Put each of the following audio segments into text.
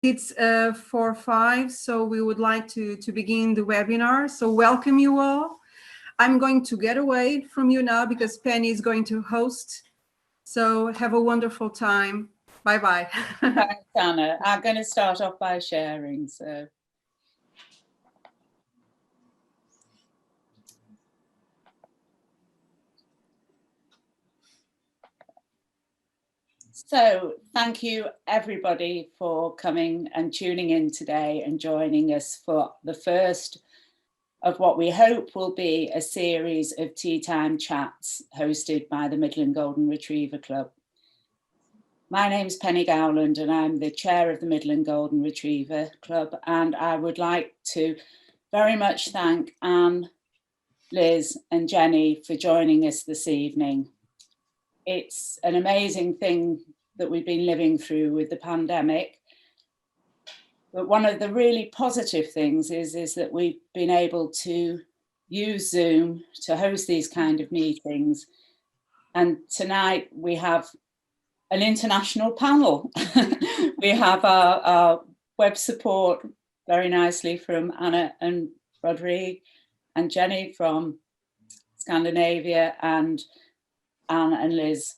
It's 4:05, so we would like to begin the webinar. So welcome you all. I'm going to get away from you now because Penny is going to host. So have a wonderful time. Bye-bye. Thanks, Anna. I'm going to start off by sharing. So thank you everybody for coming and tuning in today and joining us for the first of what we hope will be a series of tea time chats hosted by the Midland Golden Retriever Club. My name's Penny Gowland and I'm the chair of the Midland Golden Retriever Club, and I would like to very much thank Anne, Liz and Jenny for joining us this evening. It's an amazing thing that we've been living through with the pandemic. But one of the really positive things is that we've been able to use Zoom to host these kind of meetings. And tonight we have an international panel. We have our web support very nicely from Anna and Rodrigue, and Jenny from Scandinavia, and Anne and Liz,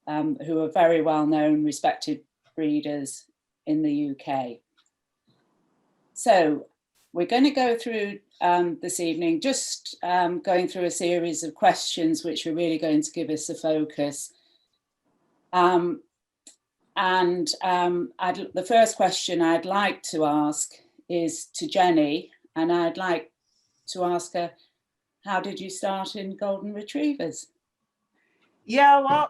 who are very well-known, respected breeders in the UK. So we're going to go through this evening, just going through a series of questions which are really going to give us a focus. The first question I'd like to ask is to Jenny, and I'd like to ask her, how did you start in Golden Retrievers? Yeah, well,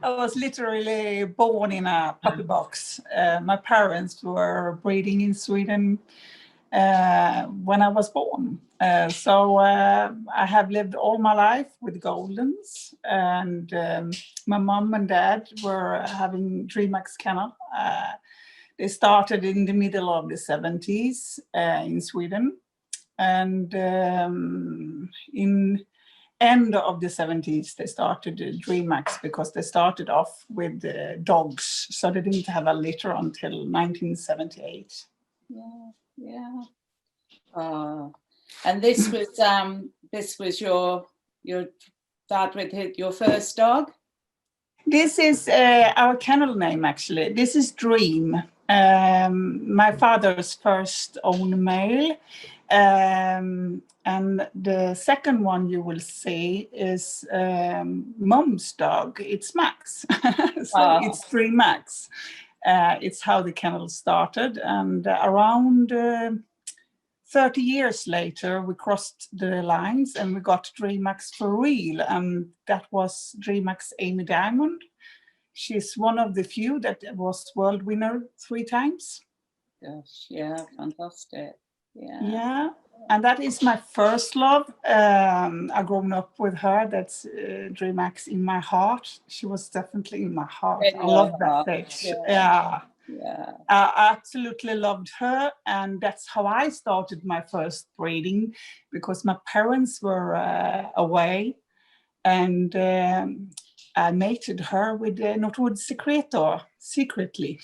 I was literally born in a puppy box. My parents were breeding in Sweden when I was born. So I have lived all my life with Goldens, and my mom and dad were having Dreamax kennel. They started in the middle of the 70s in Sweden, and in end of the 70s they started Dreamax because they started off with dogs, so they didn't have a litter until 1978. Yeah. And this was your dad with your first dog? This is our kennel name, actually. This is Dream, my father's first own male. And the second one you will see is Mom's dog. It's Max. So it's Dreamax. It's how the kennel started. And around 30 years later, we crossed the lines and we got Dreamax for real. And that was Dreamax Amy Diamond. She's one of the few that was world winner 3 times. Gosh, yeah, fantastic. Yeah, and that is my first love. I've grown up with her. That's Dreamax in my heart. She was definitely in my heart. I love that bitch. Yeah. I absolutely loved her, and that's how I started my first breeding, because my parents were away, and I mated her with Northwood Secretor secretly.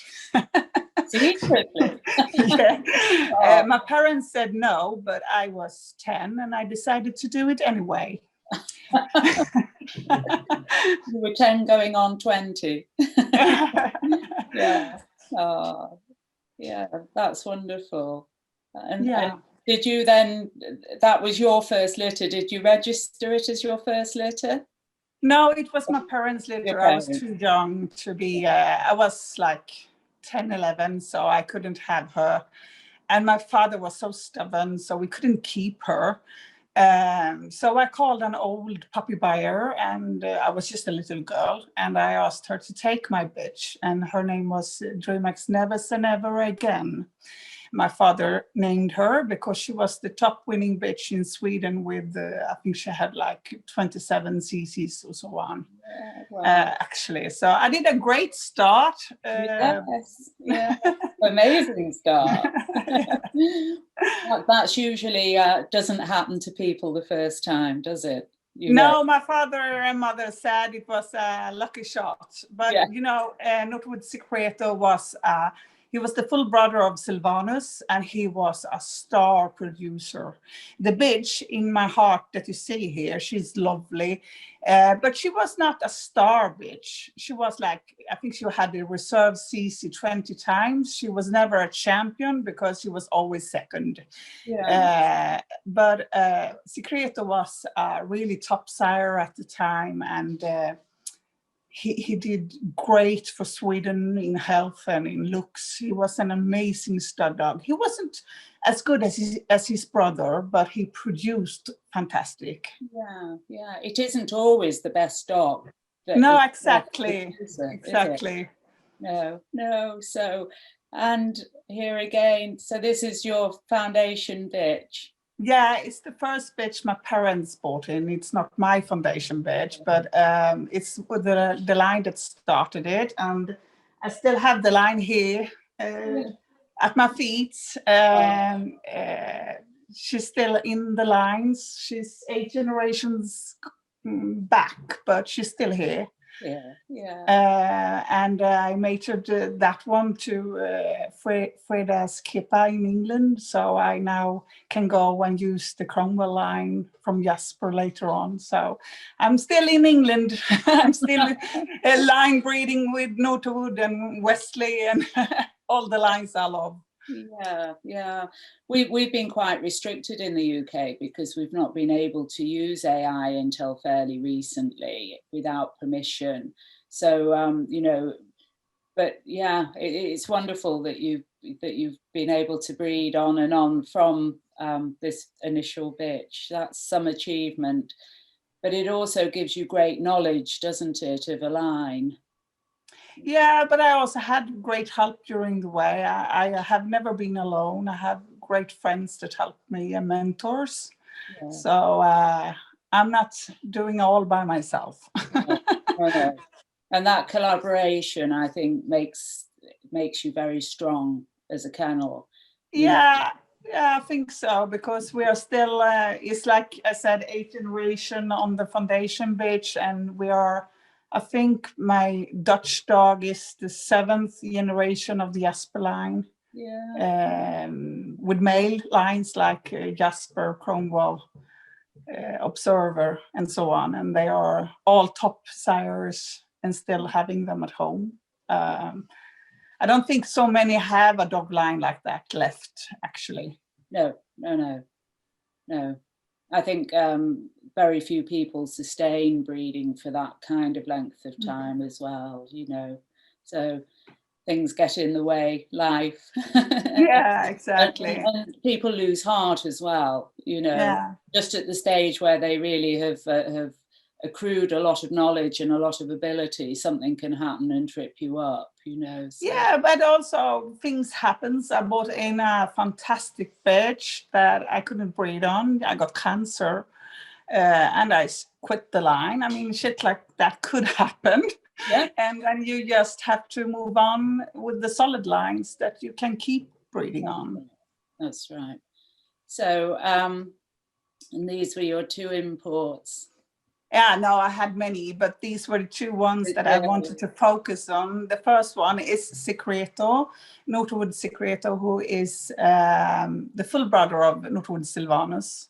Secretly? Yeah. My parents said no, but I was 10 and I decided to do it anyway. You were 10 going on 20. Yeah. Oh, yeah, that's wonderful. And did you then, that was your first litter, did you register it as your first litter? No, it was my parents' litter. I was too young to be, I was like 10, 11, so I couldn't have her. And my father was so stubborn, so we couldn't keep her. So I called an old puppy buyer, and I was just a little girl, and I asked her to take my bitch, and her name was Dreamax Never Say Never Again. My father named her because she was the top winning bitch in Sweden with, I think she had like 27 cc's or so on, actually. So I did a great start. Yes, amazing start. That's usually doesn't happen to people the first time, does it? No, my father and mother said it was a lucky shot. But, you know, Northwood Secretor was a He was the full brother of Sylvanus, and he was a star producer. The bitch in my heart that you see here, she's lovely, but she was not a star bitch. She was like, I think she had the reserve CC 20 times. She was never a champion because she was always second. Yeah. But Secreto was a really top sire at the time, and he did great for Sweden in health and in looks. He was an amazing stud dog. He wasn't as good as his brother, but he produced fantastic. Yeah, yeah. It isn't always the best dog. No, exactly. Exactly. No. So, and here again, so this is your foundation bitch. Yeah, it's the first bitch my parents bought in. It's not my foundation bitch, but it's the line that started it. And I still have the line here at my feet. She's still in the lines. She's 8 generations back, but she's still here. Yeah. And I mated that one to Freda's Kippa in England, so I now can go and use the Cromwell line from Jasper later on. So I'm still in England. I'm still line breeding with Noterwood and Wesley and all the lines I love. Yeah. We've been quite restricted in the UK because we've not been able to use AI until fairly recently without permission. So but yeah, it's wonderful that you've been able to breed on and on from this initial bitch. That's some achievement, but it also gives you great knowledge, doesn't it, of a line? Yeah, but I also had great help during the way. I have never been alone. I have great friends that help me and mentors. Yeah. So I'm not doing all by myself. No. And that collaboration, I think, makes you very strong as a kennel. Yeah, I think so, because we are still, it's like I said, 8th generation on the foundation bitch, and we are, I think my Dutch dog is the 7th generation of the Jasper line. Yeah. With male lines like Jasper, Cromwell, Observer, and so on. And they are all top sires and still having them at home. I don't think so many have a dog line like that left, actually. No. I think very few people sustain breeding for that kind of length of time as well, so things get in the way, life. Yeah, exactly. And people lose heart as well, just at the stage where they really have accrued a lot of knowledge and a lot of ability, something can happen and trip you up, So. Yeah, but also things happens. I bought in a fantastic bitch that I couldn't breed on. I got cancer and I quit the line. I mean, shit like that could happen. Yeah. And then you just have to move on with the solid lines that you can keep breeding on. That's right. So, and these were your 2 imports. Yeah, no, I had many, but these were the 2 ones that I wanted to focus on. The first one is Secreto, Noterwood Secreto, who is the full brother of Noterwood Sylvanus.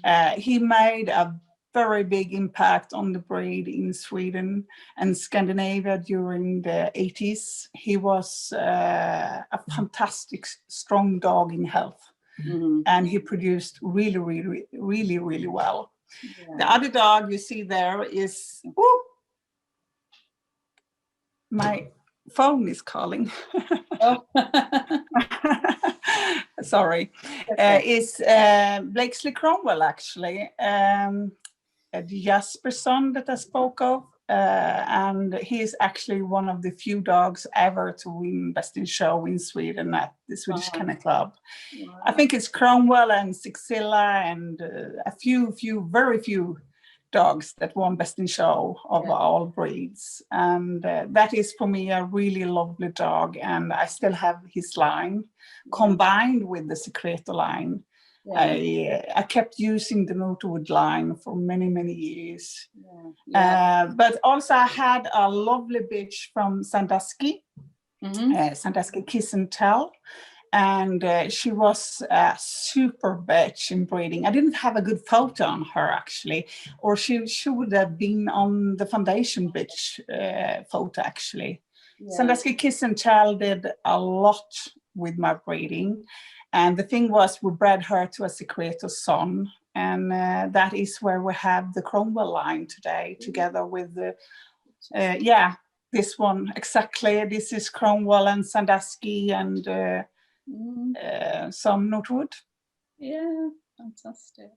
Mm-hmm. He made a very big impact on the breed in Sweden and Scandinavia during the 80s. He was a fantastic, strong dog in health. Mm-hmm. And he produced really, really, really, really well. Yeah. The other dog you see there is, my phone is calling. Oh. Sorry. It's Blakesley Cromwell, actually. The Jasperson that I spoke of. And he is actually one of the few dogs ever to win Best in Show in Sweden at the Swedish Kennel Club. Wow. I think it's Cromwell and Sixilla and very few dogs that won Best in Show of all breeds. And that is for me a really lovely dog. And I still have his line combined with the Secreto line. Yeah. I kept using the Noterwood line for many, many years. Yeah. But also I had a lovely bitch from Sandusky. Sandusky Kiss and Tell. And she was a super bitch in breeding. I didn't have a good photo on her, actually, or she would have been on the foundation bitch photo, actually. Yeah. Sandusky Kiss and Tell did a lot with my breeding. And the thing was, we bred her to a secretor son. And that is where we have the Cromwell line today, together with the, this one, exactly. This is Cromwell and Sandusky and some Northwood. Yeah, fantastic.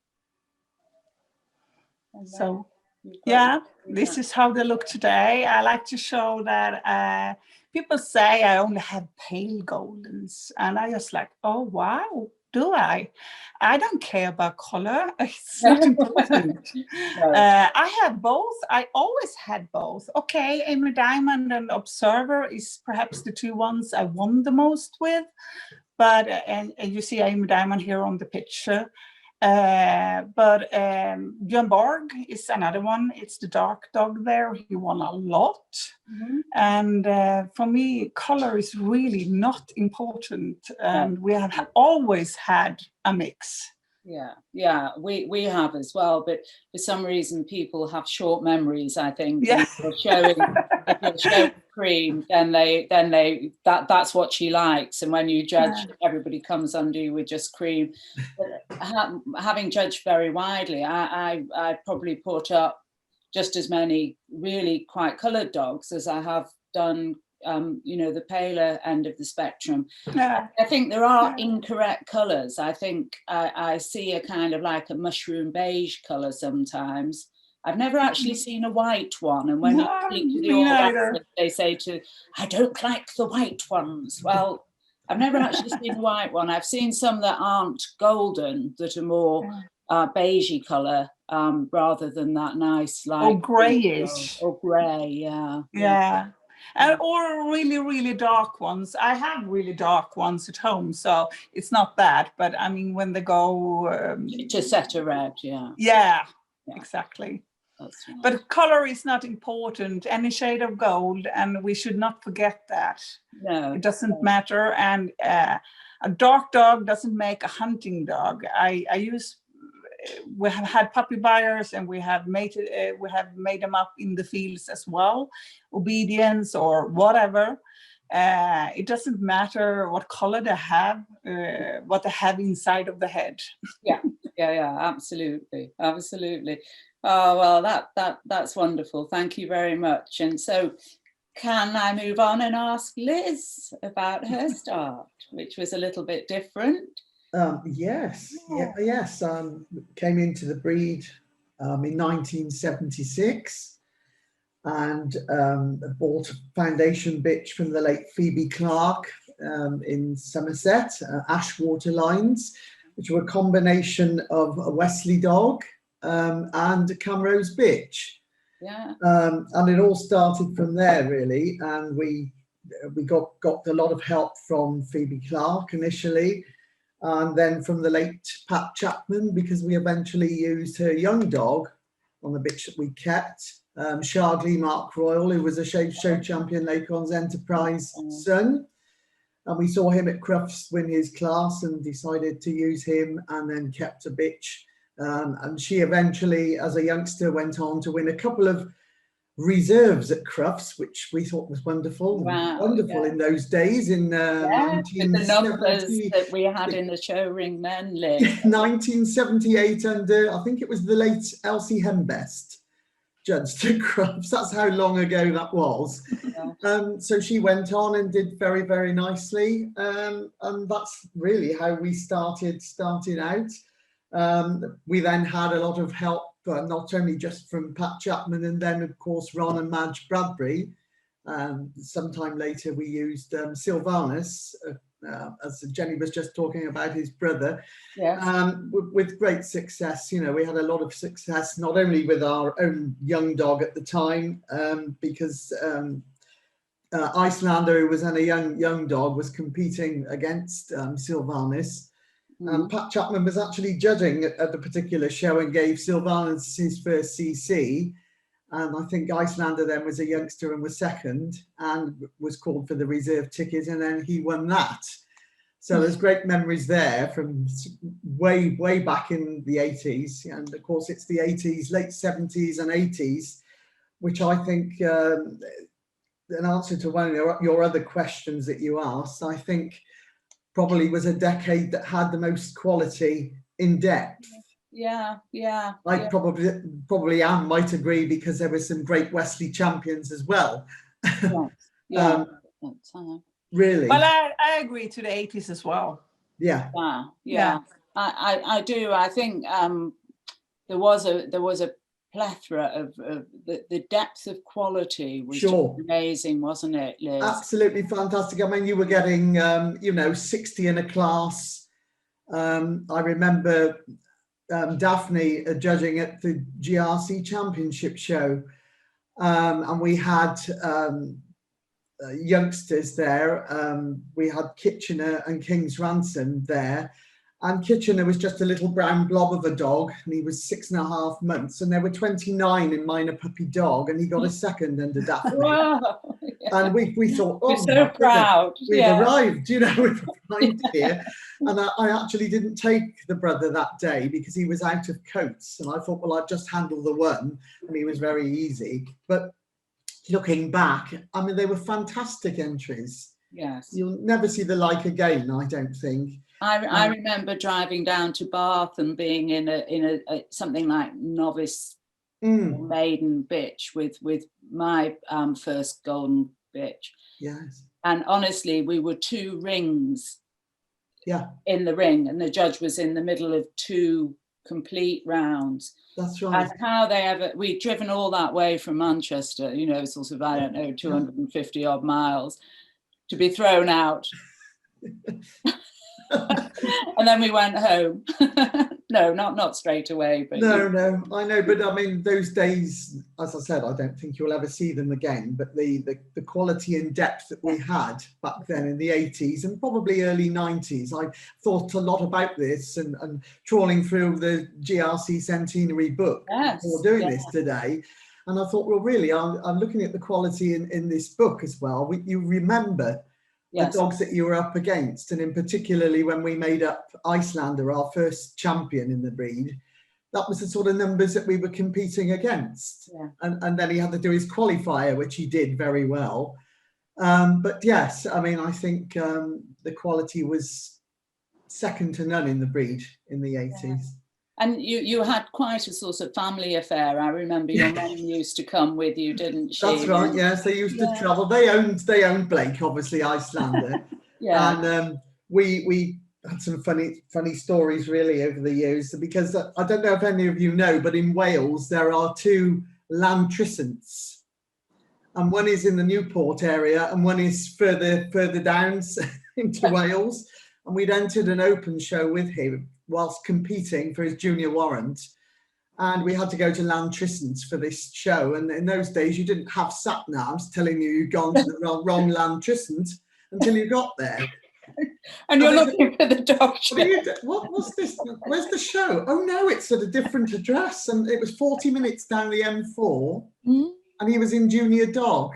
So, yeah, this is how they look today. I like to show that people say I only have pale goldens, and I just like, oh, wow, do I? I don't care about color. It's not important. I have both. I always had both. Okay, Amy Diamond and Observer is perhaps the two ones I won the most with. But, and you see Amy Diamond here on the picture. But Björn Borg is another one. It's the dark dog there. He won a lot. And for me, color is really not important. And we have always had a mix. Yeah, we have as well, but for some reason people have short memories, I think. Yeah. If you're showing cream, then that's what she likes, and when you judge, everybody comes under you with just cream. But having judged very widely, I probably put up just as many really quite coloured dogs as I have done the paler end of the spectrum. I think there are incorrect colours. I think I see a kind of like a mushroom beige colour sometimes. I've never actually seen a white one. And when you speak to the all they say I don't like the white ones. Well, I've never actually seen a white one. I've seen some that aren't golden, that are more beigey colour, rather than that nice like greyish or grey. Yeah. Or really, really dark ones. I have really dark ones at home, so it's not bad. But I mean, when they go to set a red, yeah, exactly. That's right. But color is not important. Any shade of gold, and we should not forget that. No, it doesn't matter. And a dark dog doesn't make a hunting dog. We have had puppy buyers, and we have made them up in the fields as well, obedience or whatever. It doesn't matter what color they have, what they have inside of the head. Yeah, absolutely. Oh well, that's wonderful. Thank you very much. And so, can I move on and ask Liz about her start, which was a little bit different? Yes. Came into the breed in 1976 and bought a foundation bitch from the late Phoebe Clark in Somerset, Ashwater lines, which were a combination of a Wesley dog and a Camrose bitch. Yeah. And it all started from there, really. And we got a lot of help from Phoebe Clark initially. And then from the late Pat Chapman, because we eventually used her young dog on the bitch that we kept, Shardley Mark Royal, who was a show champion Lacon's Enterprise son. And we saw him at Crufts win his class and decided to use him, and then kept a bitch. And she eventually, as a youngster, went on to win a couple of reserves at Crufts, which we thought was wonderful. Wow, wonderful in those days in the numbers that we had in the show ring then, Liz. 1978 under, I think it was the late Elsie Hembest judged at Crufts. That's how long ago that was. So she went on and did very, very nicely, and that's really how we started out. We then had a lot of help, not only just from Pat Chapman, and then of course Ron and Madge Bradbury. Sometime later we used Sylvanus, as Jennie was just talking about, his brother. Yes. With great success. We had a lot of success, not only with our own young dog at the time, because Icelander, who was then a young dog, was competing against Sylvanus. Pat Chapman was actually judging at the particular show and gave Sylvanus his first CC. And I think Icelander then was a youngster and was second and was called for the reserve ticket, and then he won that. So there's great memories there from way back in the 80s. And of course it's the 80s, late 70s and 80s, which I think, in answer to one of your other questions that you asked, I think probably was a decade that had the most quality in depth. Yeah. I probably Anne might agree, because there were some great Wesley champions as well. Yeah. Really. Well, I agree to the 80s as well. Yeah. Yeah. I do. I think there was a plethora of the depth of quality was just amazing, wasn't it, Liz? Absolutely fantastic. I mean, you were getting 60 in a class. I remember Daphne judging at the GRC Championship show, and we had youngsters there. We had Kitchener and King's Ransom there, and Kitchener was just a little brown blob of a dog, and he was 6.5 months, and there were 29 in Minor Puppy Dog, and he got a second under Daphne. Wow. And we thought, oh, we're so proud. We've arrived, we've arrived here. And I actually didn't take the brother that day because he was out of coats, and I thought, well, I'd just handle the one, and he was very easy. But looking back, I mean, they were fantastic entries. Yes. You'll never see the like again, I don't think. I remember driving down to Bath and being in a something like novice maiden bitch with my first golden bitch. Yes. And honestly, we were 2 rings. Yeah. In the ring, and the judge was in the middle of 2 complete rounds. That's right. And how we'd driven all that way from Manchester, sort of, I don't know, 250 odd miles to be thrown out. And then we went home. No, not straight away. But no, I know. But I mean, those days, as I said, I don't think you'll ever see them again. But the quality and depth that we had back then in the 80s and probably early 90s, I thought a lot about this and trawling through the GRC Centenary book before doing this today. And I thought, well, really, I'm looking at the quality in this book as well. You remember the dogs that you were up against, and in particularly when we made up Icelander, our first champion in the breed, that was the sort of numbers that we were competing against. And then he had to do his qualifier, which he did very well. But yes, I mean, I think the quality was second to none in the breed in the 80s. And you had quite a sort of family affair. I remember your mum used to come with you, didn't she? That's right. Yes, they used to travel. They owned Blake, obviously, Icelander. And we had some funny stories really over the years, because I don't know if any of you know, but in Wales there are 2 Lantrisants, and one is in the Newport area and one is further down into Wales. And we'd entered an open show with him whilst competing for his junior warrant, and we had to go to Lantrisants for this show. And in those days you didn't have sat navs telling you you'd gone to the wrong Lantrisant until you got there. And you're looking for the dog show. What's this? Where's the show? Oh no, it's at a different address, and it was 40 minutes down the M4, and he was in junior dog.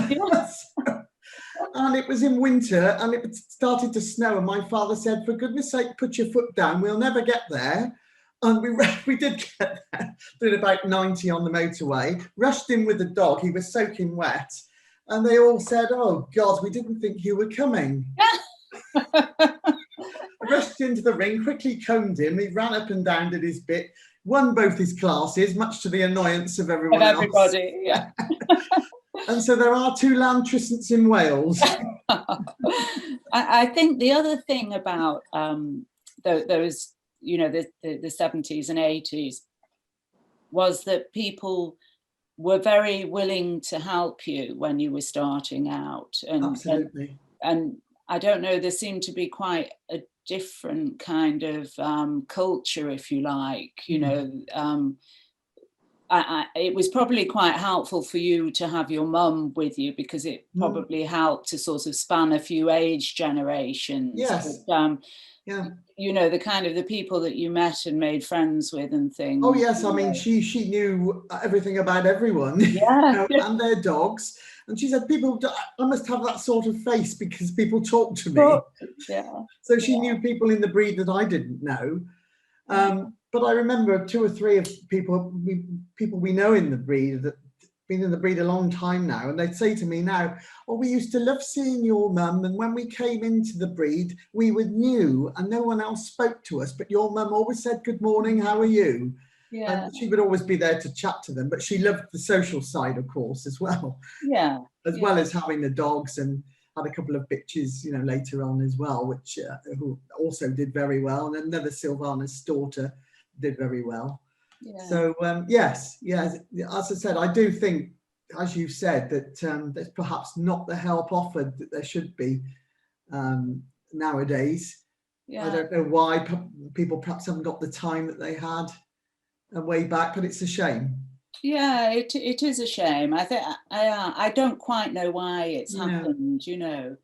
Yes. And it was in winter, and it started to snow, and my father said, for goodness sake, put your foot down, we'll never get there. And we did get there, did about 90 on the motorway, rushed in with the dog, he was soaking wet, and they all said, oh God, we didn't think you were coming. I rushed into the ring, quickly combed him, he ran up and down, did his bit, won both his classes, much to the annoyance of everyone else. Everybody, yeah. And so there are 2 Lantrisants in Wales. I think the other thing about those, the 70s and 80s was that people were very willing to help you when you were starting out. Absolutely. And I don't know, there seemed to be quite a different kind of culture, if you like, it was probably quite helpful for you to have your mum with you, because it probably helped to sort of span a few age generations. Yes. But, Yeah. you know, the kind of the people that you met and made friends with and things. Oh yes, I mean, she knew everything about everyone, yeah. and their dogs. And she said, "People, I must have that sort of face because people talk to me." Yeah. So she knew people in the breed that I didn't know. But I remember 2 or 3 of people we know in the breed that been in the breed a long time now, and they'd say to me now, "Oh, we used to love seeing your mum, and when we came into the breed, we were new, and no one else spoke to us, but your mum always said, 'Good morning, how are you?'" Yeah. And she would always be there to chat to them, but she loved the social side, of course, as well. Yeah. As well as having the dogs, and had a couple of bitches, you know, later on as well, which who also did very well, and another Sylvana's daughter did very well. Yeah. So yes, as I said, I do think, as you said, that there's perhaps not the help offered that there should be nowadays. Yeah. I don't know why people perhaps haven't got the time that they had way back, but it's a shame. Yeah, it is a shame. I think I don't quite know why it's happened. You know,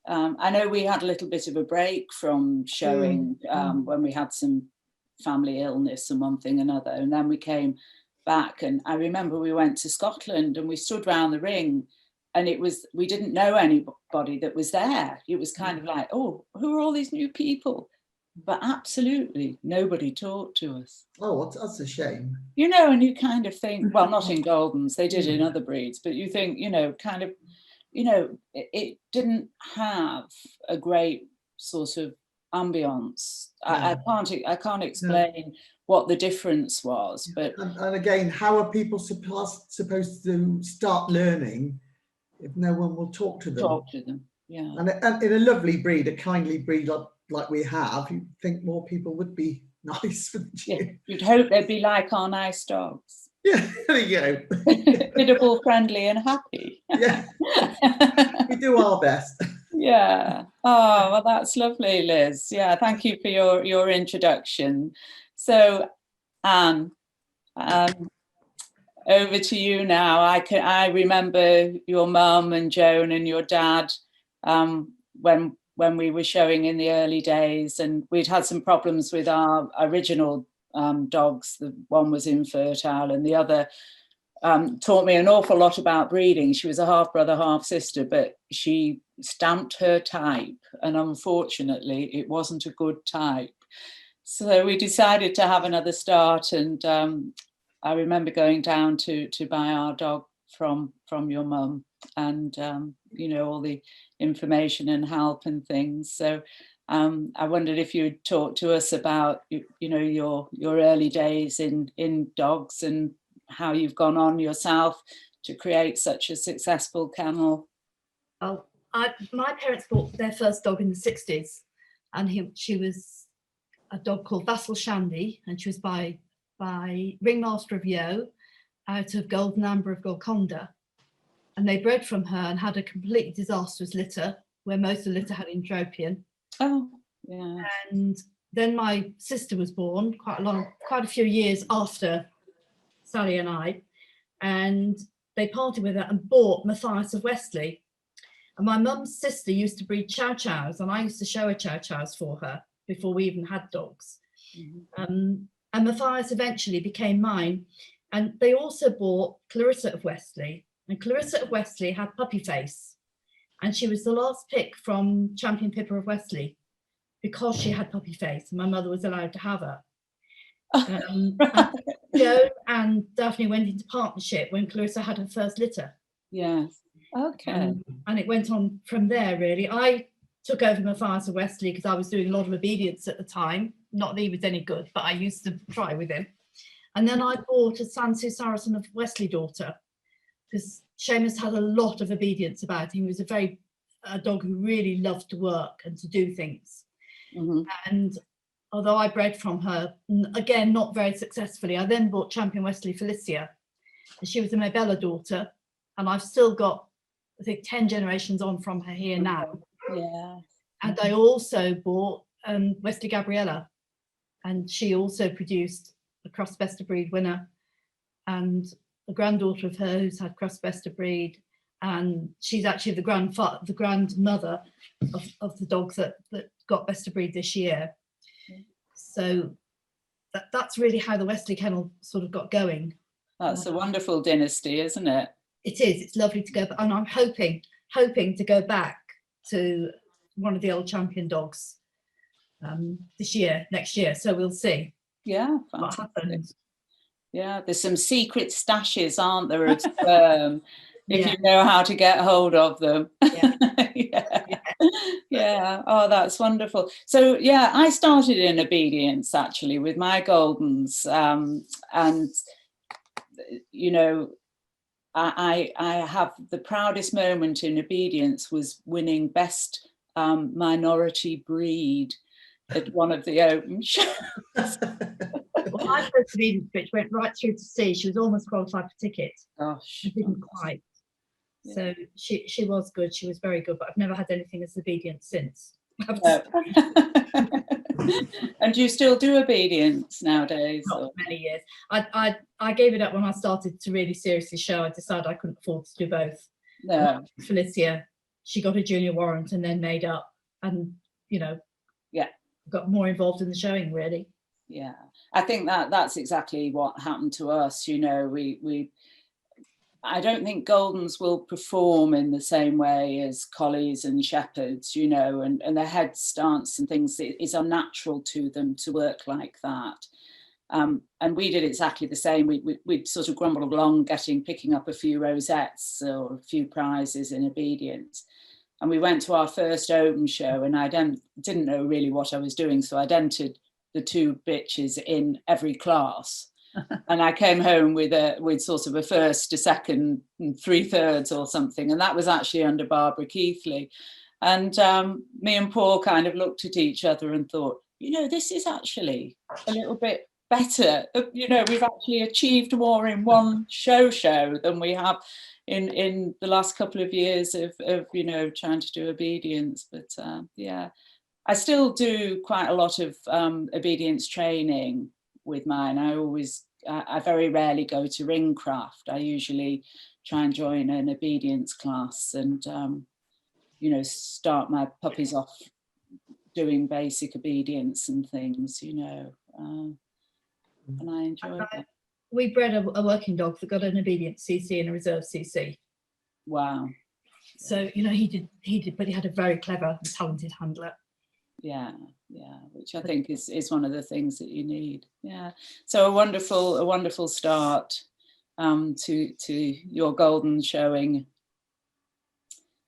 I know we had a little bit of a break from showing when we had some family illness and one thing another, and then we came back. And I remember we went to Scotland and we stood round the ring, and we didn't know anybody that was there. It was kind of like, oh, who are all these new people? But absolutely nobody talked to us. Oh, that's a shame. You know, and you kind of think, well, not in Goldens, they did in other breeds, but you think, you know, kind of, you know, it didn't have a great sort of ambience. I can't explain what the difference was, but and again, how are people supposed to start learning if no one will talk to them? Yeah. And in a lovely breed, a kindly breed like we have, you'd think more people would be nice, wouldn't you? Yeah. You'd hope they'd be like our nice dogs. Yeah, there you go. Biddable, friendly and happy. Yeah, we do our best. Yeah. Oh, well, that's lovely, Liz. Yeah, thank you for your introduction. So, Anne, over to you now. I remember your mum and Joan and your dad when we were showing in the early days, and we'd had some problems with our original dogs. The one was infertile, and the other taught me an awful lot about breeding. She was a half brother, half sister, but she stamped her type, and unfortunately it wasn't a good type. So we decided to have another start, and I remember going down to buy our dog from your mum, and you know, all the information and help and things. So I wondered if you'd talk to us about you know, your early days in dogs, and how you've gone on yourself to create such a successful kennel. Oh, my parents bought their first dog in the 60s, and she was a dog called Vassal Shandy, and she was by Ringmaster of Yo out of Golden Amber of Golconda, and they bred from her and had a completely disastrous litter where most of the litter had entropion. Oh, yeah. And then my sister was born quite a few years after Sally and I, and they parted with her and bought Matthias of Westley. And my mum's sister used to breed chow chows, and I used to show her chow chows for her before we even had dogs. And Matthias eventually became mine. And they also bought Clarissa of Westley, and Clarissa of Westley had puppy face, and she was the last pick from Champion Pippa of Westley because she had puppy face, and my mother was allowed to have her. Joe and Daphne went into partnership when Clarissa had her first litter. Yes. Okay. And it went on from there, really. I took over Matthias of Westley because I was doing a lot of obedience at the time. Not that he was any good, but I used to try with him. And then I bought a Sansu Saracen of Westley daughter, because Seamus had a lot of obedience about him. He was a dog who really loved to work and to do things. And although I bred from her, again, not very successfully, I then bought Champion Westley Felicia, and she was a Mabella daughter, and I've still got, I think, 10 generations on from her here now. Yeah. And I also bought Westley Gabriella, and she also produced a cross best of breed winner. and a granddaughter of her who's had cross best of breed, and she's actually the grandmother of the dog that got best of breed this year. So that's really how the Wesley Kennel sort of got going. That's a wonderful dynasty, isn't it? It is. It's lovely to go, and I'm hoping to go back to one of the old champion dogs next year. So we'll see. Yeah, what happens. Yeah, there's some secret stashes, aren't there, of if Yeah. you know how to get hold of them. Yeah. Yeah. Oh, that's wonderful. So yeah, I started in obedience actually with my Goldens, and you know, I have the proudest moment in obedience was winning best minority breed at one of the open shows. Well, my first obedience bitch went right through to C. She was almost qualified for ticket. Gosh, She didn't quite. Yeah. So she was good. She was very good, but I've never had anything as obedient since. No. And do you still do obedience nowadays? Not for many years. I gave it up when I started to really seriously show. I decided I couldn't afford to do both. No. Felicia, she got a junior warrant and then made up, and you know, Yeah, got more involved in the showing really. yeah. I think that's exactly what happened to us. You know, we I don't think Goldens will perform in the same way as collies and shepherds, you know, and their head stance and things, it is unnatural to them to work like that. And we did exactly the same. We'd sort of grumbled along, picking up a few rosettes or a few prizes in obedience. And we went to our first open show, and I didn't know really what I was doing, so I'd entered the two bitches in every class. And I came home with sort of a first, a second, and 3/3 or something, and that was actually under Barbara Keithley. And me and Paul kind of looked at each other and thought, you know, this is actually a little bit better. You know, we've actually achieved more in one show than we have in the last couple of years of you know, trying to do obedience. But yeah, I still do quite a lot of obedience training with mine. I very rarely go to ringcraft. I usually try and join an obedience class and you know, start my puppies off doing basic obedience and things, you know, and I enjoy that. We bred a working dog that got an obedience CC and a reserve CC. Wow. So you know, he did, but he had a very clever and talented handler. Yeah, which I think is one of the things that you need. Yeah, so a wonderful start to your Golden showing.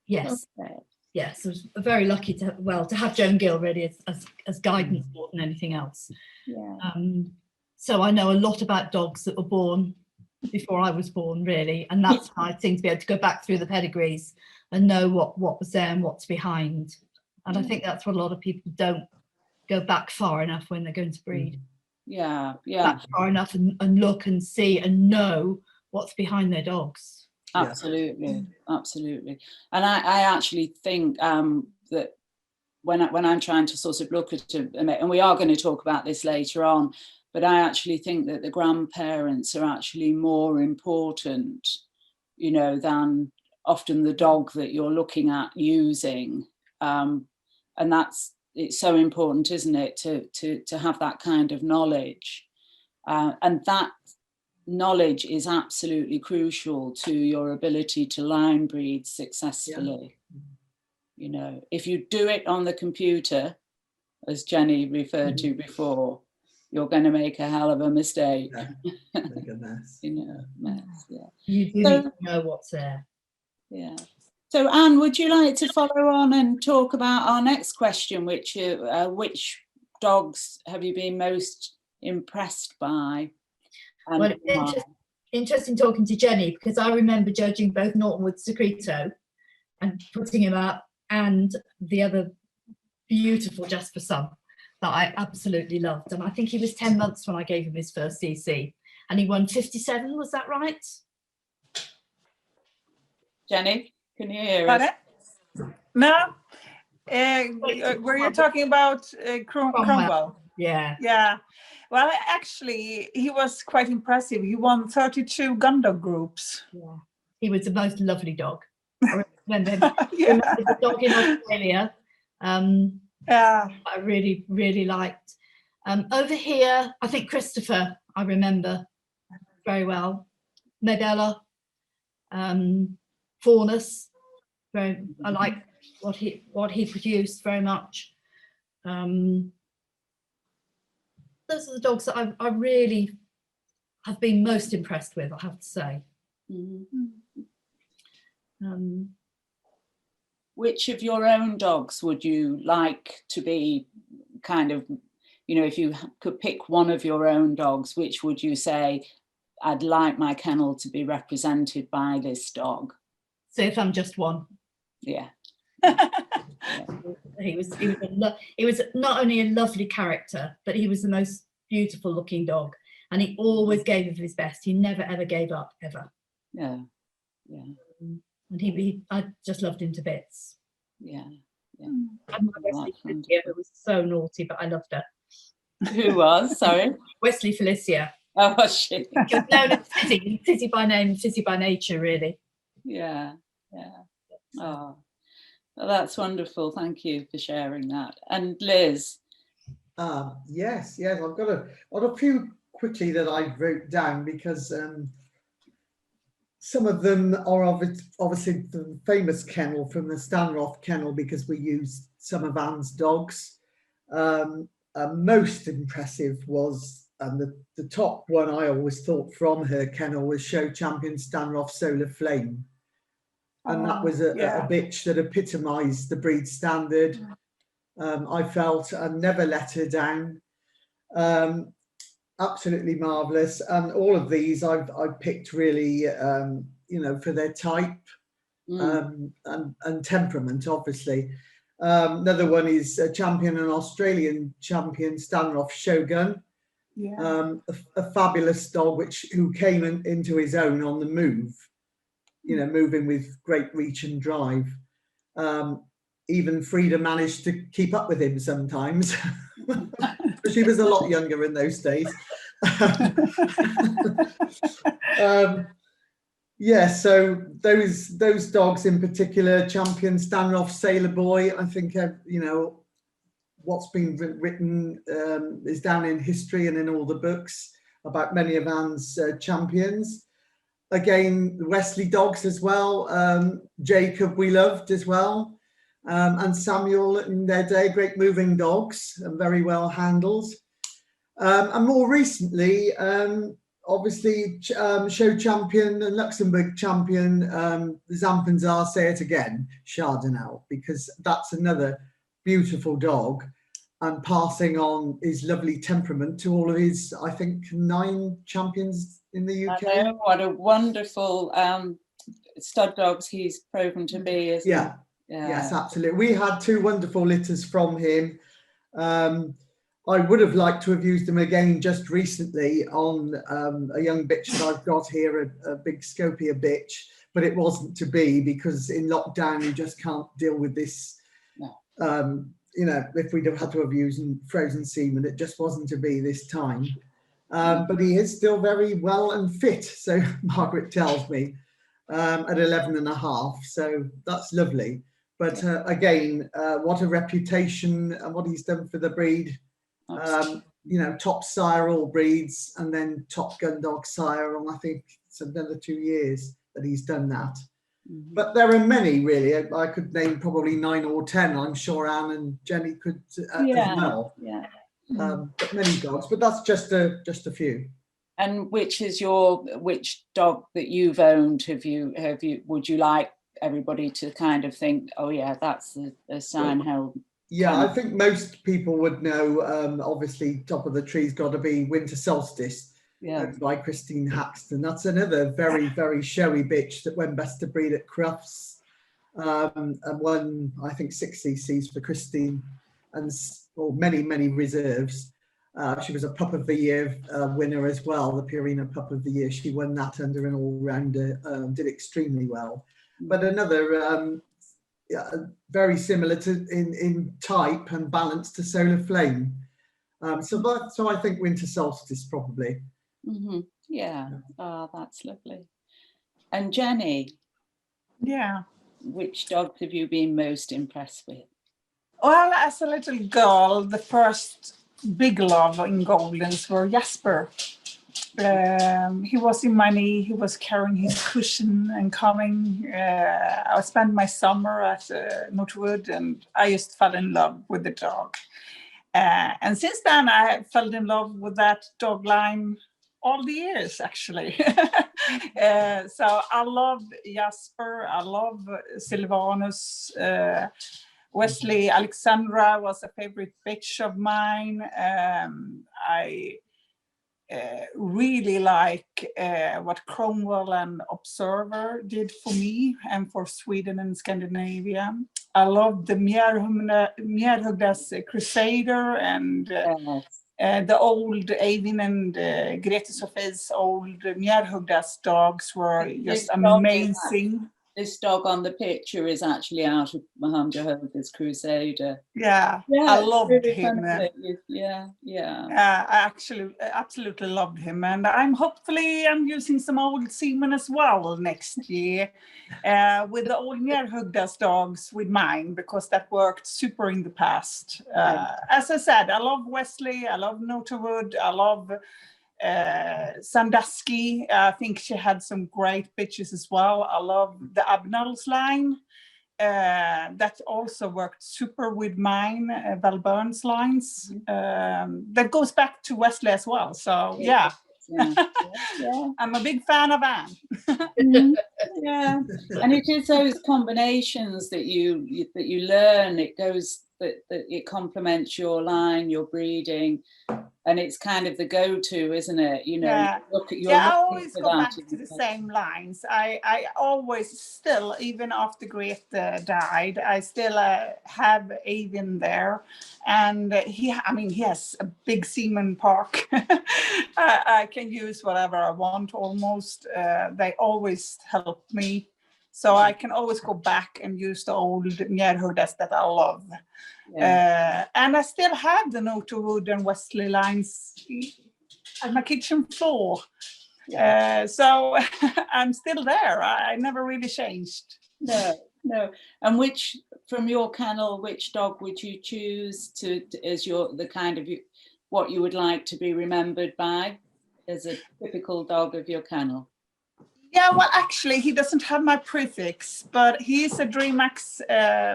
Yes. Okay. Yes, I was very lucky to have Joan Gill really as guidance more than anything else. Yeah. So I know a lot about dogs that were born before I was born, really, and that's my thing, to be able to go back through the pedigrees and know what was there and what's behind. And I think that's what a lot of people don't go back far enough when they're going to breed. Yeah. Back far enough and look and see and know what's behind their dogs. Absolutely. And I actually think that when I'm trying to sort of look at it, and we are going to talk about this later on, but I actually think that the grandparents are actually more important, you know, than often the dog that you're looking at using. And it's so important, isn't it, to have that kind of knowledge. And that knowledge is absolutely crucial to your ability to line breed successfully. Yeah. You know, if you do it on the computer, as Jennie referred to before, you're going to make a hell of a mistake. Yeah. Make a mess. You know, mess. Yeah. You do need to know what's there. Yeah. So Anne, would you like to follow on and talk about our next question, which dogs have you been most impressed by? Well, it's interesting talking to Jennie, because I remember judging both Nortonwood Secreto and putting him up, and the other beautiful Jasper Sun that I absolutely loved. And I think he was 10 months when I gave him his first CC, and he won 57, was that right? Jennie, can you hear us? No. Were you talking about Cromwell? Yeah. Yeah. Well, actually, he was quite impressive. He won 32 gun dog groups. Yeah. He was the most lovely dog. I remember him. Yeah. Remember the dog in Australia. Yeah. I really, really liked. Over here, I think Christopher, I remember very well. Medella, Faunus, I like what he produced very much. Those are the dogs that I really have been most impressed with, I have to say. Which of your own dogs would you like to be kind of, if you could pick one of your own dogs, which would you say, I'd like my kennel to be represented by this dog? So if I'm just one. Yeah. He was not only a lovely character, but he was the most beautiful looking dog, and he always gave of his best. He never ever gave up, ever. Yeah. And I just loved him to bits. Yeah. And my Wesley Felicia, who was so naughty, but I loved her. Who was? Sorry. Wesley Felicia. Oh, was she? She was known as Fizzy, Fizzy by name, Fizzy by nature, really. Yeah. Oh, well, that's wonderful. Thank you for sharing that. And Liz? Yes. I've got a few quickly that I wrote down because some of them are obviously the famous kennel from the Stanroth kennel because we used some of Anne's dogs. Most impressive was, and the top one I always thought from her kennel was Show Champion Stanroth Solar Flame. And that was a bitch that epitomised the breed standard. I felt, and never let her down. Absolutely marvellous. And all of these I've picked really, for their type and temperament, obviously. Another one is a champion, an Australian champion, Stanroth Shogun. A fabulous dog who came into his own on the move. Moving with great reach and drive. Even Frida managed to keep up with him sometimes. But she was a lot younger in those days. So those dogs in particular, Champion Stanroth Sailor Boy, I think, what's been written is down in history and in all the books about many of Anne's champions. Again, the Wesley dogs as well. Jacob we loved as well. And Samuel in their day, great moving dogs and very well handled. And more recently, obviously, show champion and Luxembourg champion, the Zampenzar, say it again, Chardonnay, because that's another beautiful dog and passing on his lovely temperament to all of his, I think, 9 champions in the UK. I know, what a wonderful stud dogs he's proven to be, isn't he? Yes, absolutely. We had 2 wonderful litters from him. I would have liked to have used him again just recently on a young bitch that I've got here, a big Scopia bitch, but it wasn't to be because in lockdown you just can't deal with this. No. If we'd have had to have used frozen semen, it just wasn't to be this time. But he is still very well and fit, so Margaret tells me, at 11 and a half. So that's lovely. But again, what a reputation and what he's done for the breed. Top sire all breeds and then top gun dog sire. And I think it's another 2 years that he's done that. But there are many, really. I could name probably 9 or 10. I'm sure Anne and Jennie could as well. But many dogs. But that's just a few. And which dog that you've owned would you like everybody to kind of think, oh yeah, that's a sign how? Yeah, I think most people would know. Obviously, top of the tree's got to be Winter Solstice. By Christine Haxton. That's another very, very showy bitch that went best to breed at Crufts and won, I think, 6 CCs for Christine and many, many reserves. She was a Pup of the Year winner as well, the Purina Pup of the Year. She won that under an all-rounder, did extremely well. But another very similar to in type and balance to Solar Flame. So I think winter solstice probably. Yeah. Oh, that's lovely. And Jennie, Yeah. which dogs have you been most impressed with? Well, as a little girl, the first big love in Goldens were Jasper. He was in my knee, he was carrying his cushion and coming. I spent my summer at Northwood, and I just fell in love with the dog. And since then, I fell in love with that dog line all the years, actually. So I love Jasper, I love Silvanus. Wesley Alexandra was a favorite bitch of mine. I really like what Cromwell and Observer did for me and for Sweden and Scandinavia. I love the Mjärhugdas Crusader and the old Eivind and Grete Sofie's old Mjärhugdas dogs were just amazing. This dog on the picture is actually out of Mohammed Jehovah's Crusader. Yeah, I loved really him. Yeah. I actually absolutely loved him, and I'm using some old semen as well next year with the old Mjärhugdas dogs with mine, because that worked super in the past. As I said, I love Wesley, I love Notawood, I love Sandusky. I think she had some great bitches as well. I love the Abnall's line. That also worked super with mine, Val Burns lines. That goes back to Wesley as well. So yeah. I'm a big fan of Anne. Yeah, and it is those combinations that you learn. It goes that it complements your line, your breeding, and it's kind of the go-to, isn't it? You know, Yeah. look at your. I always go back to the same lines. I always still, even after Grete died, I still have Avin there, and he has a big semen park. I can use whatever I want almost. They always help me. So I can always go back and use the old Mjärhugdas that I love. And I still have the Notawood and Wesley lines at my kitchen floor. So I'm still there. I never really changed. No. And from your kennel, which dog would you choose as the kind of what you would like to be remembered by as a typical dog of your kennel? Yeah, well, actually, he doesn't have my prefix, but he's a Dreamax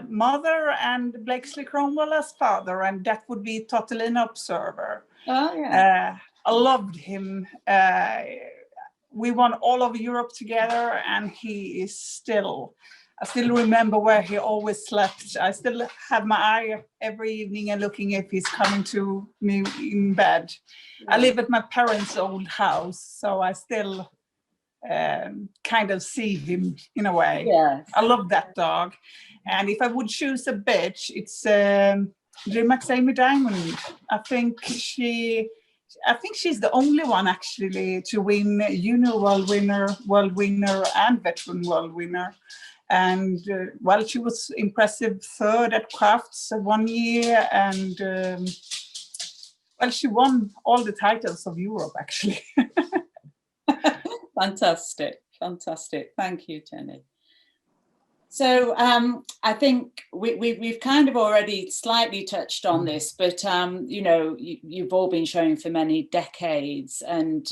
mother and Blakesley Cromwell as father, and that would be Totalina Observer. Oh, yeah. I loved him. We won all over Europe together, and I still remember where he always slept. I still have my eye every evening and looking if he's coming to me in bed. I live at my parents' old house, so I still kind of see him in a way. Yes. I love that dog. And if I would choose a bitch, it's Dreamax Amy Diamond. I think she's the only one actually to win Junior World Winner, and Veteran World Winner. And she was impressive third at Crafts 1 year, and she won all the titles of Europe actually. Fantastic. Thank you, Jennie. So I think we've kind of already slightly touched on this, but you've all been showing for many decades, and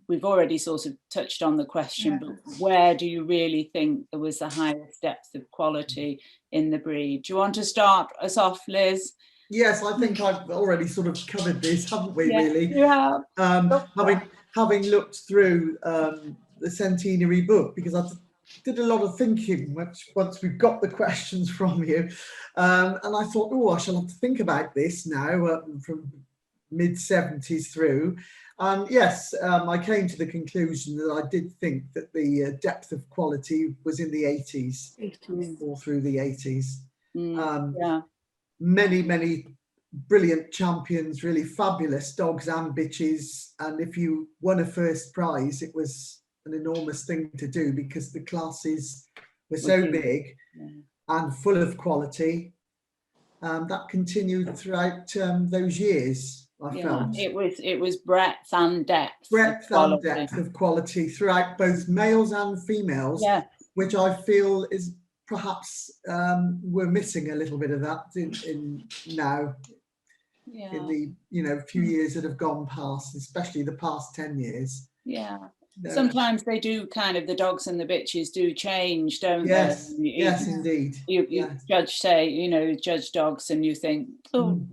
we've already sort of touched on the question, but where do you really think there was the highest depth of quality in the breed? Do you want to start us off, Liz? Yes, I think I've already sort of covered this, haven't we, really? You have. Having looked through the centenary book, because I did a lot of thinking once we've got the questions from you, and I thought, I shall have to think about this now from mid-70s through. And yes, I came to the conclusion that I did think that the depth of quality was in the 80s or through the 80s. Many brilliant champions, really fabulous dogs and bitches, and if you won a first prize, it was an enormous thing to do because the classes were so big and full of quality. That continued throughout those years. I felt. It was breadth and depth. Breadth and depth of quality throughout both males and females, which I feel is perhaps we're missing a little bit of that in now. In the few years that have gone past, especially the past 10 years. Sometimes they do the dogs and the bitches do change, don't they? Yes, indeed. You judge dogs and you think, and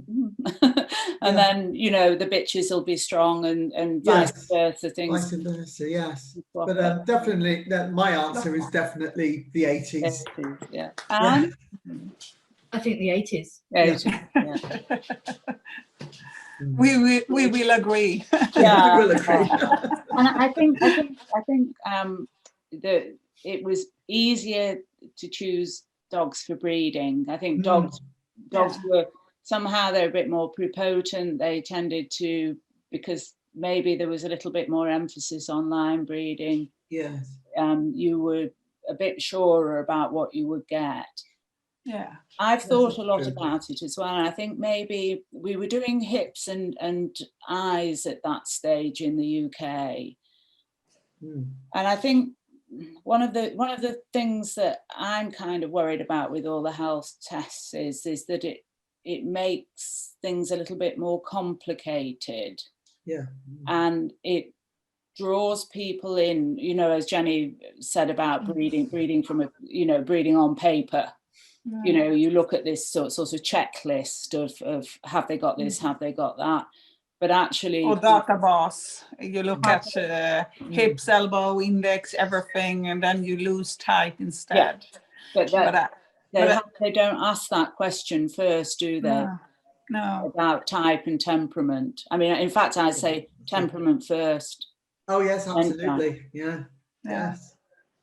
then the bitches will be strong and vice versa. Vice versa, yes. But definitely, my answer is definitely the 80s. And I think the 80s. We will agree. Yeah, we will agree. And I think that it was easier to choose dogs for breeding. I think dogs were somehow they're a bit more prepotent. They tended to, because maybe there was a little bit more emphasis on line breeding. Yes. You were a bit surer about what you would get. Yeah, I've thought a lot about it as well. And I think maybe we were doing hips and eyes at that stage in the UK. And I think one of the things that I'm kind of worried about with all the health tests is that it makes things a little bit more complicated. Yeah. And it draws people in, as Jennie said about breeding from breeding on paper. You look at this sort of checklist of have they got this, have they got that, but actually, or database, you look at hips, elbow, index, everything, and then you lose type instead. But they don't ask that question first, do they? No. About type and temperament. I mean, in fact, I'd say temperament first. Oh yes, absolutely. Yes.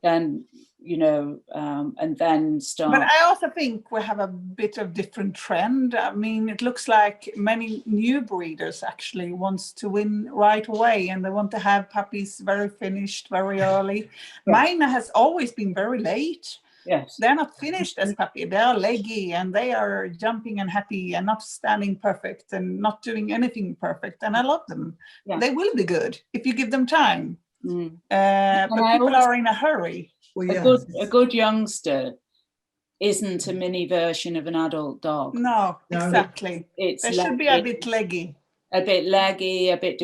Then and then start. But I also think we have a bit of different trend. I mean, it looks like many new breeders actually wants to win right away, and they want to have puppies very finished, very early. Mine has always been very late. Yes. They're not finished as puppy. They are leggy and they are jumping and happy and not standing perfect and not doing anything perfect. And I love them. Yeah. They will be good if you give them time. But people are in a hurry. Well, a good youngster isn't a mini version of an adult dog. No, exactly. They should be a bit leggy. A bit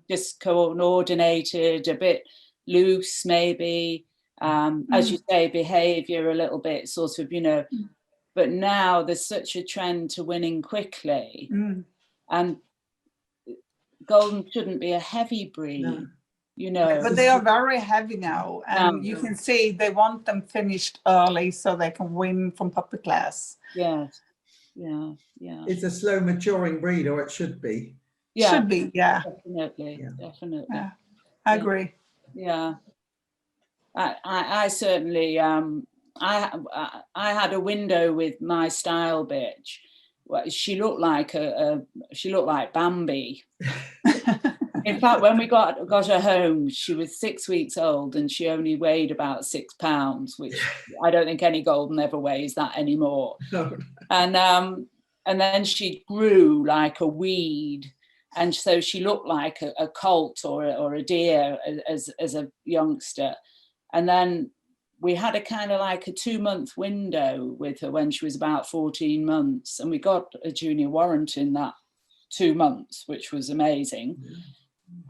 discoordinated, a bit loose maybe. As you say, behaviour a little bit sort of, but now there's such a trend to winning quickly. And Golden shouldn't be a heavy breed. But they are very heavy now, and you can see they want them finished early so they can win from puppy class. Yes, It's a slow maturing breed, or it should be. Should be, definitely. Yeah. I agree. Yeah, I certainly I had a window with my style bitch. Well, she looked like Bambi. In fact, when we got her home, she was 6 weeks old and she only weighed about 6 pounds, which I don't think any Golden ever weighs that anymore. No. And then she grew like a weed, and so she looked like a colt or a deer as a youngster. And then we had a kind of like a 2-month window with her when she was about 14 months, and we got a junior warrant in that 2 months, which was amazing.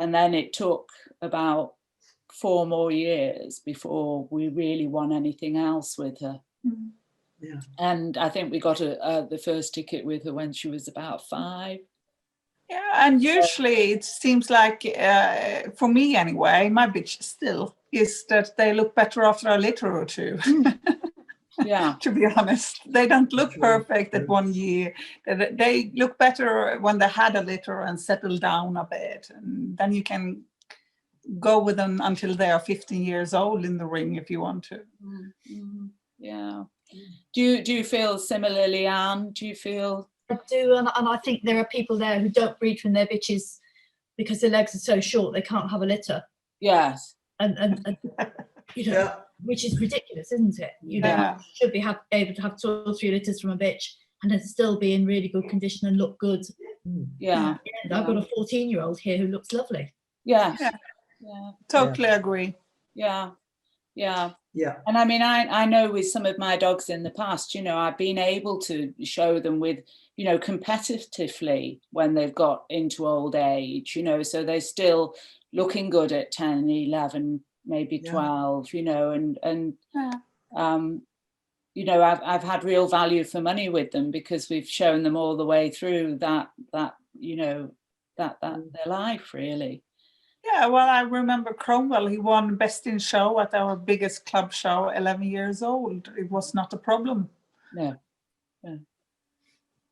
And then it took about 4 more years before we really won anything else with her. Yeah. And I think we got the first ticket with her when she was about 5. Yeah, and usually it seems like, for me anyway, my bitch still is that they look better after a litter or 2. Yeah. To be honest, they don't look perfect at 1 year. They look better when they had a litter and settle down a bit, and then you can go with them until they are 15 years old in the ring if you want to. Yeah. Do you feel similarly, Anne? Do you feel? I do, and I think there are people there who don't breed from their bitches because their legs are so short they can't have a litter. Yes. And which is ridiculous, isn't it? You should be able to have 2 or 3 litters from a bitch and then still be in really good condition and look good Yeah. And I've got a 14-year-old here who looks lovely. Yes. Yeah. Yeah. Totally agree. Yeah. Yeah. Yeah. And I mean, I know with some of my dogs in the past, you know, I've been able to show them with, you know, competitively when they've got into old age, you know, so they're still looking good at 10, 11, maybe 12, you know, and you know, I've had real value for money with them because we've shown them all the way through that you know, that their life really. Yeah, well, I remember Cromwell, he won Best in Show at our biggest club show, 11 years old. It was not a problem. No.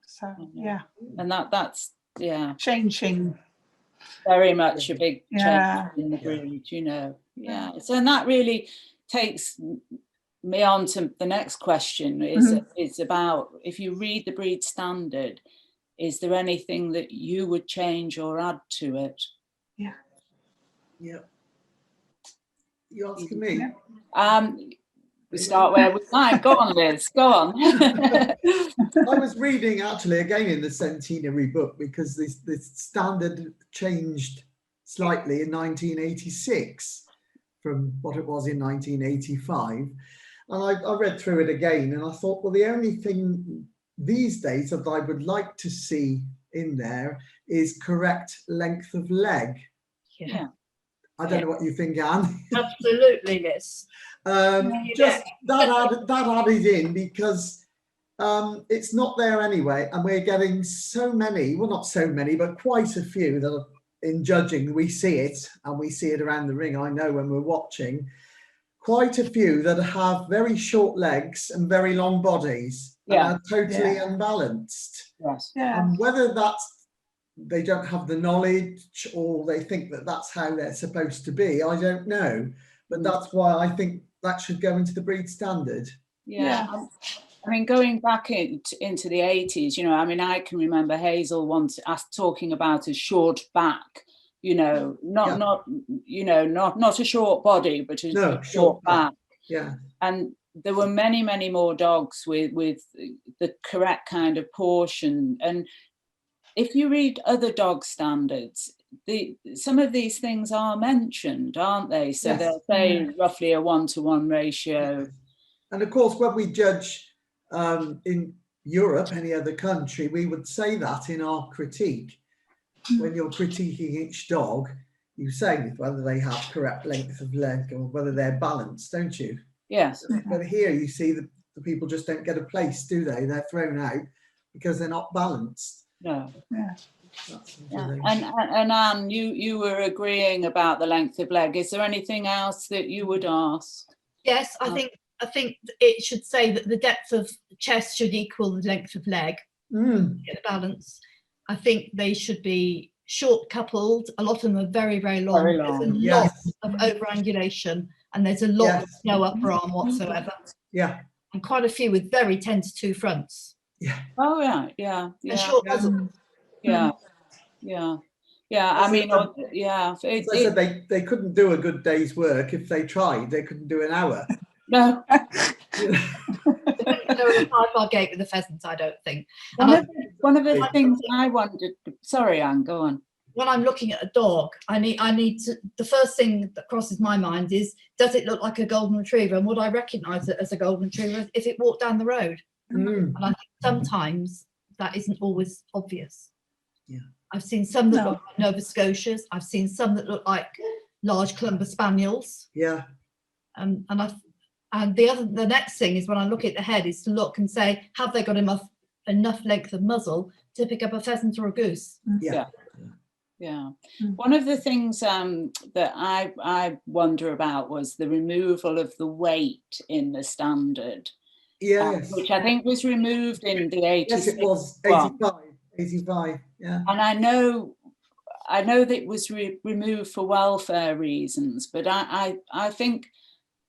So, yeah. And that's, Changing. very much a big change Yeah. in the breed, you know. Yeah. So, and that really takes me on to the next question is about, if you read the breed standard, is there anything that you would change or add to it? Yeah. Yeah. You asking me? We start where we like. Go on, Liz. Go on. I was reading actually again in the centenary book because the standard changed slightly in 1986 from what it was in 1985. And I read through it again and I thought, well, the only thing these days that I would like to see in there is correct length of leg. Yeah. I don't know what you think, Anne. Absolutely, Liz. Just that added in because it's not there anyway, and we're getting so many, well, not so many, but quite a few that are in judging. We see it, and we see it around the ring. I know when we're watching, quite a few that have very short legs and very long bodies and are totally unbalanced. Yes. Yeah. And whether that's they don't have the knowledge or they think that that's how they're supposed to be, I don't know. But that's why I think that should go into the breed standard. Yeah. I mean, going back into the 80s, you know, I mean, I can remember Hazel once talking about a short back, you know, not a short body, but a short back. Yeah. And there were many, many more dogs with the correct kind of portion. And if you read other dog standards, some of these things are mentioned, aren't they? So they'll say roughly a 1-to-1 ratio. And of course, when we judge in Europe, any other country, we would say that in our critique. When you're critiquing each dog, you say whether they have correct length of leg or whether they're balanced, don't you? Yes. But here you see the people just don't get a place, do they? They're thrown out because they're not balanced. No. Yeah. And Anne, you were agreeing about the length of leg. Is there anything else that you would ask? Yes, I think it should say that the depth of chest should equal the length of leg. Get the balance. I think they should be short coupled. A lot of them are very, very long. Very long. There's a lot of overangulation and there's a lot of no upper arm whatsoever. Yeah. And quite a few with very 10-to-2 fronts. Yeah. Oh yeah. And short muzzle. Yeah. I mean, As I said, they couldn't do a good day's work if they tried. They couldn't do an hour. No. They couldn't go in a 5-bar gate with a pheasant, I don't think. One of the things I wondered. Sorry, Anne, go on. When I'm looking at a dog, I need to. The first thing that crosses my mind is, does it look like a golden retriever? And would I recognise it as a golden retriever if it walked down the road? And I think sometimes that isn't always obvious. Yeah. I've seen some that look like Nova Scotias. I've seen some that look like large Clumber Spaniels. Yeah. And the next thing is when I look at the head is to look and say, have they got enough length of muzzle to pick up a pheasant or a goose? Yeah. One of the things that I wonder about was the removal of the weight in the standard. Yes. Which I think was removed in the 80s. Yes, it was 85. Yeah. And I know that it was removed for welfare reasons, but I think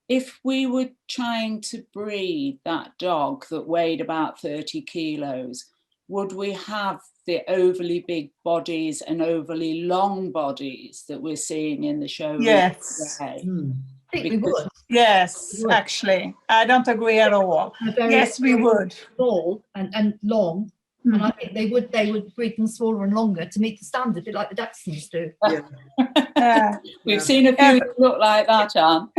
if we were trying to breed that dog that weighed about 30 kilos, would we have the overly big bodies and overly long bodies that we're seeing in the show? Yes. I think we would. Yes, actually. I don't agree at all. Yes, we would. Small and long And I think they would breed them smaller and longer to meet the standard, a bit like the Dachshunds do. Yeah. We've seen a few that look like that, Anne.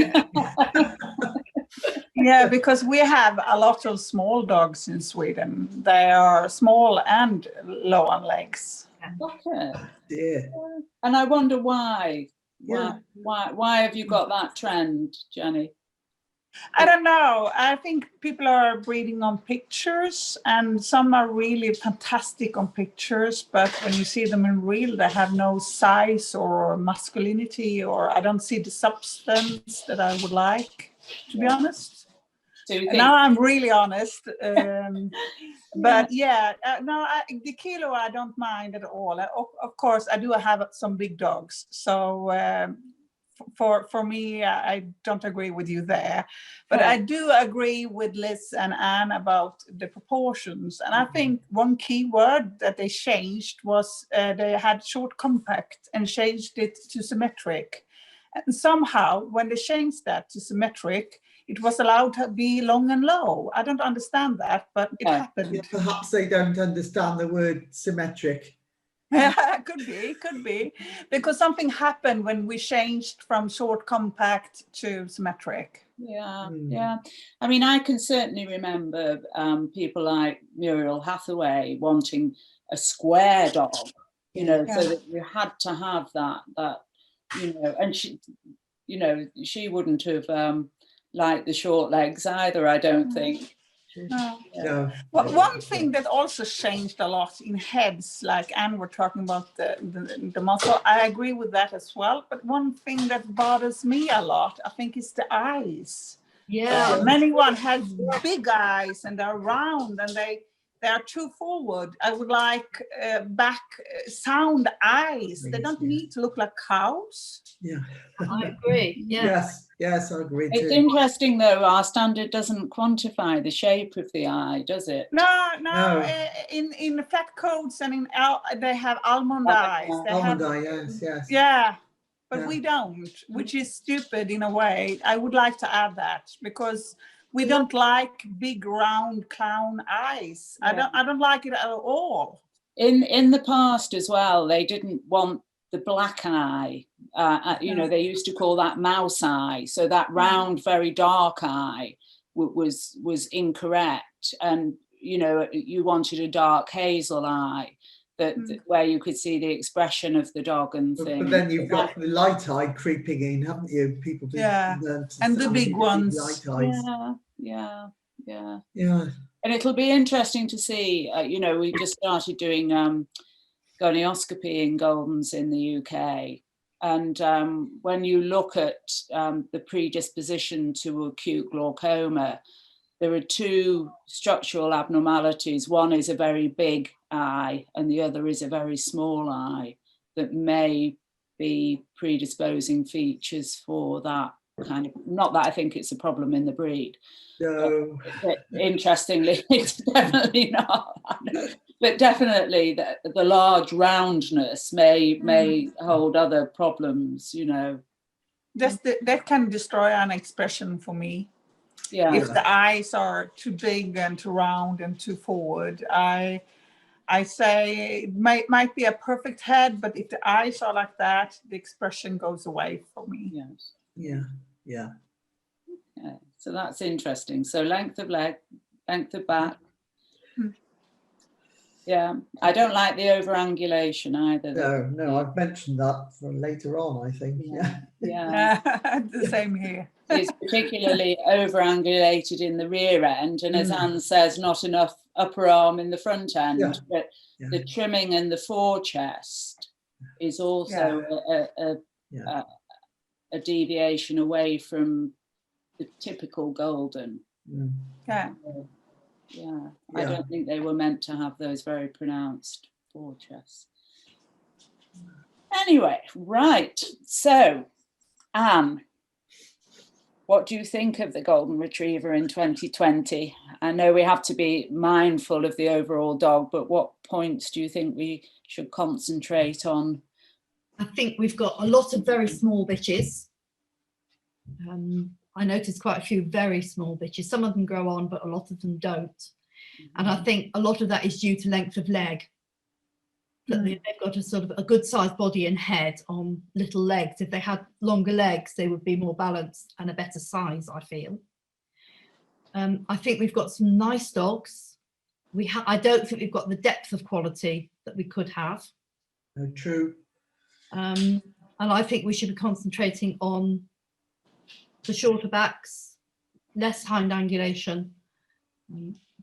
Yeah, because we have a lot of small dogs in Sweden. They are small and low on legs. Okay. Yeah. And I wonder why. Yeah. Why have you got that trend, Jennie? I don't know. I think people are breeding on pictures, and some are really fantastic on pictures, but when you see them in real, they have no size or masculinity, or I don't see the substance that I would like, to be honest. So you think, Now I'm really honest. But no, the kilo I don't mind at all. Of course, I do have some big dogs, so for me, I don't agree with you there. But I do agree with Liz and Anne about the proportions. And I think one key word that they changed was they had short compact and changed it to symmetric. And somehow, when they changed that to symmetric, it was allowed to be long and low. I don't understand that, but it happened. Yeah, perhaps they don't understand the word symmetric. Could be, because something happened when we changed from short compact to symmetric. Yeah. I mean, I can certainly remember people like Muriel Hathaway wanting a square dog, so that you had to have that, and she wouldn't have liked the short legs either, I don't think. No. Well, one thing that also changed a lot in heads, like Anne were talking about the muscle, I agree with that as well. But one thing that bothers me a lot, I think, is the eyes. Yeah. Anyone has big eyes and they're round and they are too forward. I would like back sound eyes. They don't need to look like cows. Yeah. I agree. Yeah. Yes, I agree too. It's interesting though, our standard doesn't quantify the shape of the eye, does it? No. In flat coats and they have almond eyes. Almond eye, yes. Yeah, but we don't, which is stupid in a way. I would like to add that because we don't like big round clown eyes. I don't like it at all. In the past as well, they didn't want the black eye. They used to call that mouse eye. So that round, very dark eye was incorrect. And, you wanted a dark hazel eye where you could see the expression of the dog and things. But then you've got the light eye creeping in, haven't you? People do. And the big ones. Light eyes. Yeah. And it'll be interesting to see, we just started doing gonioscopy in Goldens in the UK. And when you look at the predisposition to acute glaucoma, there are two structural abnormalities. One is a very big eye and the other is a very small eye that may be predisposing features for that kind of, not that I think it's a problem in the breed. No. But interestingly, it's definitely not. But definitely the large roundness may hold other problems, That can destroy an expression for me. Yeah. If the eyes are too big and too round and too forward, I say it might be a perfect head, but if the eyes are like that, the expression goes away for me. Yes. Yeah. Okay. So that's interesting. So length of leg, length of back. Yeah, I don't like the overangulation either. No, I've mentioned that for later on, I think. Yeah. The same here. It's particularly overangulated in the rear end, and as Anne says, not enough upper arm in the front end. But the trimming and the fore chest is also a deviation away from the typical golden. I don't think they were meant to have those very pronounced fore chests. Anyway, right. So, Anne, what do you think of the Golden Retriever in 2020? I know we have to be mindful of the overall dog, but what points do you think we should concentrate on? I think we've got a lot of very small bitches. I noticed quite a few very small bitches. Some of them grow on, but a lot of them don't. And I think a lot of that is due to length of leg. That they've got a sort of a good sized body and head on little legs. If they had longer legs, they would be more balanced and a better size, I feel. I think we've got some nice dogs. I don't think we've got the depth of quality that we could have. No, true. And I think we should be concentrating on the shorter backs, less hind angulation,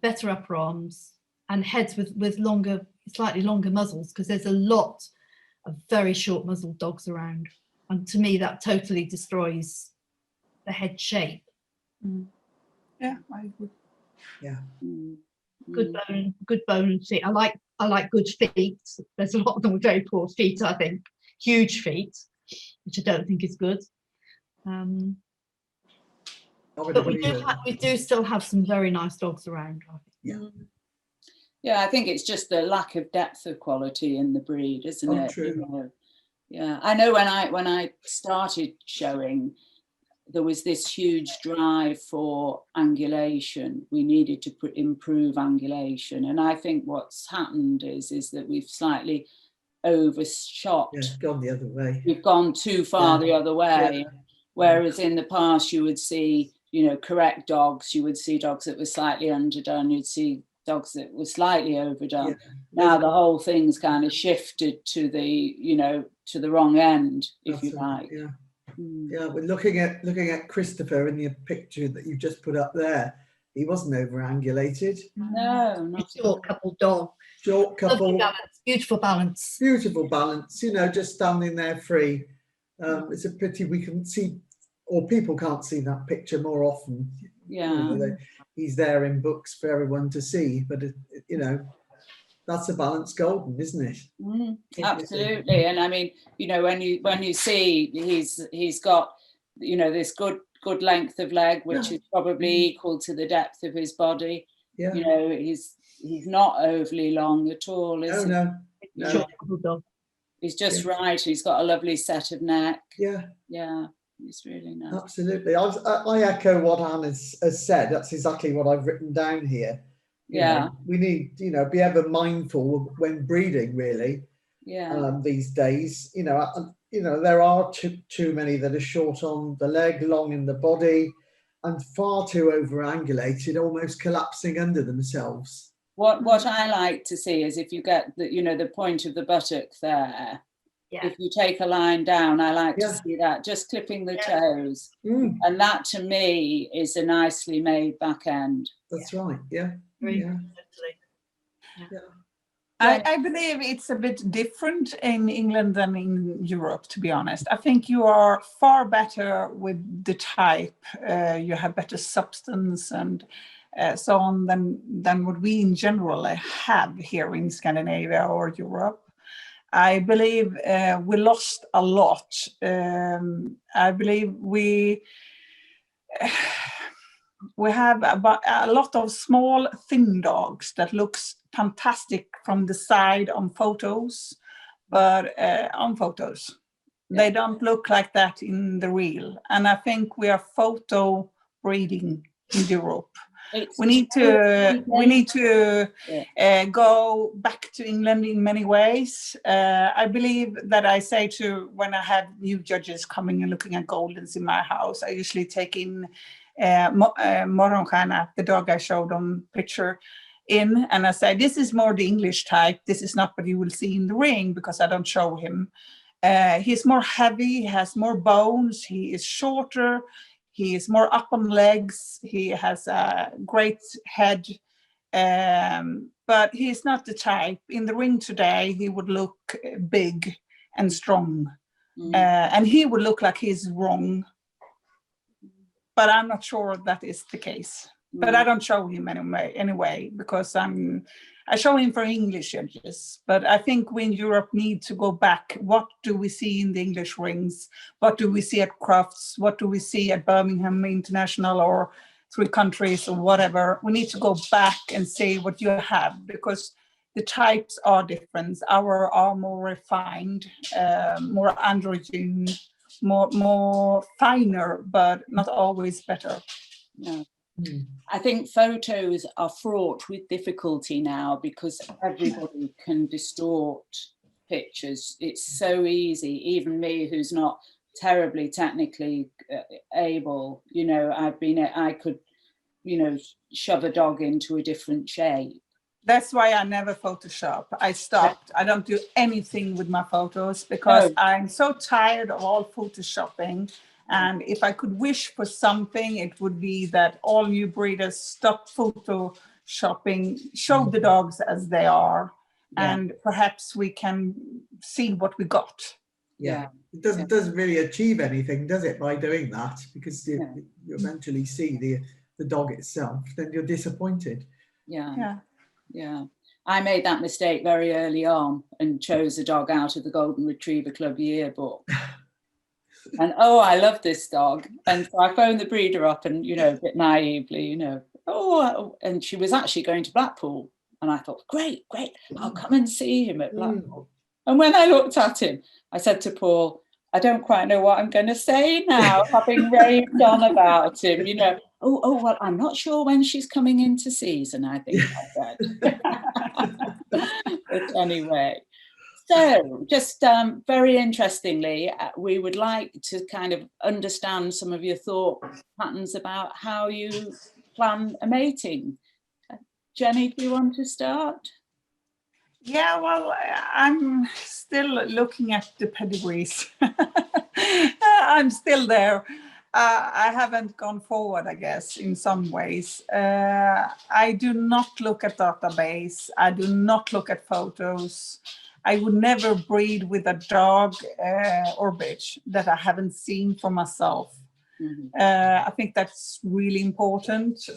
better upper arms, and heads with longer, slightly longer muzzles, because there's a lot of very short muzzled dogs around. And to me, that totally destroys the head shape. Yeah, I agree. Yeah. Good bone and feet. I like good feet. There's a lot of them with very poor feet, I think. Huge feet, which I don't think is good. But we do still have some very nice dogs around, I think. Yeah. Yeah, I think it's just the lack of depth of quality in the breed, isn't it? True. You know? Yeah, I know when I started showing, there was this huge drive for angulation. We needed to improve angulation, and I think what's happened is that we've slightly overshot. Yeah, gone the other way. We've gone too far the other way. Yeah. Whereas in the past, you would see, you know, correct dogs. You would see dogs that were slightly underdone. You'd see dogs that were slightly overdone. Yeah. Now the whole thing's kind of shifted to the, you know, to the wrong end, if you like. Yeah. Yeah, we're looking at Christopher in the picture that you just put up there. He wasn't over-angulated. No, not Short couple dog. Short couple. Balance, beautiful balance. Beautiful balance, you know, just standing there free. It's a pity we can see, or people can't see that picture more often. Yeah. You know, he's there in books for everyone to see, but you know, that's a balanced golden, isn't it? Absolutely. And I mean, you know, when you see he's got, you know, this good length of leg, which is probably equal to the depth of his body. Yeah. You know, he's not overly long at all, is he? No. Short couple dog. He's just right. He's got a lovely set of neck. Yeah. Yeah. It's really nice. Absolutely. I echo what Anne has said. That's exactly what I've written down here. You know, we need, you know, be ever mindful when breeding, really. Yeah. These days, you know, there are too many that are short on the leg, long in the body, and far too over-angulated, almost collapsing under themselves. What I like to see is if you get the, you know, the point of the buttock there. Yeah. If you take a line down, I like to see that, just clipping the toes. And that to me is a nicely made back end. That's right. Yeah. Yeah. I believe it's a bit different in England than in Europe, to be honest. I think you are far better with the type. You have better substance and so on than what we in general have here in Scandinavia or Europe. I believe we lost a lot. I believe we have a lot of small, thin dogs that looks fantastic from the side on photos, but on photos. They don't look like that in the real. And I think we are photo breeding in Europe. We need to go back to England in many ways. I believe that I say to when I have new judges coming and looking at Goldens in my house, I usually take in Morgonstjärna, the dog I showed on picture in, and I say, this is more the English type. This is not what you will see in the ring because I don't show him. He's more heavy, he has more bones, he is shorter. He is more up on legs. He has a great head, but he's not the type. In the ring today, he would look big and strong, and he would look like he's wrong. But I'm not sure that is the case. But I don't show him anyway because I show him for English judges. But I think we in Europe need to go back. What do we see in the English rings? What do we see at Crufts? What do we see at Birmingham International or 3 countries or whatever? We need to go back and see what you have because the types are different. Our are more refined, more androgyne, more finer, but not always better. No. I think photos are fraught with difficulty now because everybody can distort pictures. It's so easy. Even me, who's not terribly technically able, you know, I could, you know, shove a dog into a different shape. That's why I never Photoshop. I stopped. I don't do anything with my photos because I'm so tired of all Photoshopping. And if I could wish for something, it would be that all new breeders stop Photoshopping, show the dogs as they are, and perhaps we can see what we got. Yeah. It doesn't really achieve anything, does it, by doing that? Because you eventually see the dog itself, then you're disappointed. Yeah, I made that mistake very early on and chose a dog out of the Golden Retriever Club yearbook. And I love this dog. And so I phoned the breeder up and, you know, a bit naively, you know, and she was actually going to Blackpool. And I thought, great, I'll come and see him at Blackpool. And when I looked at him, I said to Paul, I don't quite know what I'm going to say now, having raved on about him, you know. Well, I'm not sure when she's coming into season, I think I said. But anyway, so just very interestingly, we would like to kind of understand some of your thought patterns about how you plan a mating. Jennie, do you want to start? Yeah, well, I'm still looking at the pedigrees. I'm still there. I haven't gone forward, I guess, in some ways. I do not look at database. I do not look at photos. I would never breed with a dog or bitch that I haven't seen for myself. I think that's really important.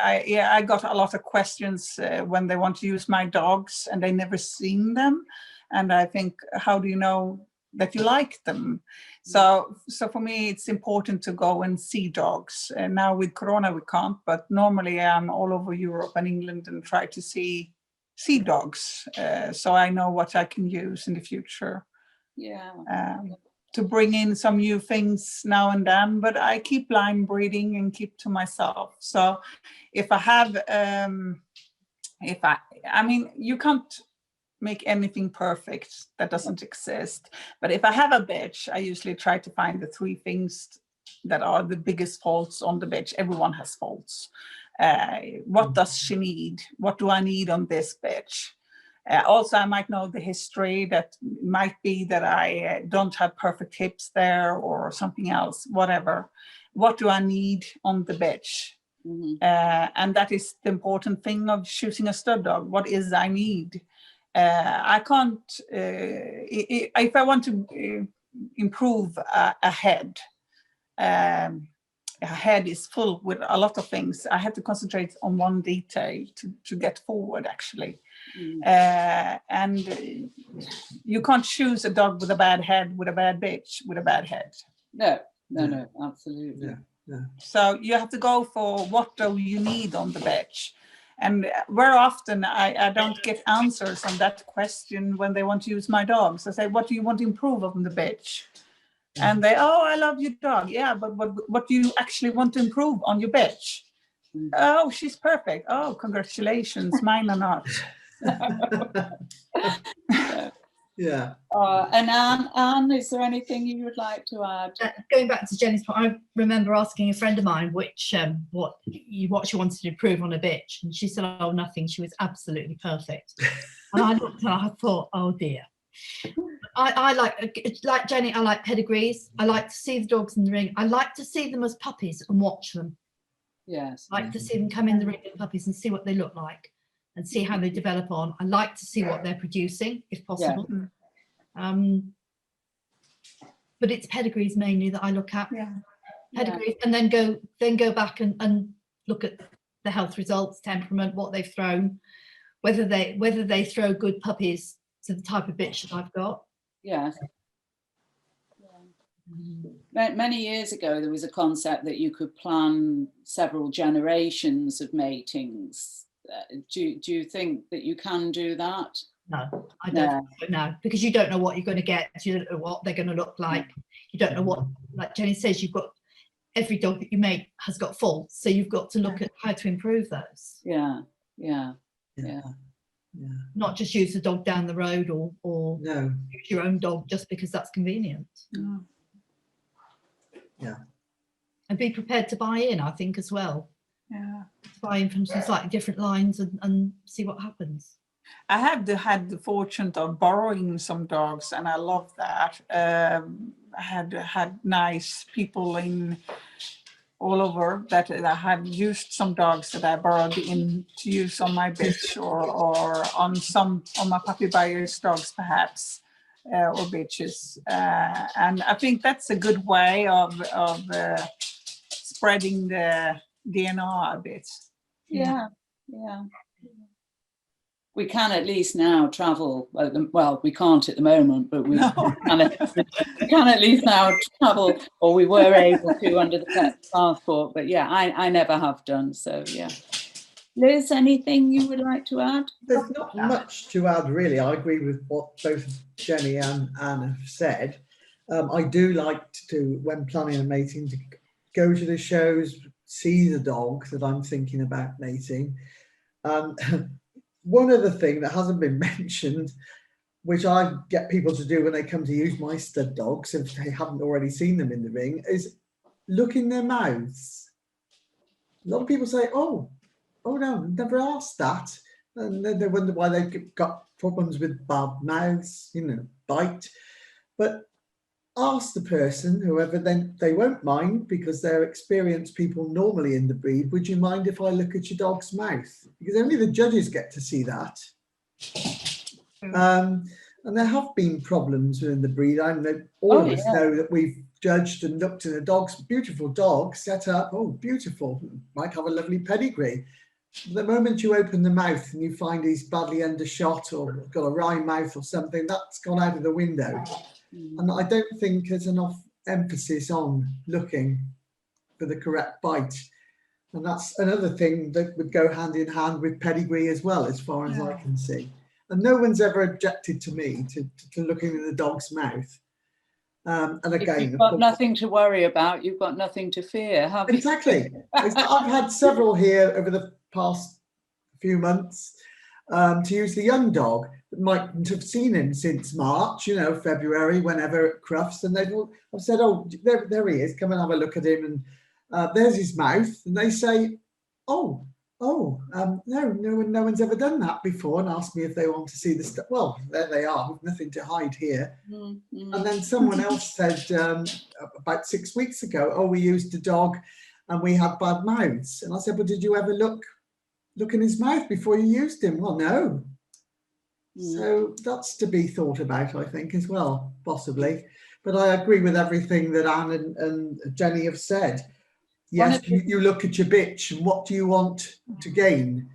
I got a lot of questions when they want to use my dogs and they never seen them. And I think, how do you know that you like them? So for me, it's important to go and see dogs. And now with Corona, we can't, but normally I'm all over Europe and England and try to see dogs. So I know what I can use in the future. To bring in some new things now and then, but I keep line breeding and keep to myself. So if I have, I mean, you can't make anything perfect, that doesn't exist. But if I have a bitch, I usually try to find the 3 things that are the biggest faults on the bitch. Everyone has faults. What does she need? What do I need on this bitch? Also, I might know the history. That might be that I don't have perfect hips there or something else, whatever. What do I need on the bitch? And that is the important thing of choosing a stud dog. What is I need? I can't, if I want to improve a head, a head is full with a lot of things. I have to concentrate on one detail to get forward, actually. And you can't choose a dog with a bad head with a bad bitch with a bad head. No, absolutely. So you have to go for what do you need on the bitch. And very often I don't get answers on that question when they want to use my dogs. I say, what do you want to improve on the bitch? And they, I love your dog. Yeah, but what do you actually want to improve on your bitch? Oh, she's perfect. Oh, congratulations. Mine are not. Yeah. And Anne, is there anything you would like to add? Going back to Jennie's point, I remember asking a friend of mine what she wanted to improve on a bitch, and she said, oh, nothing. She was absolutely perfect. And I looked and I thought, oh dear. I like Jennie, I like pedigrees. I like to see the dogs in the ring. I like to see them as puppies and watch them. Yes. I like to see them come in the ring as puppies and see what they look like and see how they develop on. I like to see what they're producing, if possible. But it's pedigrees mainly that I look at. Pedigrees, and then go back and look at the health results, temperament, what they've thrown, whether they throw good puppies to the type of bitch that I've got. Yes. Many years ago, there was a concept that you could plan several generations of matings. Do you think that you can do that? No, I don't know, because you don't know what you're going to get. You don't know what they're going to look like. You don't know what, like Jennie says, every dog that you make has got faults, so you've got to look at how to improve those. Yeah. Not just use the dog down the road or No. use your own dog just because that's convenient. Yeah. And be prepared to buy in, I think, as well. Yeah. To buy in from some slightly different lines and see what happens. I have had the fortune of borrowing some dogs, and I love that. I had nice people in all over that I had used some dogs that I borrowed in to use on my bitch or on my puppy buyer's dogs perhaps, or bitches. And I think that's a good way of spreading the DNA a bit. Yeah. We can at least now travel. Well, we can't at the moment, but we can at least now travel, or we were able to under the pet passport. But yeah, I never have done. So yeah. Liz, anything you would like to add? There's not much to add, really. I agree with what both Jenny and Anne have said. I do like to, when planning a mating, to go to the shows, see the dog that I'm thinking about mating. One other thing that hasn't been mentioned, which I get people to do when they come to use my stud dogs, if they haven't already seen them in the ring, is look in their mouths. A lot of people say, oh no, never asked that. And then they wonder why they've got problems with bad mouths, bite. But ask the person, whoever, then they won't mind because they're experienced people normally in the breed. Would you mind if I look at your dog's mouth? Because only the judges get to see that. And there have been problems within the breed. I know all of us know that we've judged and looked at a dog's beautiful dog set up. Oh, beautiful. Might have a lovely pedigree. The moment you open the mouth and you find he's badly undershot or got a wry mouth or something, that's gone out of the window. And I don't think there's enough emphasis on looking for the correct bite. And that's another thing that would go hand in hand with pedigree as well, as far as I can see. And no one's ever objected to me to looking in the dog's mouth. And again, if you've got nothing to worry about, you've got nothing to fear, have you? Exactly. I've had several here over the past few months to use the young dog that mightn't have seen him since March, February, whenever at Crufts, and I've said, oh, there he is, come and have a look at him, and there's his mouth, and they say, no one's ever done that before, and asked me if they want to see the stuff. Well, there they are, with nothing to hide here. And then someone else said about 6 weeks ago, oh, we used a dog and we had bad mouths, and I said, well, did you ever look in his mouth before you used him? Well, no. So that's to be thought about, I think, as well, possibly. But I agree with everything that Anne and Jenny have said. Yes, you look at your bitch, and what do you want to gain?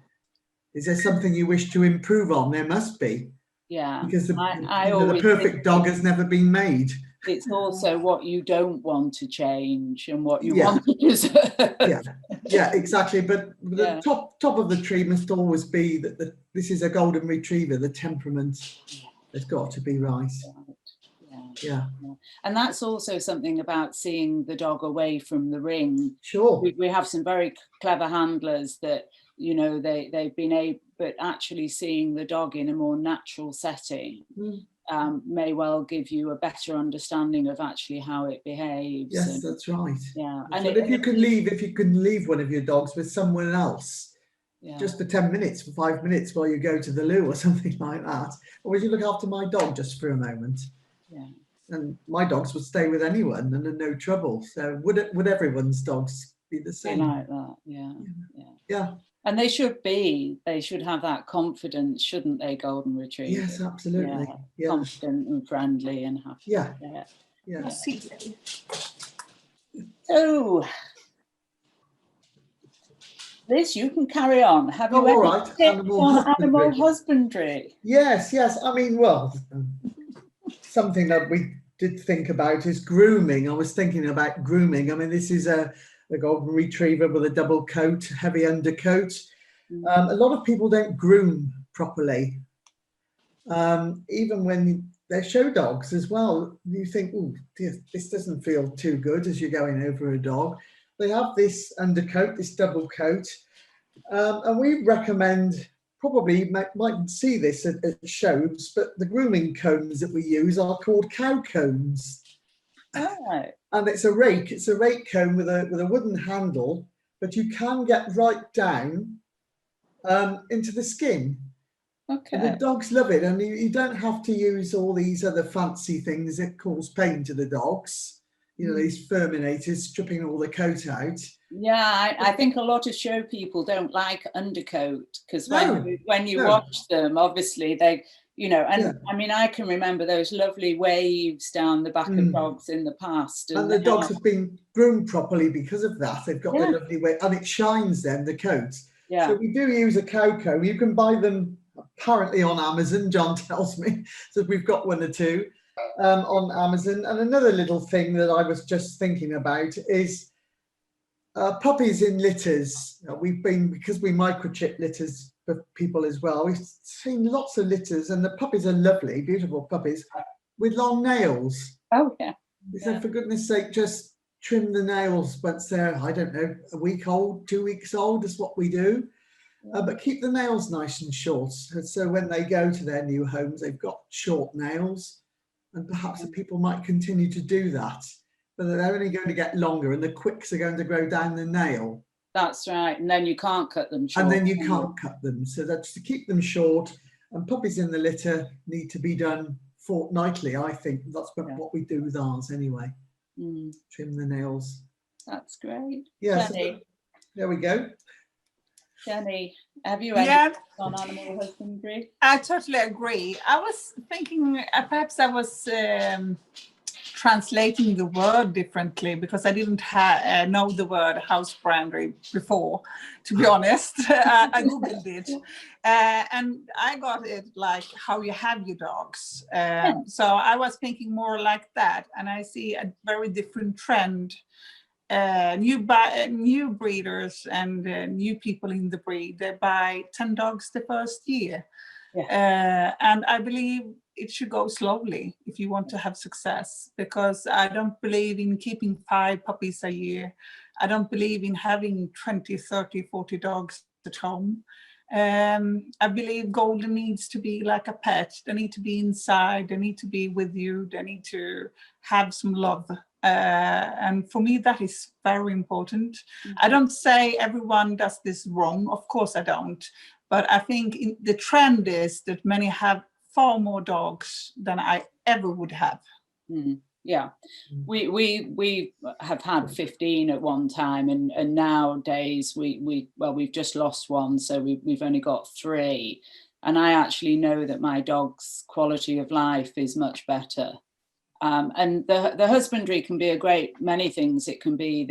Is there something you wish to improve on? There must be. Yeah. Because the perfect dog has never been made. It's also what you don't want to change and what you want to preserve. Yeah, exactly. But the top of the tree must always be that this is a golden retriever. The temperament has got to be right. Yeah. And that's also something about seeing the dog away from the ring. Sure. We have some very clever handlers that, they've been able, but actually seeing the dog in a more natural setting may well give you a better understanding of actually how it behaves. Yes, that's right. Yeah. And if you can leave one of your dogs with someone else, just for 10 minutes, for 5 minutes while you go to the loo or something like that, or would you look after my dog just for a moment? Yeah. And my dogs would stay with anyone and are no trouble. So would everyone's dogs be the same? Like that, yeah. And they should have that confidence, shouldn't they, golden retrievers? Yes, absolutely. Yeah. Confident and friendly and happy. Yeah. So, Liz, you can carry on. Have you all right. Animal husbandry? Yes. I mean, well, something that we did think about is grooming. I was thinking about grooming. I mean, this is a golden retriever with a double coat, heavy undercoat. A lot of people don't groom properly. Even when they're show dogs as well, you think, oh, this doesn't feel too good as you're going over a dog. they have this undercoat, this double coat, and we recommend, probably you might see this at shows, but the grooming combs that we use are called cow combs. Right. And it's a rake. It's a rake comb with a wooden handle, but you can get right down into the skin. Okay. And the dogs love it, and you don't have to use all these other fancy things that cause pain to the dogs. You know, these furminators stripping all the coat out. Yeah, I think a lot of show people don't like undercoat because when you No. watch them, obviously they, you know, and Yeah. I mean, I can remember those lovely waves down the back of dogs in the past. And the dogs have been groomed properly because of that. They've got the lovely way, and it shines them, the coat. Yeah. So we do use a cow comb. You can buy them apparently on Amazon, John tells me. So we've got one or two on Amazon. And another little thing that I was just thinking about is puppies in litters. Because we microchip litters for people as well, we've seen lots of litters, and the puppies are lovely, beautiful puppies with long nails. Oh, yeah. We said, for goodness sake, just trim the nails once they're, I don't know, a week old, 2 weeks old is what we do. But keep the nails nice and short. So when they go to their new homes, they've got short nails, and perhaps the people might continue to do that. But they're only going to get longer, and the quicks are going to grow down the nail. That's right. And then you can't cut them short. And then you can't cut them. So that's to keep them short. And puppies in the litter need to be done fortnightly, I think. That's what we do with ours anyway. Trim the nails. That's great. Yeah, Jennie, so there we go. Jennie, have you any on animal husbandry? I totally agree. I was thinking perhaps I was translating the word differently because I didn't know the word husbandry before, to be honest. I Googled it and I got it like how you have your dogs. So I was thinking more like that, and I see a very different trend. New breeders and new people in the breed, they buy 10 dogs the first year. And I believe it should go slowly if you want to have success, because I don't believe in keeping 5 puppies a year. I don't believe in having 20, 30, 40 dogs at home. I believe golden needs to be like a pet. They need to be inside, they need to be with you, they need to have some love. And for me, that is very important. I don't say everyone does this wrong. Of course I don't. But I think the trend is that many have far more dogs than I ever would have. Yeah, we have had 15 at one time, and nowadays we've just lost one, so we've only got 3. And I actually know that my dog's quality of life is much better. And the husbandry can be a great many things. It can be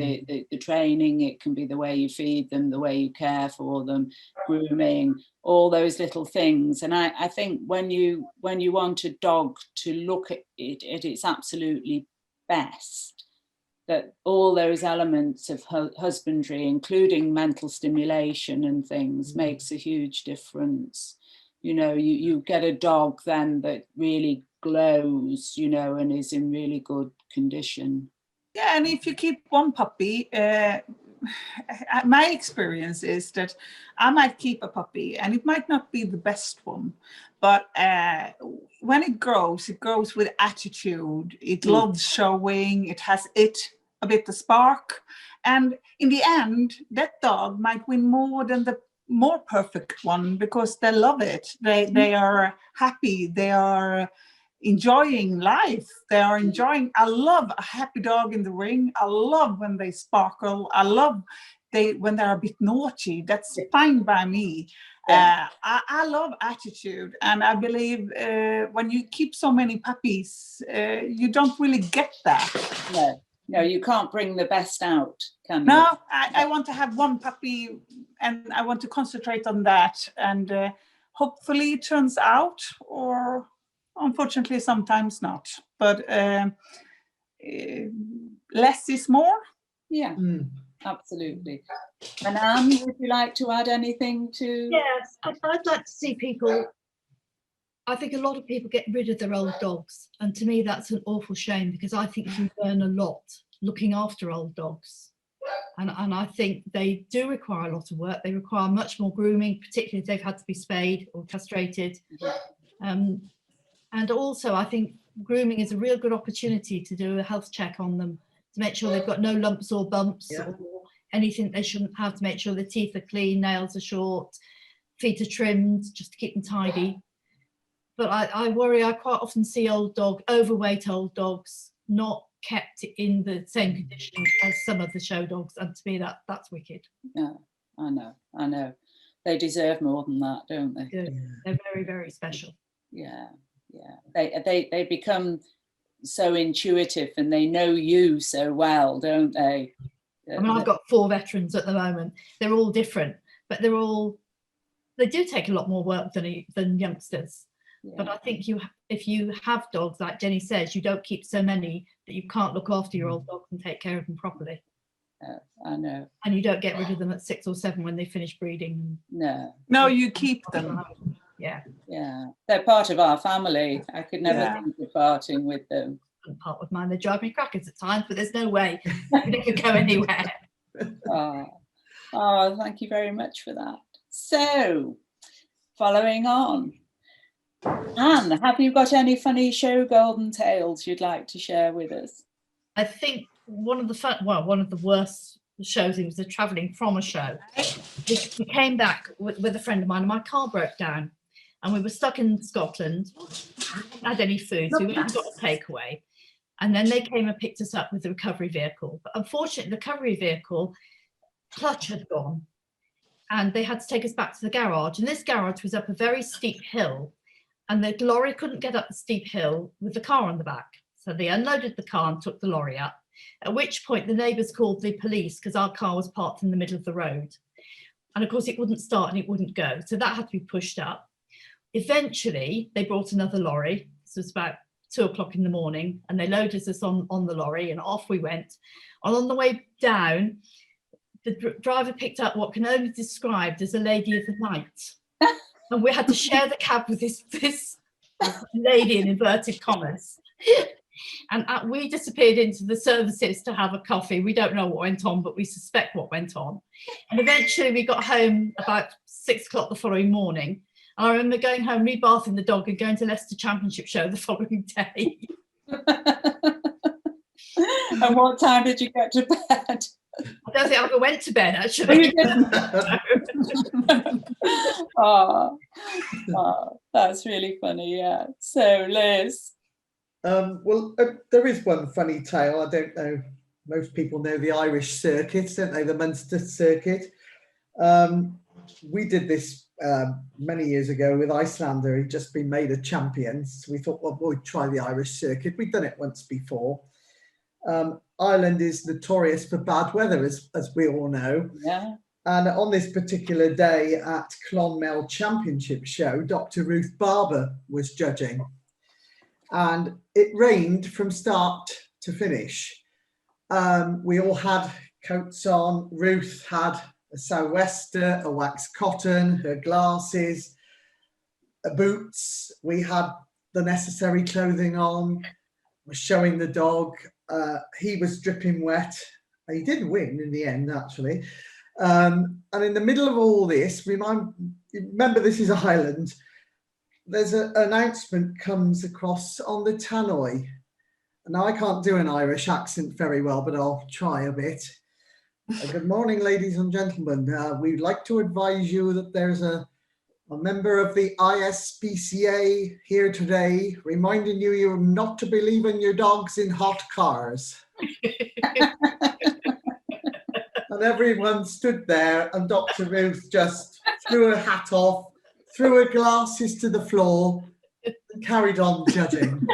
the training, it can be the way you feed them, the way you care for them, grooming, all those little things. And I think when you want a dog to look at it at its absolutely best, that all those elements of husbandry, including mental stimulation and things, makes a huge difference. You know, you get a dog then that really glows, you know, and is in really good condition. Yeah, and if you keep one puppy, my experience is that I might keep a puppy and it might not be the best one, but when it grows with attitude. It loves showing, it has a bit of spark, and in the end that dog might win more than the more perfect one because they love it. They are happy, they are enjoying life, they are enjoying. I love a happy dog in the ring. I love when they sparkle. I love when they're a bit naughty. That's fine by me. I love attitude, and I believe when you keep so many puppies, you don't really get that. No, you can't bring the best out, can you? No, I want to have one puppy, and I want to concentrate on that, and hopefully it turns out, or unfortunately sometimes not. But less is more. Yeah, absolutely. And Anne, would you like to add anything to? Yes, I'd like to see people. I think a lot of people get rid of their old dogs, and to me that's an awful shame, because I think you learn a lot looking after old dogs. And I think they do require a lot of work. They require much more grooming, particularly if they've had to be spayed or castrated. And also, I think grooming is a real good opportunity to do a health check on them, to make sure they've got no lumps or bumps or anything they shouldn't have, to make sure the teeth are clean, nails are short, feet are trimmed, just to keep them tidy. But I worry, I quite often see overweight old dogs not kept in the same condition as some of the show dogs, and to me that's wicked. Yeah, I know. They deserve more than that, don't they? Yeah. They're very, very special. Yeah. They become so intuitive, and they know you so well, don't they? I mean, I've got 4 veterans at the moment. They're all different, but they do take a lot more work than youngsters. Yeah. But I think if you have dogs, like Jenny says, you don't keep so many that you can't look after your old dogs and take care of them properly. I know. And you don't get rid of them at 6 or 7 when they finish breeding. No, you keep them. Yeah. They're part of our family. I could never think of parting with them. Part with mine, they drive me crackers at times, but there's no way they could go anywhere. Oh, thank you very much for that. So, following on, Anne, have you got any funny show golden tales you'd like to share with us? I think one of the worst shows, it was a travelling from a show. We came back with a friend of mine, and my car broke down, and we were stuck in Scotland. We hadn't had any food, so we went and got a takeaway. And then they came and picked us up with the recovery vehicle. But unfortunately, the recovery vehicle clutch had gone, and they had to take us back to the garage. And this garage was up a very steep hill, and the lorry couldn't get up the steep hill with the car on the back. So they unloaded the car and took the lorry up, at which point the neighbours called the police because our car was parked in the middle of the road. And of course, it wouldn't start and it wouldn't go. So that had to be pushed up. Eventually, they brought another lorry. This was about 2 o'clock in the morning, and they loaded us on the lorry, and off we went. And on the way down, the driver picked up what can only be described as a lady of the night. And we had to share the cab with this lady in inverted commas. And we disappeared into the services to have a coffee. We don't know what went on, but we suspect what went on. And eventually we got home about 6 o'clock the following morning. And I remember going home, rebathing the dog, and going to Leicester Championship show the following day. And what time did you get to bed? I don't think I ever went to bed, actually. Oh, that's really funny, yeah. So, Liz. Well, there is one funny tale. I don't know. Most people know the Irish circuit, don't they? The Munster circuit. We did this many years ago with Icelander. He'd just been made a champion. So we thought, well, we'll try the Irish circuit. We'd done it once before. Ireland is notorious for bad weather, as we all know. Yeah. And on this particular day at Clonmel Championship Show, Dr. Ruth Barber was judging. And it rained from start to finish. We all had coats on. Ruth had a sou'wester, a wax cotton, her glasses, boots. We had the necessary clothing on. We're showing the dog. He was dripping wet. He did win in the end, actually. And in the middle of all this, remember this is Ireland. There's an announcement comes across on the tannoy. Now, I can't do an Irish accent very well, but I'll try a bit. Good morning, ladies and gentlemen. We'd like to advise you that there's a member of the ISPCA here today, reminding you not to be leaving your dogs in hot cars. And everyone stood there, and Dr. Ruth just threw her hat off, threw her glasses to the floor, and carried on judging.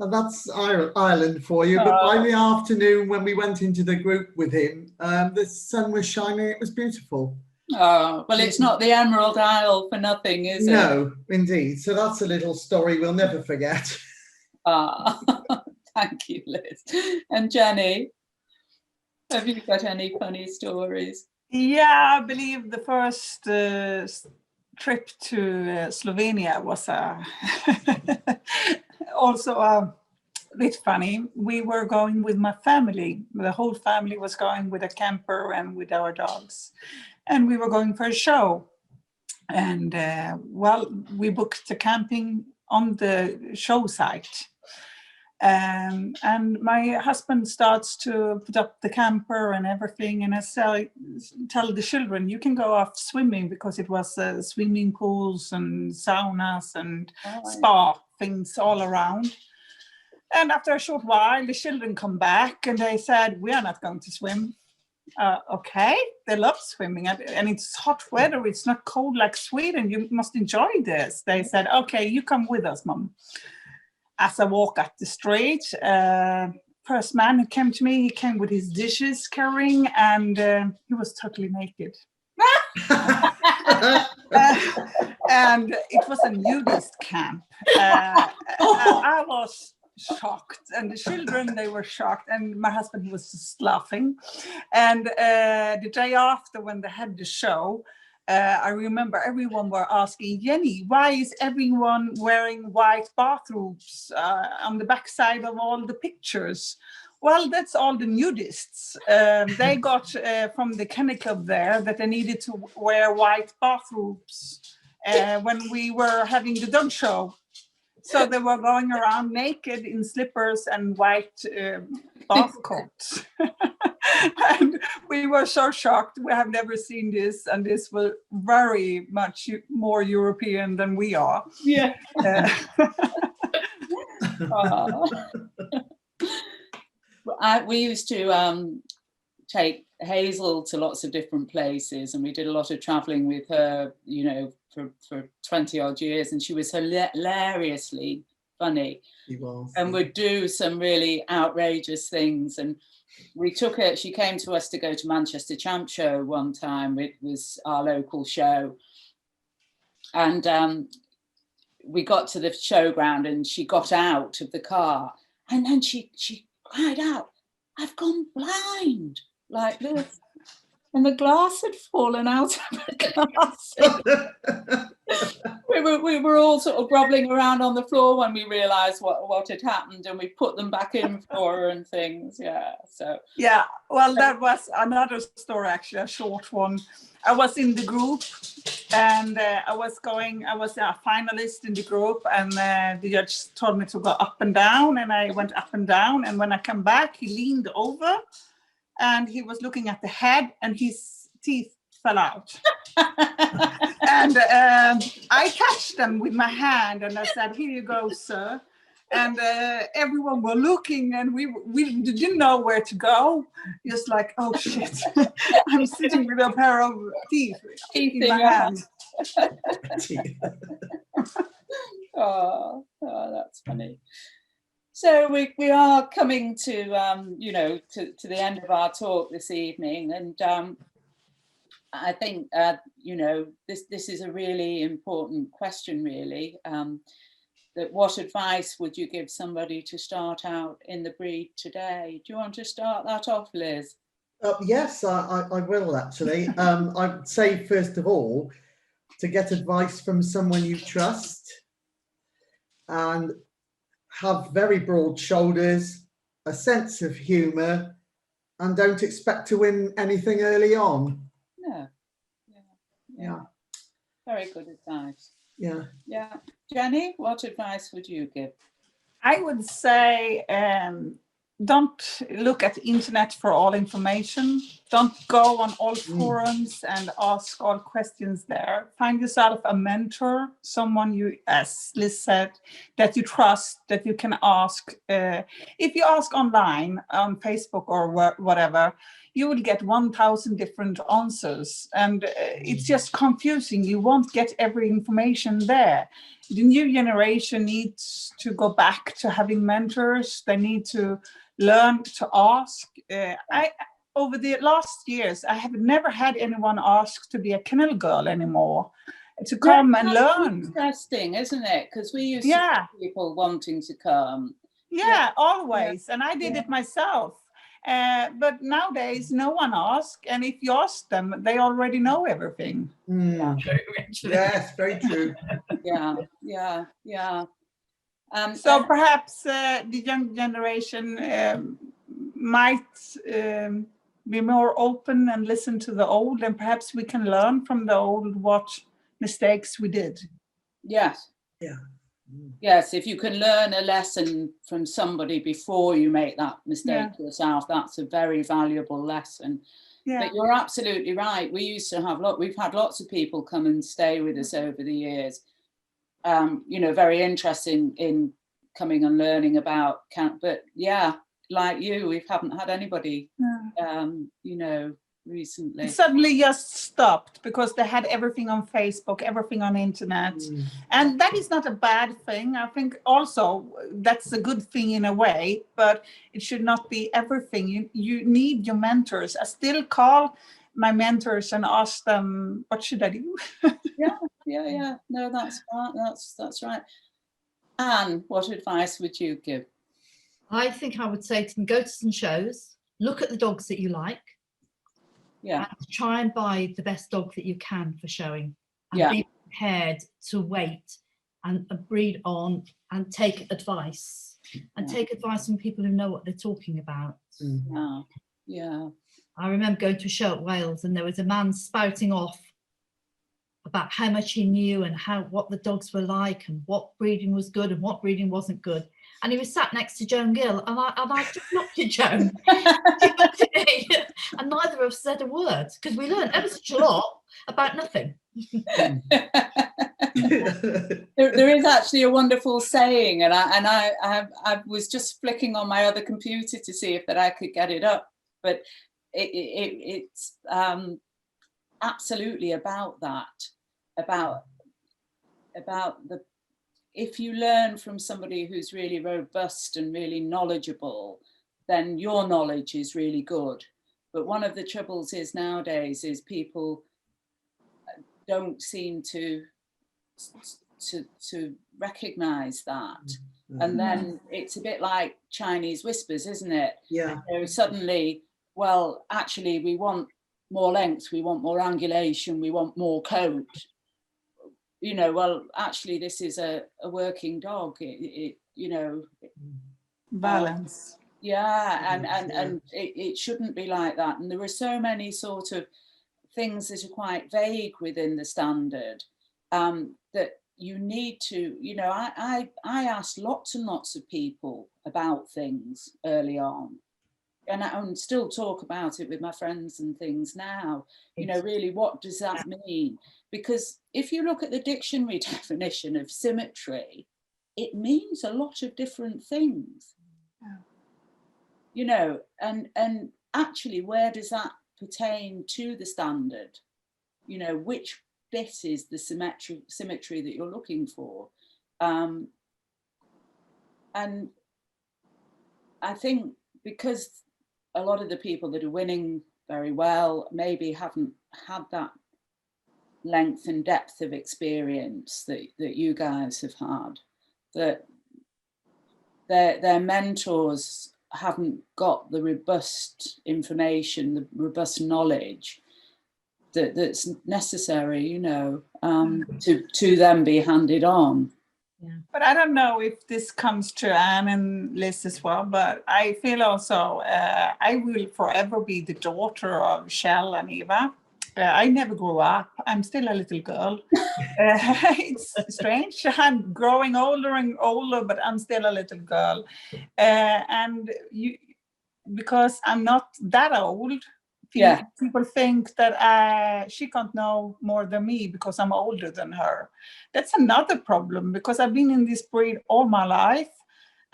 And that's Ireland for you. But by the afternoon, when we went into the group with him, the sun was shining. It was beautiful. Oh, well, it's not the Emerald Isle for nothing, is it? No, indeed. So that's a little story we'll never forget. Thank you, Liz. And Jenny, have you got any funny stories? Yeah, I believe the first trip to Slovenia was also bit funny. We were going with my family. The whole family was going with a camper and with our dogs. And we were going for a show. And we booked the camping on the show site. And my husband starts to put up the camper and everything. And I tell the children, you can go off swimming, because it was swimming pools and saunas and spa things all around. And after a short while, the children come back and they said, we are not going to swim. Okay, they love swimming, and it's hot weather. It's not cold like Sweden. You must enjoy this. They said, okay, you come with us, Mom. As I walk up the street, first man who came to me, he came with his dishes carrying, and he was totally naked. And it was a nudist camp. I was shocked, and the children, they were shocked, and my husband, he was just laughing. And the day after, when they had the show, I remember everyone were asking, Jennie, why is everyone wearing white bathrobes on the backside of all the pictures? Well, that's all the nudists. They got from the kennel club there that they needed to wear white bathrobes when we were having the dog show. So they were going around naked in slippers and white bath coats. And we were so shocked. We have never seen this, and this was very much more European than we are. Yeah. We used to take Hazel to lots of different places, and we did a lot of traveling with her, you know, for 20 odd years, and she was hilariously funny. She was. And would do some really outrageous things. And we took her, she came to us to go to Manchester Champ Show one time. It was our local show. And we got to the showground, and she got out of the car, and then she cried out, I've gone blind, like this. And the glass had fallen out of her glass. we were all sort of groveling around on the floor when we realised what had happened, and we put them back in for her and things. Yeah, so. Yeah, well, that was another story, actually, a short one. I was in the group, and I was a finalist in the group, and the judge told me to go up and down, and I went up and down, and when I come back, he leaned over, and he was looking at the head, and his teeth fell out. And I catched them with my hand, and I said, here you go, sir. And everyone were looking, and we didn't know where to go. Just like, oh shit, I'm sitting with a pair of teeth in my hand. Oh, that's funny. So we are coming to to the end of our talk this evening, and I think this is a really important question, really. That what advice would you give somebody to start out in the breed today? Do you want to start that off, Liz? Yes, I will actually. I'd say, first of all, to get advice from someone you trust, and have very broad shoulders, a sense of humour, and don't expect to win anything early on. Yeah. Very good advice. Yeah. Jennie, what advice would you give? I would say don't look at the internet for all information. Don't go on all forums and ask all questions there. Find yourself a mentor, someone you, as Liz said, that you trust, that you can ask. If you ask online on Facebook or whatever, you will get 1,000 different answers, and it's just confusing. You won't get every information there. The new generation needs to go back to having mentors. They need to learn to ask. Over the last years, I have never had anyone ask to be a kennel girl anymore, to come and learn. Interesting, isn't it? Because we used to have people wanting to come. Yeah, always. And I did it myself. But nowadays, no one asks. And if you ask them, they already know everything. Yes, very true. Yeah. So perhaps the young generation might be more open and listen to the old, and perhaps we can learn from the old what mistakes we did. Yes. Yeah. Yes, if you can learn a lesson from somebody before you make that mistake yourself, that's a very valuable lesson. Yeah. But you're absolutely right. We've had lots of people come and stay with us over the years. You know, very interesting in coming and learning about camp. But yeah, like you, we haven't had anybody, you know, recently. It suddenly just stopped because they had everything on Facebook, everything on internet. And that is not a bad thing. I think also that's a good thing in a way, but it should not be everything. You need your mentors. I still call my mentors and ask them, what should I do? Yeah. No, that's right. That's right. Anne, what advice would you give? I think I would say to them, go to some shows, look at the dogs that you like, and try and buy the best dog that you can for showing, and be prepared to wait and breed on and take advice, and take advice from people who know what they're talking about. Yeah. I remember going to a show at Wales, and there was a man spouting off about how much he knew and what the dogs were like and what breeding was good and what breeding wasn't good. And he was sat next to Joan Gill, and I just looked at Joan, she looked at me, and neither of us said a word, because we learned ever such a lot about nothing. There is actually a wonderful saying, and I was just flicking on my other computer to see if that I could get it up, but it's absolutely about that, about the, if you learn from somebody who's really robust and really knowledgeable, then your knowledge is really good. But one of the troubles is nowadays is people don't seem to recognize that. And then it's a bit like Chinese whispers, isn't it? Yeah. So suddenly, well, actually we want more length, we want more angulation, we want more coat. You know, well, actually this is a working dog. It you know, Balance. And it shouldn't be like that. And there are so many sort of things that are quite vague within the standard, that you need to, you know, I asked lots and lots of people about things early on, and I still talk about it with my friends and things now. You know, really, what does that mean? Because if you look at the dictionary definition of symmetry, it means a lot of different things. You know, and actually, where does that pertain to the standard? You know, which bit is the symmetry that you're looking for? And I think because a lot of the people that are winning very well maybe haven't had that length and depth of experience that you guys have had, that their mentors haven't got the robust information, the robust knowledge that's necessary, you know, to them be handed on. Yeah. But I don't know if this comes to Anne and Liz as well, but I feel also I will forever be the daughter of Shell and Eva. I never grew up. I'm still a little girl. It's strange. I'm growing older and older, but I'm still a little girl. Because I'm not that old, people think that she can't know more than me because I'm older than her. That's another problem, because I've been in this breed all my life,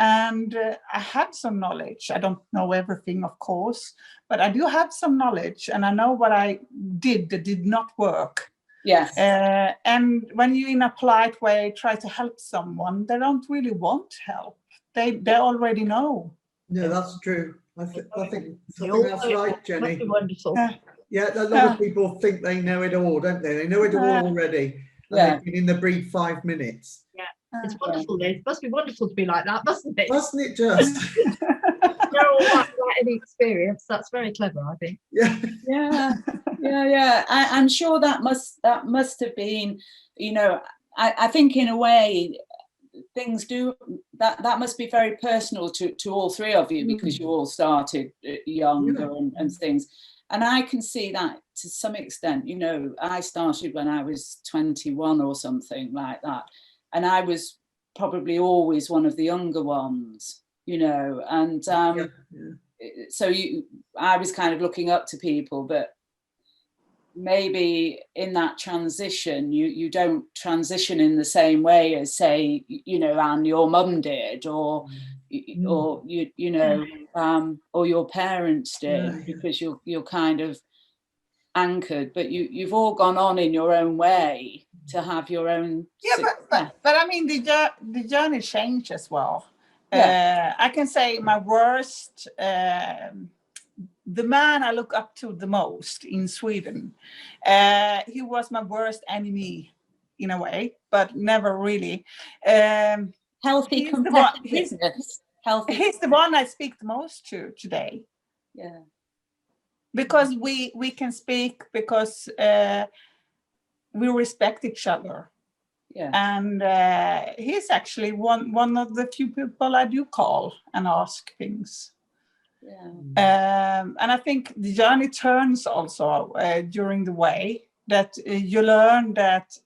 and I have some knowledge. I don't know everything, of course, but I do have some knowledge, and I know what I did that did not work. Yes. And when you, in a polite way, try to help someone, they don't really want help. They already know. No, that's true. I think that's right, Jenny. That's wonderful. Yeah, a lot of people think they know it all, don't they? They know it all already. And they've been in the breed 5 minutes. Yeah, it's wonderful, Liz. It must be wonderful to be like that, mustn't it? Mustn't it just? They're all like any experience. That's very clever, I think. Yeah. I'm sure that must have been, you know, I think in a way things do that must be very personal to all three of you, because you all started younger and things. And I can see that to some extent. You know, I started when I was 21 or something like that, and I was probably always one of the younger ones, you know, and so I was kind of looking up to people, but maybe in that transition you don't transition in the same way as, say, you know, Anne, your mum did, or you know, or your parents did, because you're kind of anchored, but you've all gone on in your own way to have your own but I mean the journey changed as well. I can say my worst, the man I look up to the most in Sweden, he was my worst enemy in a way, but never really. Healthy competitiveness. He's the one I speak the most to today. Yeah. Because we can speak, because we respect each other. Yeah. And he's actually one of the few people I do call and ask things. Yeah. And I think the journey turns also during the way that you learn that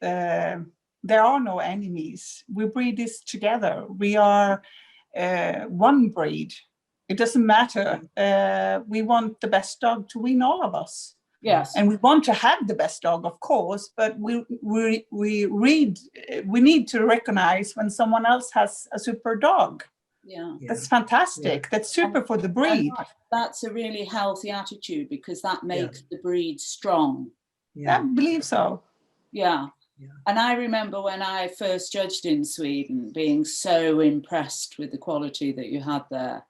there are no enemies. We breed this together. We are one breed. It doesn't matter. We want the best dog to win, all of us. Yes. And we want to have the best dog, of course, but we need to recognize when someone else has a super dog. Yeah. That's fantastic. That's super for the breed. That's a really healthy attitude, because that makes the breed strong. Yeah. I believe so. Yeah. And I remember when I first judged in Sweden, being so impressed with the quality that you had there.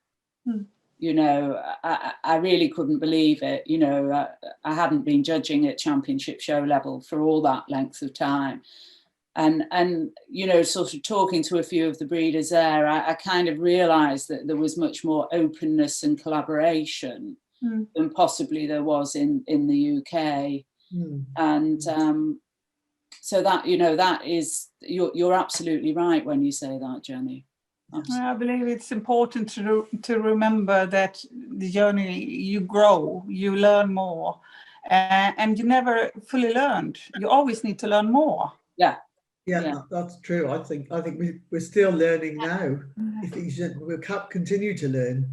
You know, I really couldn't believe it. You know, I hadn't been judging at championship show level for all that length of time. And you know, sort of talking to a few of the breeders there, I kind of realised that there was much more openness and collaboration than possibly there was in the UK. And so that, you know, that is, you're absolutely right when you say that, Jennie. Absolutely. I believe it's important to remember that the journey, you grow, you learn more, and you never fully learned. You always need to learn more. Yeah, that's true. I think we're still learning now. We'll continue to learn.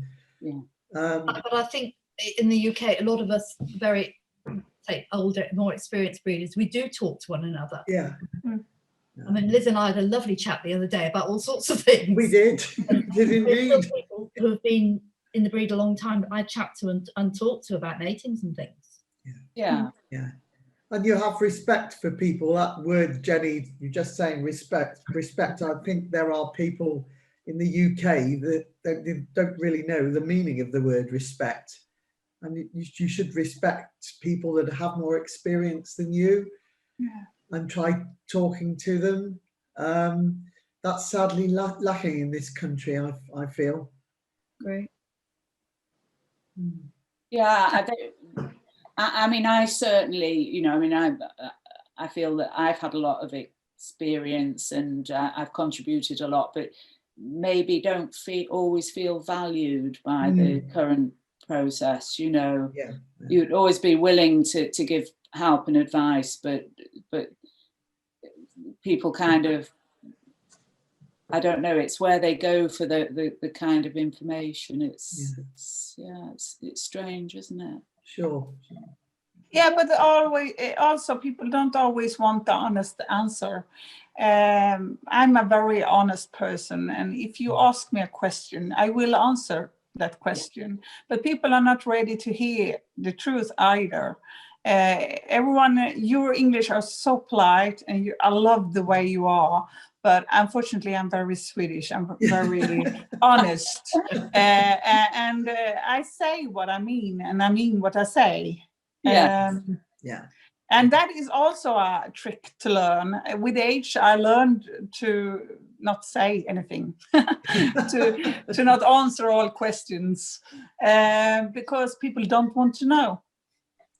But I think in the UK, a lot of us very, say, older, more experienced breeders, we do talk to one another. I mean, Liz and I had a lovely chat the other day about all sorts of things. We did. We did indeed. People who have been in the breed a long time, I chat to and talk to about matings and things. Yeah. And you have respect for people. That word, Jennie, you're just saying respect. Respect. I think there are people in the UK that don't really know the meaning of the word respect. And you should respect people that have more experience than you. And try talking to them. That's sadly lacking in this country, I feel. Great. Yeah, I mean, I certainly, you know, I mean, I feel that I've had a lot of experience and I've contributed a lot, but maybe don't always feel valued by the current process, you know. You'd always be willing to give help and advice, but people kind of, I don't know, it's where they go for the kind of information. It's strange, isn't it? Sure. Yeah, but also people don't always want the honest answer. I'm a very honest person, and if you ask me a question, I will answer that question. But people are not ready to hear the truth either. Everyone, your English are so polite, and I love the way you are. But unfortunately, I'm very Swedish. I'm very honest, and I say what I mean, and I mean what I say. And that is also a trick to learn. With age, I learned to not say anything, to not answer all questions, because people don't want to know.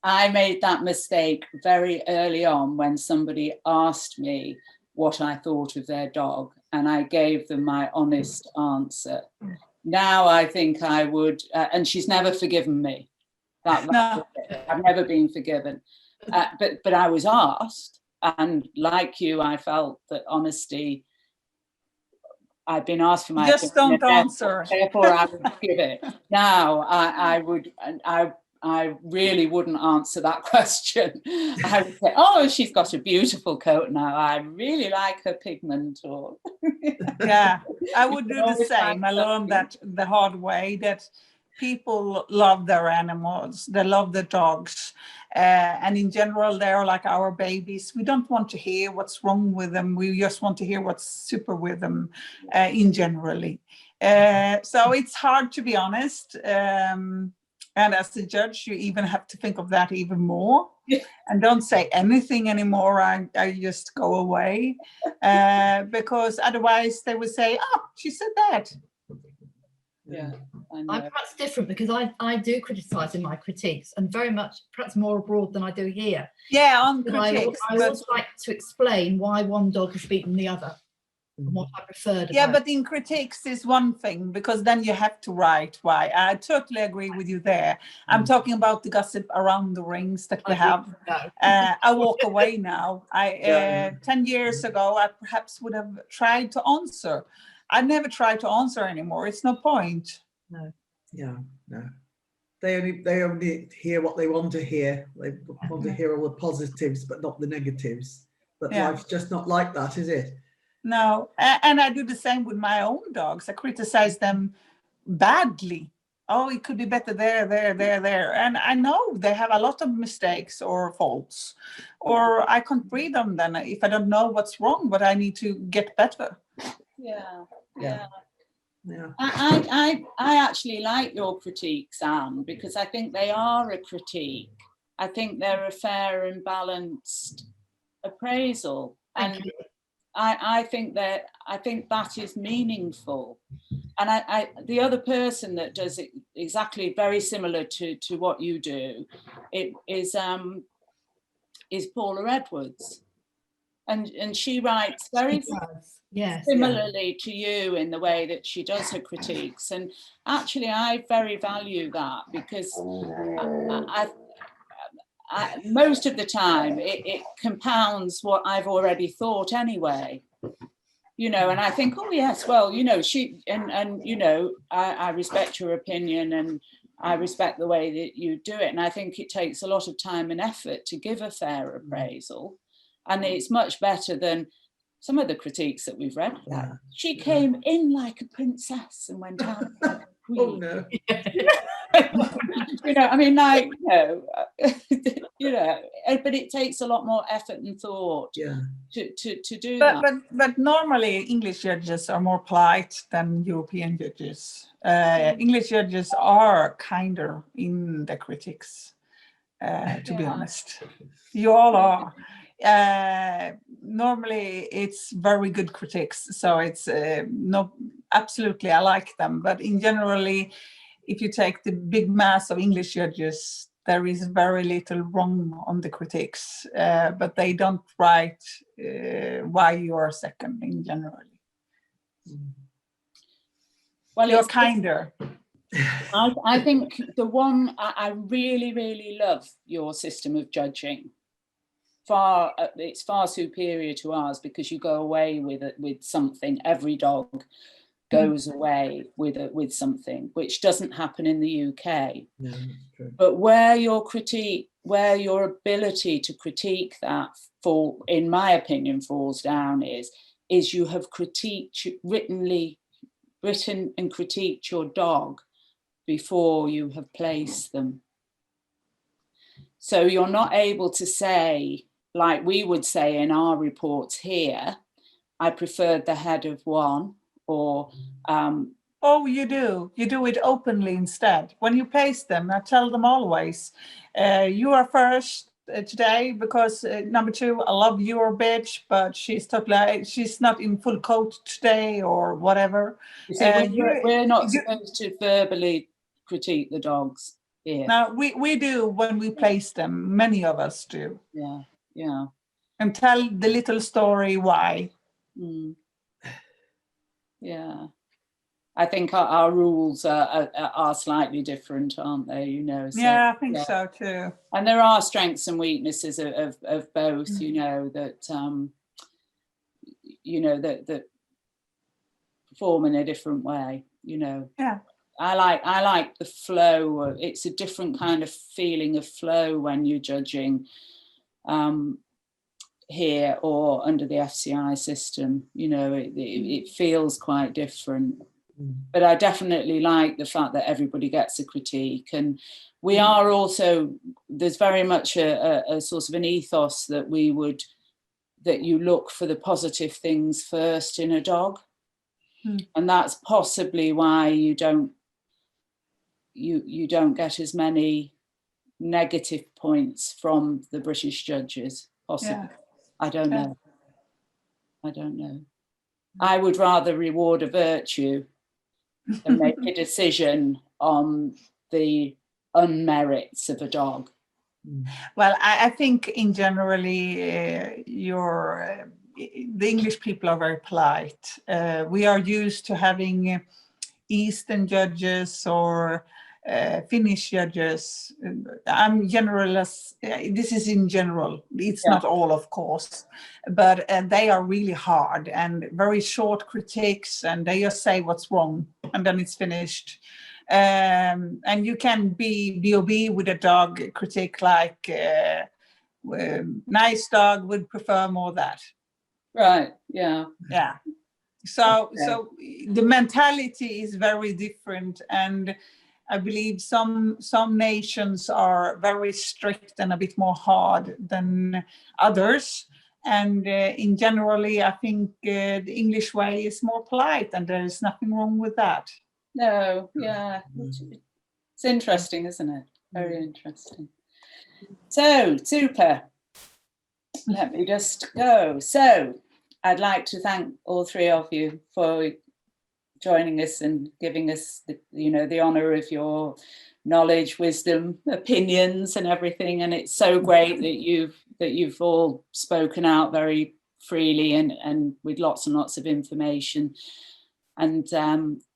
I made that mistake very early on when somebody asked me what I thought of their dog, and I gave them my honest answer. Now I think I would, and she's never forgiven me. No. I've never been forgiven. But I was asked, and like you, I felt that honesty, I've been asked for my Just opinion, don't answer. therefore I would give it. Now I really wouldn't answer that question. I would say, oh, she's got a beautiful coat now. I really like her pigment. Or Yeah, I would You do can the always same. find I learned that the hard way, that people love their animals, they love the dogs. And in general, they're like our babies. We don't want to hear what's wrong with them. We just want to hear what's super with them in generally. So it's hard to be honest. And as a judge, you even have to think of that even more. And don't say anything anymore. I just go away because otherwise they would say, oh, she said that. yeah, I'm perhaps different because I do criticise in my critiques, and very much perhaps more abroad than I do here. Yeah, on But critiques. I always like to explain why one dog has beaten the other and what I preferred. Yeah, but in critiques is one thing, because then you have to write why. I totally agree with you there. I'm talking about the gossip around the rings that we have. I walk away now. 10 years ago, I perhaps would have tried to answer. I never try to answer anymore. It's no point. No. Yeah, no. They only hear what they want to hear. They want to hear all the positives, but not the negatives. But Yeah. life's just not like that, is it? No, and I do the same with my own dogs. I criticize them badly. Oh, it could be better there. And I know they have a lot of mistakes or faults, or I can't breed them then if I don't know what's wrong, but I need to get better. yeah. Yeah. I actually like your critiques, Anne, because I think they are a critique. I think they're a fair and balanced appraisal, and I think that is meaningful. And the other person that does it exactly very similar to what you do, it is Paula Edwards, and she writes very similarly to you in the way that she does her critiques. And actually, I very value that, because most of the time it compounds what I've already thought anyway. And I think, oh yes, well, she and I respect your opinion, and I respect the way that you do it. And I think it takes a lot of time and effort to give a fair appraisal. And it's much better than some of the critiques that we've read. Yeah. She came in like a princess and went out like a queen. Oh no. But it takes a lot more effort and thought to do that. But normally English judges are more polite than European judges. English judges are kinder in the critics, to be honest. You all are. Normally it's very good critics, so it's absolutely I like them, but in generally, if you take the big mass of English judges, there is very little wrong on the critics, but they don't write why you are second in generally. Well, you're kinder. I think the one I really, really love your system of judging. It's far superior to ours, because you go away with something. Every dog goes away with something, which doesn't happen in the UK. No, true. But where your ability to critique that, in my opinion, falls down is you have written and critiqued your dog before you have placed them. So you're not able to say, like we would say in our reports here, I preferred the head of one, or oh, you do it openly instead. When you place them, I tell them always, you are first today, because number two, I love your bitch, but she's not in full coat today, or whatever. We're not supposed to verbally critique the dogs here. No, we do when we place them. Many of us do. Yeah. and tell the little story why. Yeah, I think our rules are slightly different, aren't they? You know. So, yeah, I think so too. And there are strengths and weaknesses of both. You know that that perform in a different way. You know. Yeah. I like the flow. It's a different kind of feeling of flow when you're judging here or under the FCI system. You know, it feels quite different. But I definitely like the fact that everybody gets a critique, and we are also, there's very much a sort of an ethos that you look for the positive things first in a dog. And that's possibly why you don't get as many negative points from the British judges, possibly. Yeah. I don't know. I would rather reward a virtue than make a decision on the unmerits of a dog. Well, I think in generally the English people are very polite. We are used to having Eastern judges or Finnish judges. I'm generalist. This is in general. It's not all, of course, but they are really hard and very short critiques, and they just say what's wrong, and then it's finished. And you can be B.O.B. with a dog critique like nice dog would prefer more that. Right. Yeah. Yeah. So the mentality is very different, and I believe some nations are very strict and a bit more hard than others. And in generally, I think the English way is more polite, and there is nothing wrong with that. No, yeah, it's interesting, isn't it? Very interesting. So, super. Let me just go. So, I'd like to thank all three of you for joining us and giving us the honour of your knowledge, wisdom, opinions, and everything. And it's so great that you've all spoken out very freely and with lots and lots of information. And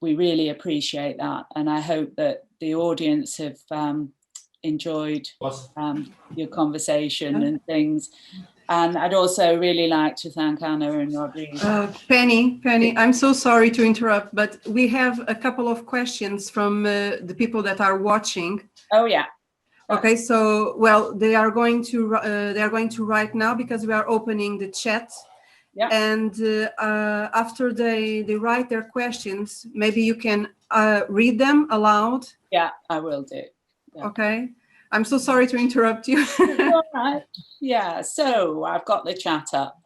we really appreciate that. And I hope that the audience have enjoyed your conversation and things. And I'd also really like to thank Anna and Rodrigo. Penny, I'm so sorry to interrupt, but we have a couple of questions from the people that are watching. Oh, yeah. Okay, so, well, they are going to write now because we are opening the chat. Yeah. And after they write their questions, maybe you can read them aloud. Yeah, I will do. Yeah. Okay. I'm so sorry to interrupt you. All right. Yeah, so I've got the chat up.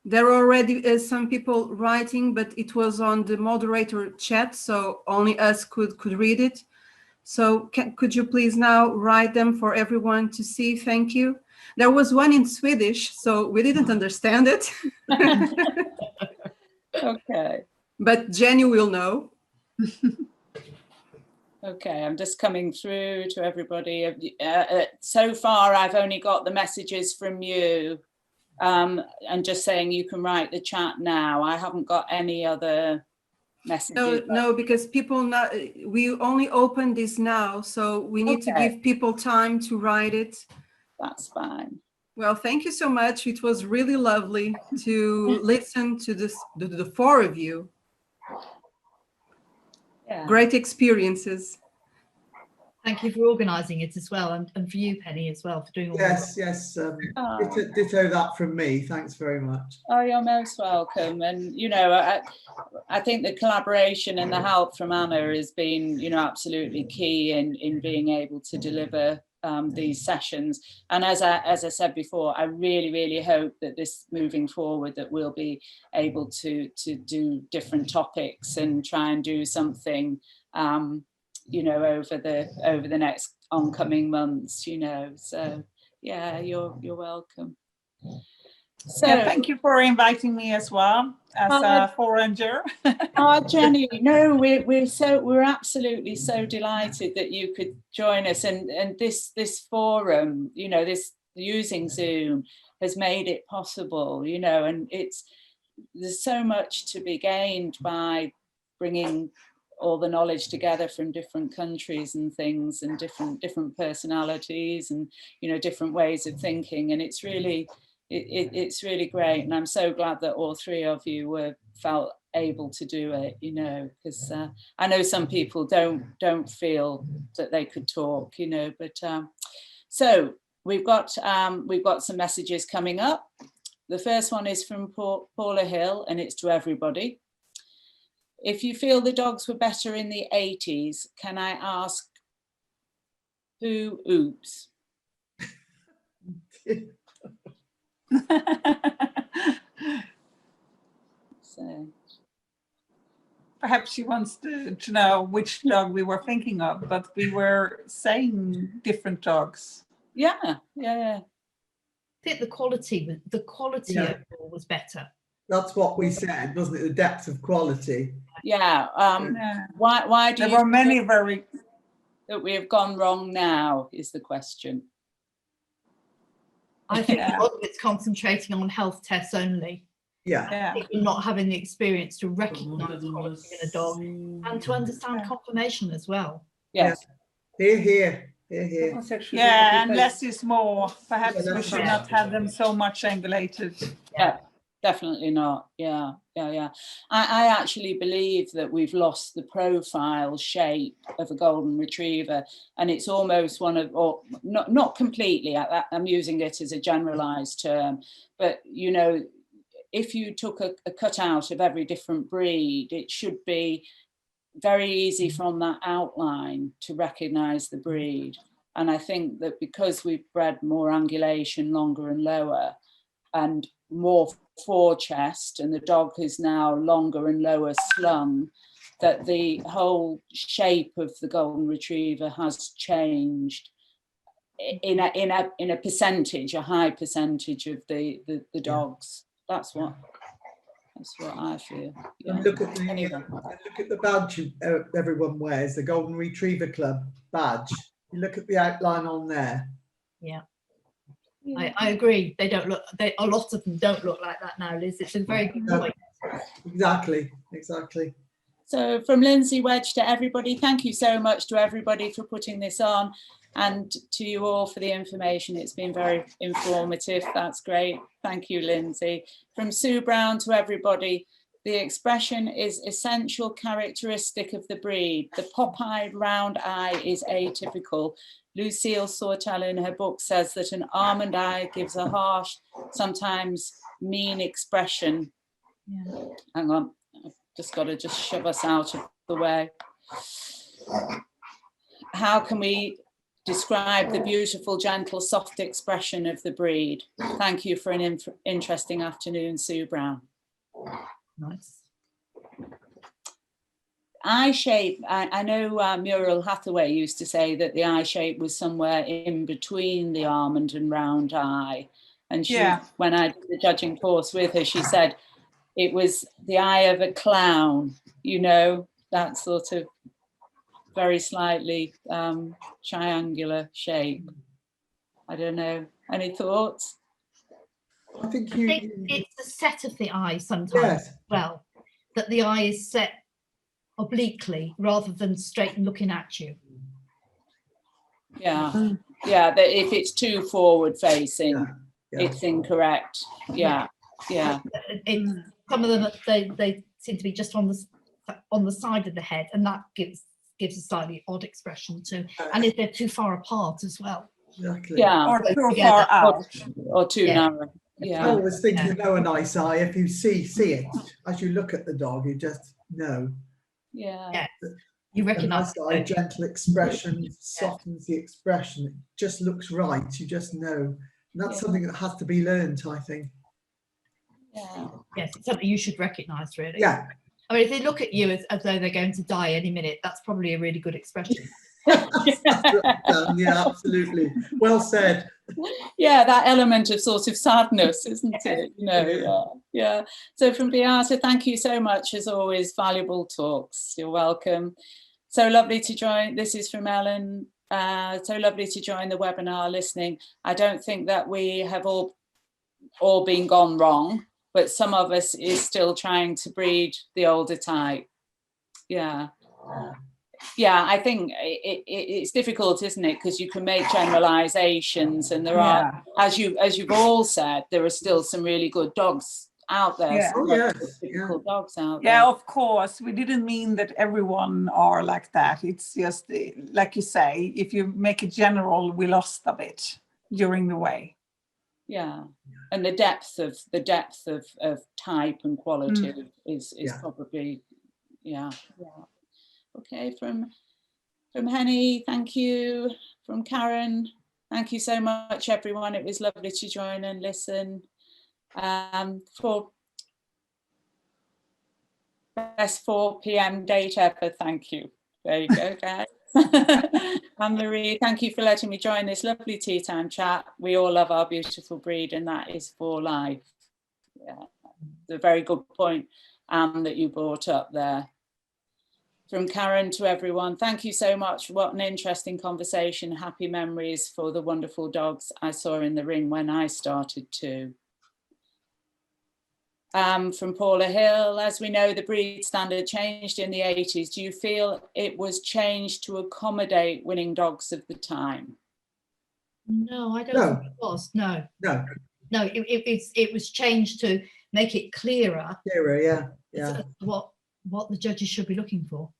There are already some people writing, but it was on the moderator chat, so only us could read it. So could you please now write them for everyone to see? Thank you. There was one in Swedish, so we didn't understand it. Okay. But Jennie will know. Okay, I'm just coming through to everybody. So far, I've only got the messages from you and just saying you can write the chat now. I haven't got any other messages. No, because we only opened this now, so we need to give people time to write it. That's fine. Well, thank you so much. It was really lovely to listen to the four of you. Yeah. Great experiences. Thank you for organising it as well, and for you, Penny, as well, for doing all this. Yes. Ditto that from me. Thanks very much. Oh, you're most welcome. And, I think the collaboration and the help from Anna has been, absolutely key in being able to deliver these sessions. And as I said before, I really, really hope that this moving forward, that we'll be able to do different topics and try and do something over the next oncoming months, so yeah, you're welcome. So thank you for inviting me as well as a foreigner. Jennie, no, we're absolutely so delighted that you could join us, and this forum, this using Zoom has made it possible, you know, and there's so much to be gained by bringing all the knowledge together from different countries and things, and different personalities, and, you know, different ways of thinking. And it's really great. And I'm so glad that all three of you felt able to do it, you know, because I know some people don't feel that they could talk, you know, but so we've got some messages coming up. The first one is from Paula Hill, and it's to everybody. If you feel the dogs were better in the 80s, can I ask who? Oops. So Perhaps she wants to know which dog we were thinking of, but we were saying different dogs. yeah. I think the quality Yeah. overall was better. That's what we said, wasn't it? The depth of quality. Yeah. Yeah. Why do There you were think many very. that we have gone wrong now is the question. I think Yeah. a lot of it's concentrating on health tests only. Yeah. Yeah. People not having the experience to recognise quality in a dog and to understand confirmation as well. Yes. Here. Yeah, and less is more. Perhaps Yeah, we should not have them so much angulated. Yeah, definitely not. Yeah. I actually believe that we've lost the profile shape of a golden retriever, and it's almost one of, or not completely, I'm using it as a generalized term, but, you know, if you took a cutout of every different breed, it should be very easy from that outline to recognize the breed. And I think that because we've bred more angulation, longer and lower, and more fore chest, and the dog is now longer and lower slung, that the whole shape of the golden retriever has changed in a percentage, a high percentage of the dogs. That's what I feel. Yeah. And look at the badge everyone wears, the Golden Retriever Club badge. You look at the outline on there. Yeah. I agree. They don't look. A lot of them don't look like that now, Liz. It's a very good point. Exactly. So from Lindsay Wedge to everybody, thank you so much to everybody for putting this on, and to you all for the information. It's been very informative. That's great. Thank you, Lindsay. From Sue Brown to everybody, the expression is essential characteristic of the breed. The pop-eyed round eye is atypical. Lucille Sortel in her book says that an almond eye gives a harsh, sometimes mean expression. Yeah. Hang on, I've just got to shove us out of the way. How can we describe the beautiful, gentle, soft expression of the breed? Thank you for an interesting afternoon, Sue Brown. Nice. Eye shape, I know Muriel Hathaway used to say that the eye shape was somewhere in between the almond and round eye. And she, when I did the judging course with her, she said it was the eye of a clown, you know, that sort of very slightly triangular shape. I don't know. Any thoughts? I think it's the set of the eye sometimes as well, that the eye is set obliquely rather than straight and looking at you. Yeah, that if it's too forward facing, it's incorrect. Yeah. Some of them they seem to be just on the side of the head, and that gives a slightly odd expression too. And if they're too far apart as well. Exactly. Yeah. Or too far out. Or too narrow. Yeah. I always think you know a nice eye if you see it. As you look at the dog, you just know. Yeah. You recognise a nice eye, gentle expression, softens the expression. It just looks right. You just know. And that's something that has to be learned, I think. Yeah. Yes, it's something you should recognise, really. Yeah. I mean, if they look at you as though they're going to die any minute, that's probably a really good expression. Yeah, absolutely. Well said. Yeah, that element of sort of sadness, isn't it? You know, yeah. So from Beata, thank you so much, as always, valuable talks. You're welcome. So lovely to join. This is from Ellen. So lovely to join the webinar listening. I don't think that we have all been gone wrong, but some of us is still trying to breed the older type. Yeah. Yeah, I think it's difficult, isn't it? Because you can make generalizations, and there are, as you've all said, there are still some really good dogs out there. Yeah. Some typical dogs out there. Yeah, of course. We didn't mean that everyone are like that. It's just like you say, if you make it general, we lost a bit during the way. Yeah, and the depth of type and quality is probably Okay, from Henny, thank you. From Karen, thank you so much, everyone. It was lovely to join and listen. For best 4 p.m. date ever, thank you. There you go, guys. Anne-Marie, thank you for letting me join this lovely tea time chat. We all love our beautiful breed, and that is for life. Yeah, it's a very good point that you brought up there. From Karen to everyone, thank you so much. What an interesting conversation. Happy memories for the wonderful dogs I saw in the ring when I started too. From Paula Hill, as we know, the breed standard changed in the 80s. Do you feel it was changed to accommodate winning dogs of the time? No, I don't think it was. No, it was changed to make it clearer. Clearer, yeah. What the judges should be looking for.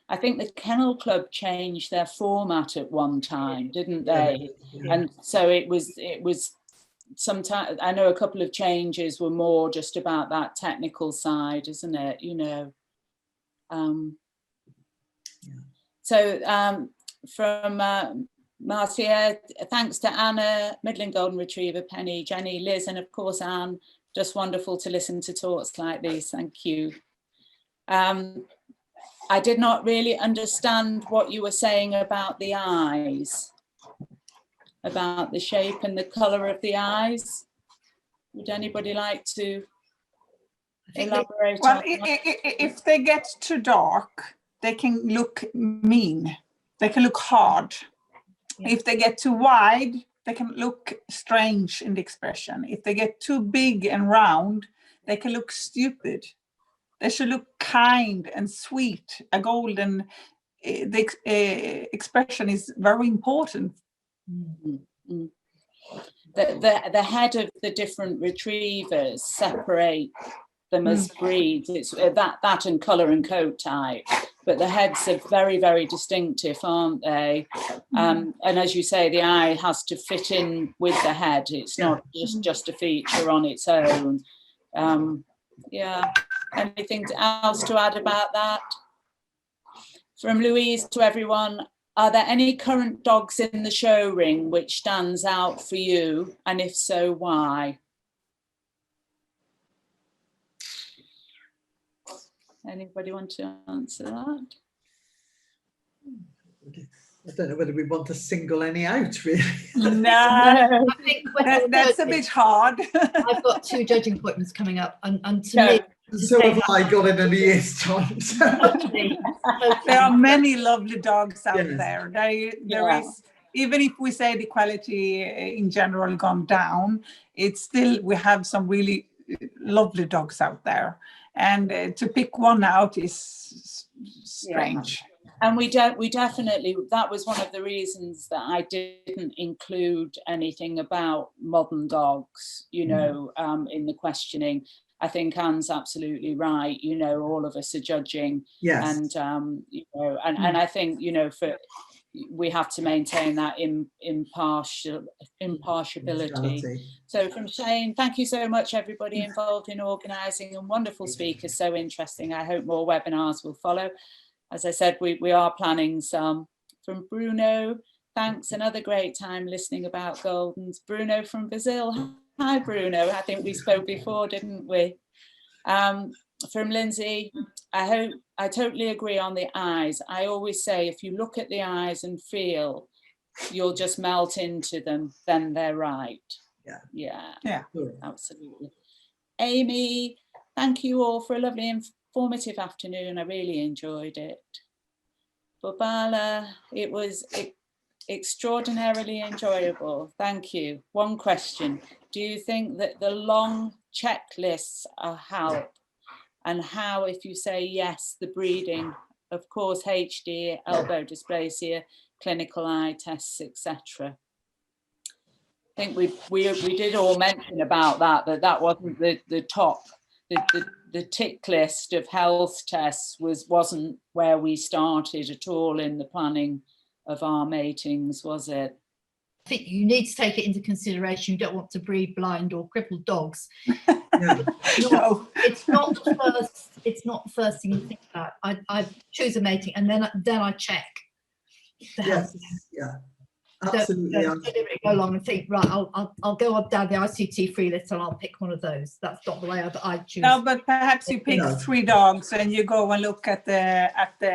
I think the Kennel Club changed their format at one time, didn't they? Yeah. And so it was sometimes, I know a couple of changes were more just about that technical side, isn't it? You know. So from Marcia, thanks to Anna, Midland Golden Retriever, Penny, Jenny, Liz, and of course Anne. Just wonderful to listen to talks like these. Thank you. I did not really understand what you were saying about the eyes, about the shape and the colour of the eyes. Would anybody like to elaborate on that? If they get too dark, they can look mean. They can look hard. Yeah. If they get too wide, they can look strange in the expression. If they get too big and round, they can look stupid. They should look kind and sweet. A golden expression is very important. Mm-hmm. The head of the different retrievers separate them as breeds. It's that and colour and coat type. But the heads are very, very distinctive, aren't they? And as you say, the eye has to fit in with the head. It's not just a feature on its own. Yeah. Anything else to add about that? From Louise to everyone, are there any current dogs in the show ring which stands out for you? And if so, why? Anybody want to answer that? I don't know whether we want to single any out, really. No, I think that's a bit hard. I've got 2 judging appointments coming up, and to me, so have I got in a year's time. There are many lovely dogs out there. There is, even if we say the quality in general gone down, it's still, we have some really lovely dogs out there, and to pick one out is strange. And we definitely, that was one of the reasons that I didn't include anything about modern dogs, you know, in the questioning. I think Anne's absolutely right. You know, all of us are judging, and you know, and I think, you know, we have to maintain that impartiality. So from Shane, thank you so much, everybody involved in organising, and wonderful speakers, so interesting. I hope more webinars will follow. As I said, we are planning some. From Bruno, thanks, another great time listening about Goldens. Bruno from Brazil. Hi, Bruno. I think we spoke before, didn't we? From Lindsay, I totally agree on the eyes. I always say, if you look at the eyes and feel, you'll just melt into them, then they're right. Yeah, absolutely. Amy, thank you all for a lovely informative afternoon. I really enjoyed it. Bubala, it was extraordinarily enjoyable. Thank you. One question. Do you think that the long checklists are help? And how, if you say yes, the breeding, of course, HD, elbow dysplasia, clinical eye tests, etc. I think we did all mention about that wasn't the top, the tick list of health tests wasn't where we started at all in the planning of our matings, was it? I think you need to take it into consideration. You don't want to breed blind or crippled dogs. Yeah. No. It's not the first thing you think about. I choose a mating and then I check the health. Yes, yeah, absolutely. Don't deliberately go along and think, right, I'll go down the ICT free list and I'll pick one of those. That's not the way I choose. No, but perhaps you pick No. 3 dogs and you go and look at the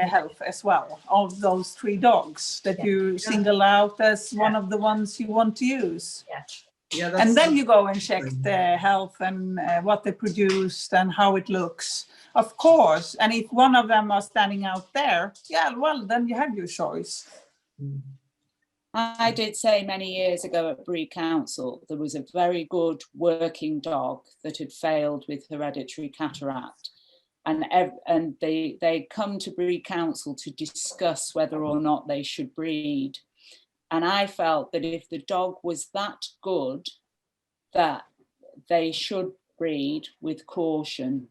health as well of those 3 dogs that you single out as one of the ones you want to use. Yeah, And then you go and check the health and what they produced and how it looks. Of course, and if one of them are standing out there, yeah, well, then you have your choice. I did say many years ago at Breed Council, there was a very good working dog that had failed with hereditary cataract. And they come to Breed Council to discuss whether or not they should breed. And I felt that if the dog was that good, that they should breed with caution,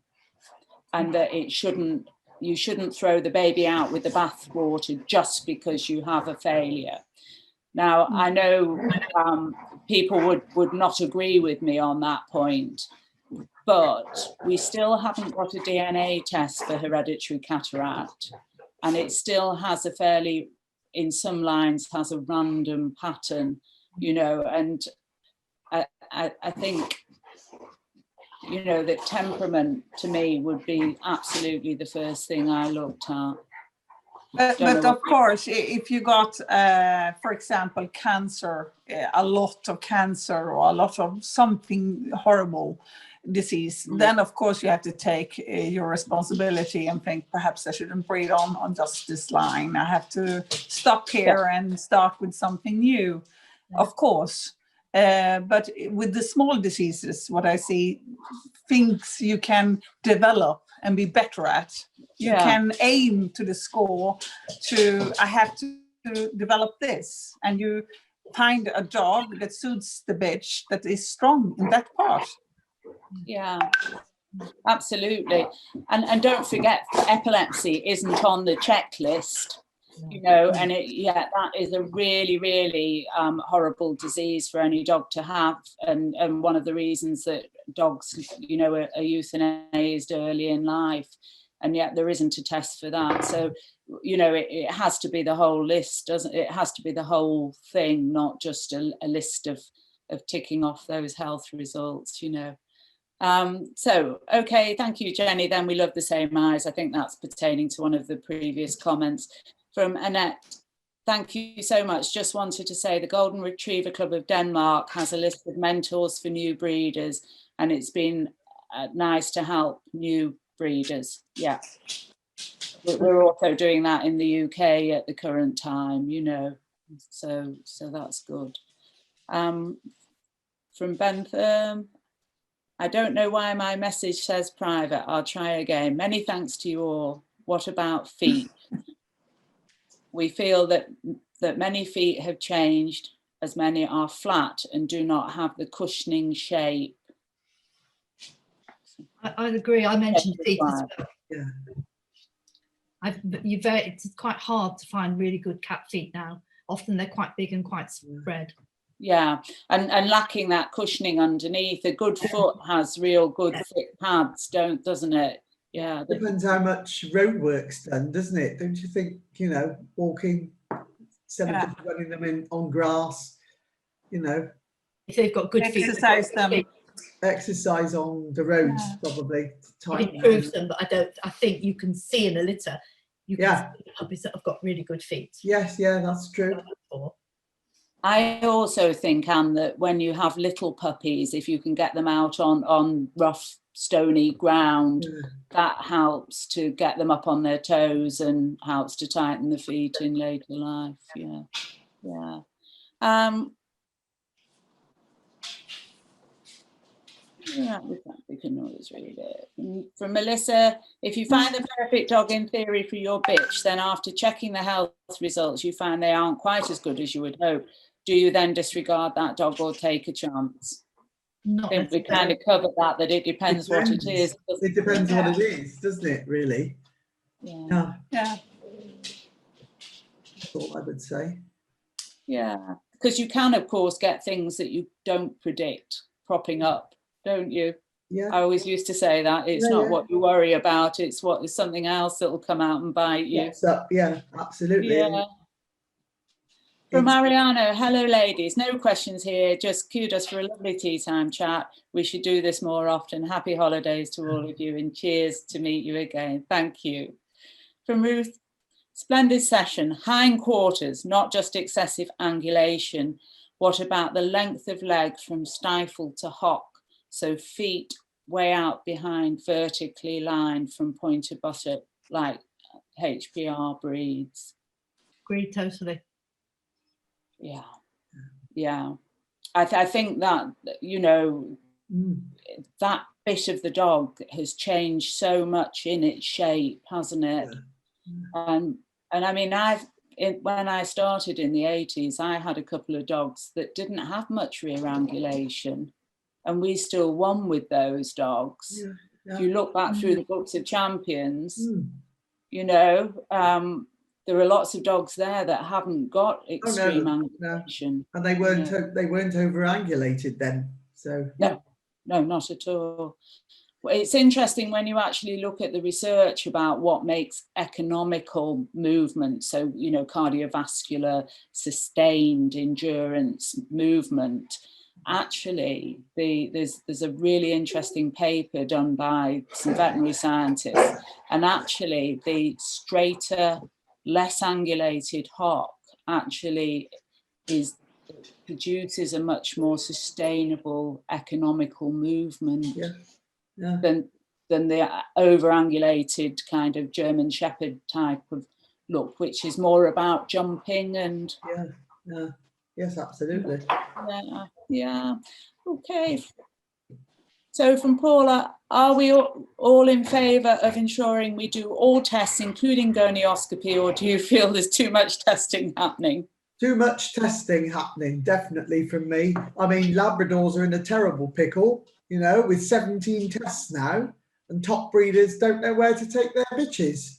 and that you shouldn't throw the baby out with the bathwater just because you have a failure. Now, I know people would not agree with me on that point, but we still haven't got a DNA test for hereditary cataract, and it still has a fairly, in some lines, has a random pattern, you know, and I think, you know, that temperament to me would be absolutely the first thing I looked at. But of course, if you got, for example, cancer, a lot of cancer or a lot of something horrible disease, then of course you have to take your responsibility and think perhaps I shouldn't breed on just this line. I have to stop here and start with something new, of course. But with the small diseases, what I see, things you can develop and be better at. You can aim to the score to, I have to develop this. And you find a dog that suits the bitch that is strong in that part. Yeah, absolutely. And don't forget, epilepsy isn't on the checklist. You know, and that is a really, really horrible disease for any dog to have, and one of the reasons that dogs, you know, are euthanized early in life, and yet there isn't a test for that. So, you know, it has to be the whole list, doesn't it? It has to be the whole thing, not just a list of ticking off those health results, you know. So, okay, thank you, Jenny. Then we love the same eyes. I think that's pertaining to one of the previous comments. From Annette, thank you so much. Just wanted to say the Golden Retriever Club of Denmark has a list of mentors for new breeders, and it's been nice to help new breeders. Yeah, we're also doing that in the UK at the current time, you know, so that's good. From Bentham, I don't know why my message says private. I'll try again. Many thanks to you all. What about feet? We feel that many feet have changed, as many are flat and do not have the cushioning shape. I agree. I mentioned feet as well. Yeah. It's quite hard to find really good cat feet now. Often they're quite big and quite spread. Yeah, and lacking that cushioning underneath. A good foot has real good thick pads, doesn't it? Yeah. Depends how much road work's done, doesn't it? Don't you think, you know, walking, instead of just running them on grass, you know. If they've got good feet. Exercise on the roads, probably. It improves them, but I think you can see in a litter, you can see the puppies that have got really good feet. Yes, yeah, that's true. I also think, Anne, that when you have little puppies, if you can get them out on rough stony ground, that helps to get them up on their toes and helps to tighten the feet in later life. Yeah. Yeah, we can always read it. From Melissa, if you find the perfect dog in theory for your bitch, then after checking the health results, you find they aren't quite as good as you would hope. Do you then disregard that dog or take a chance? I think we kind of covered that it depends what it is. It depends what it is, doesn't it, really? Yeah. That's all I would say. Yeah, because you can, of course, get things that you don't predict cropping up, don't you? Yeah. I always used to say that it's not what you worry about, it's what is something else that will come out and bite you. Yeah, absolutely. Yeah. From Mariano, hello ladies, no questions here, just kudos for a lovely tea time chat. We should do this more often. Happy holidays to all of you and cheers to meet you again. Thank you. From Ruth, splendid session. Hindquarters, not just excessive angulation. What about the length of leg from stifle to hock? So feet way out behind, vertically lined from point to buttock, like HPR breeds. Agreed, totally. Yeah. I think that, you know, that bit of the dog has changed so much in its shape, hasn't it? And I mean, when I started in the 80s, I had a couple of dogs that didn't have much rear angulation, and we still won with those dogs. If you look back through the books of champions, you know, there are lots of dogs there that haven't got extreme angulation. And they weren't over angulated then. So no, not at all. Well, it's interesting when you actually look at the research about what makes economical movement, so, you know, cardiovascular, sustained endurance movement. Actually, there's a really interesting paper done by some veterinary scientists, and actually the straighter, less angulated hock actually produces a much more sustainable economical movement than the over-angulated kind of German Shepherd type of look, which is more about jumping and yes, absolutely. Yeah. Okay. So from Paula, are we all in favour of ensuring we do all tests, including gonioscopy, or do you feel there's too much testing happening? Too much testing happening, definitely from me. I mean, Labradors are in a terrible pickle, you know, with 17 tests now, and top breeders don't know where to take their bitches.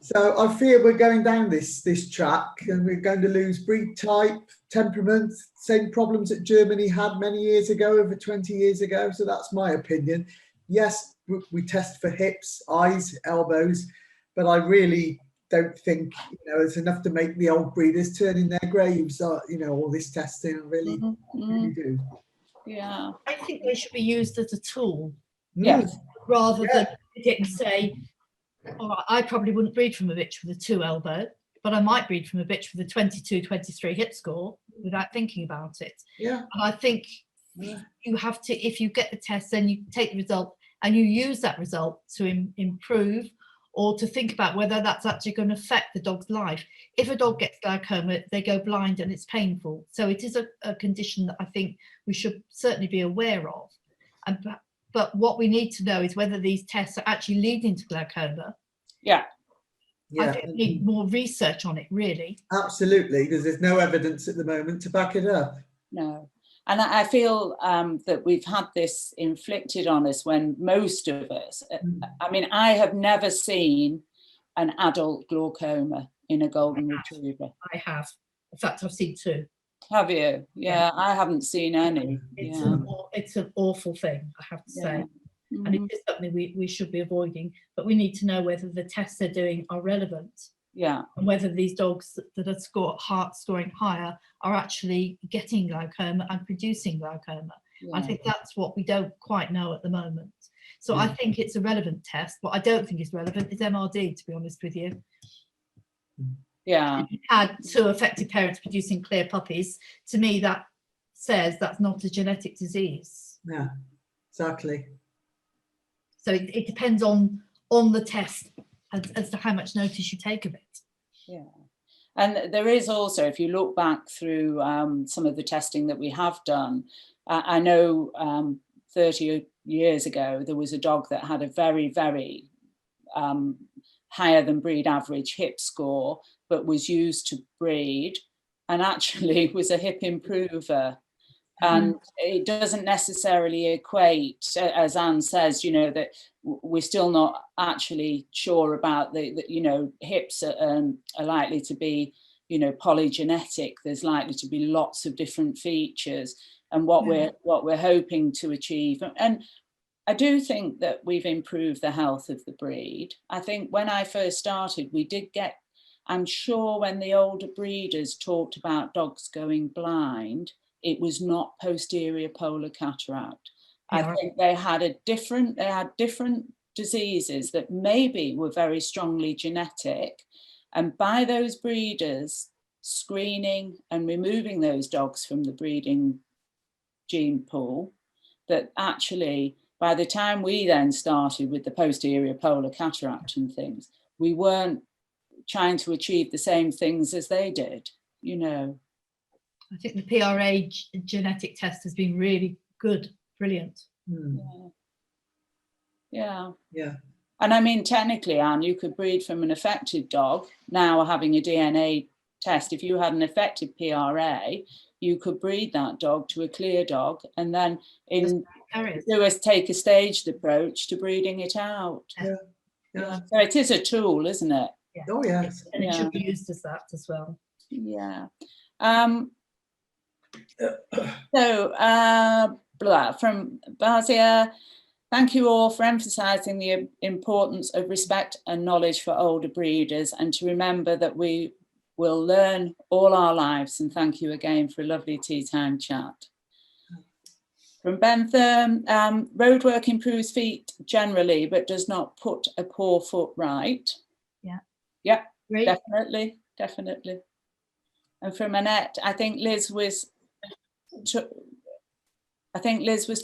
So I fear we're going down this track, and we're going to lose breed type, temperament, same problems that Germany had many years ago, over 20 years ago. So that's my opinion. Yes, we test for hips, eyes, elbows, but I really don't think, you know, it's enough to make the old breeders turn in their graves. You know, all this testing, I really do. Yeah. I think they should be used as a tool. Yes. Rather than say, all right, I probably wouldn't breed from a bitch with a 2 elbow, but I might breed from a bitch with a 22, 23 hip score without thinking about it. Yeah. And I think you have to, if you get the test, then you take the result and you use that result to improve or to think about whether that's actually going to affect the dog's life. If a dog gets glaucoma, they go blind and it's painful. So it is a condition that I think we should certainly be aware of. But what we need to know is whether these tests are actually leading to glaucoma. Yeah. I think we need more research on it, really. Absolutely, because there's no evidence at the moment to back it up. No. And I feel that we've had this inflicted on us when most of us, I mean, I have never seen an adult glaucoma in a golden retriever. I have. In fact, I've seen 2. Have you? Yeah, I haven't seen any. It's an awful thing, I have to say. And it is something we should be avoiding, but we need to know whether the tests they're doing are relevant. Yeah. And whether these dogs that are scoring higher are actually getting glaucoma and producing glaucoma. I think that's what we don't quite know at the moment. So I think it's a relevant test. What I don't think is relevant is MRD, to be honest with you. Yeah. If you had 2 affected parents producing clear puppies, to me that says that's not a genetic disease. Yeah, exactly. So it depends on the test as to how much notice you take of it. Yeah. And there is also, if you look back through some of the testing that we have done, I know 30 years ago, there was a dog that had a very, very higher than breed average hip score, but was used to breed and actually was a hip improver. And it doesn't necessarily equate, as Anne says, you know, that we're still not actually sure about the you know, hips are likely to be, you know, polygenetic. There's likely to be lots of different features, and what we're hoping to achieve. And I do think that we've improved the health of the breed. I think when I first started, we did get, I'm sure when the older breeders talked about dogs going blind, it was not posterior polar cataract. Yeah. I think they had different diseases that maybe were very strongly genetic. And by those breeders screening and removing those dogs from the breeding gene pool, that actually by the time we then started with the posterior polar cataract and things, we weren't trying to achieve the same things as they did, you know. I think the PRA genetic test has been really good, brilliant. Yeah. Yeah. And I mean, technically, Anne, you could breed from an affected dog. Now having a DNA test, if you had an affected PRA, you could breed that dog to a clear dog, and then take a staged approach to breeding it out. Yeah. Yeah. So it is a tool, isn't it? Yeah. Oh yes. And it should be used as that as well. Yeah. So from Basia, thank you all for emphasising the importance of respect and knowledge for older breeders, and to remember that we will learn all our lives. And thank you again for a lovely tea time chat. From Bentham, roadwork improves feet generally, but does not put a poor foot right. Yeah. Yeah, Great. definitely. And from Annette, I think Liz was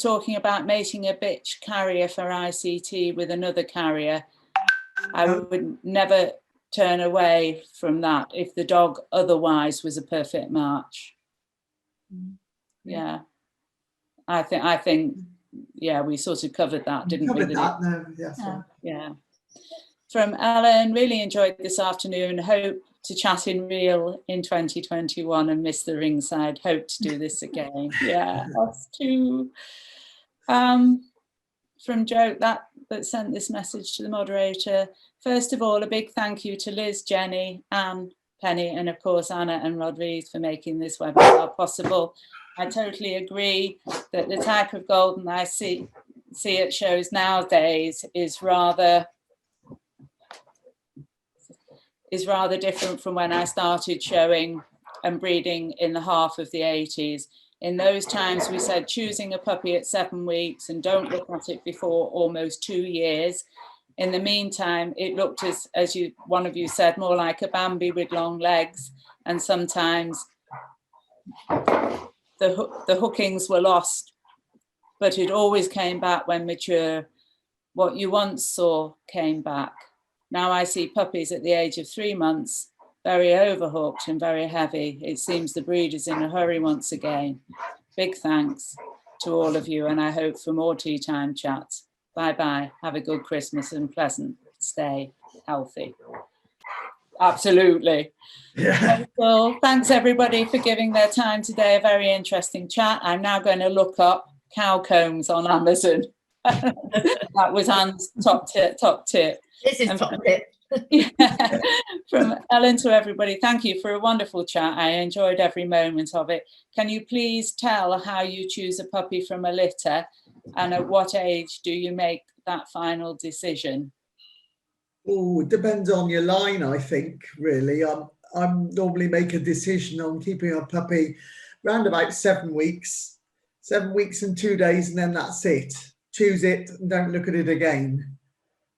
talking about mating a bitch carrier for ICT with another carrier. I would never turn away from that if the dog otherwise was a perfect match. Yeah. I think, yeah, we sort of covered that, didn't we? Yeah. From Ellen, really enjoyed this afternoon. Hope to chat in real in 2021 and miss the ringside. Hope to do this again. Yeah, us too. From Joe that sent this message to the moderator. First of all, a big thank you to Liz, Jenny, Anne, Penny, and of course Anna and Rodriguez for making this webinar possible. I totally agree that the type of golden I see at shows nowadays is rather different from when I started showing and breeding in the half of the 80s. In those times, we said choosing a puppy at 7 weeks and don't look at it before almost 2 years. In the meantime, it looked as one of you said, more like a Bambi with long legs, and sometimes the hookings were lost, but it always came back when mature. What you once saw came back. Now I see puppies at the age of 3 months, very overhooked and very heavy. It seems the breed is in a hurry once again. Big thanks to all of you, and I hope for more tea time chats. Bye-bye. Have a good Christmas and pleasant stay healthy. Absolutely. Yeah. Well, thanks everybody for giving their time today. A very interesting chat. I'm now going to look up cow combs on Amazon. That was Anne's top tip. This is top tip. Yeah. From Ellen to everybody, thank you for a wonderful chat. I enjoyed every moment of it. Can you please tell how you choose a puppy from a litter, and at what age do you make that final decision? Oh, it depends on your line, I think, really. I normally make a decision on keeping a puppy around about 7 weeks. 7 weeks and 2 days, and then that's it. Choose it and don't look at it again.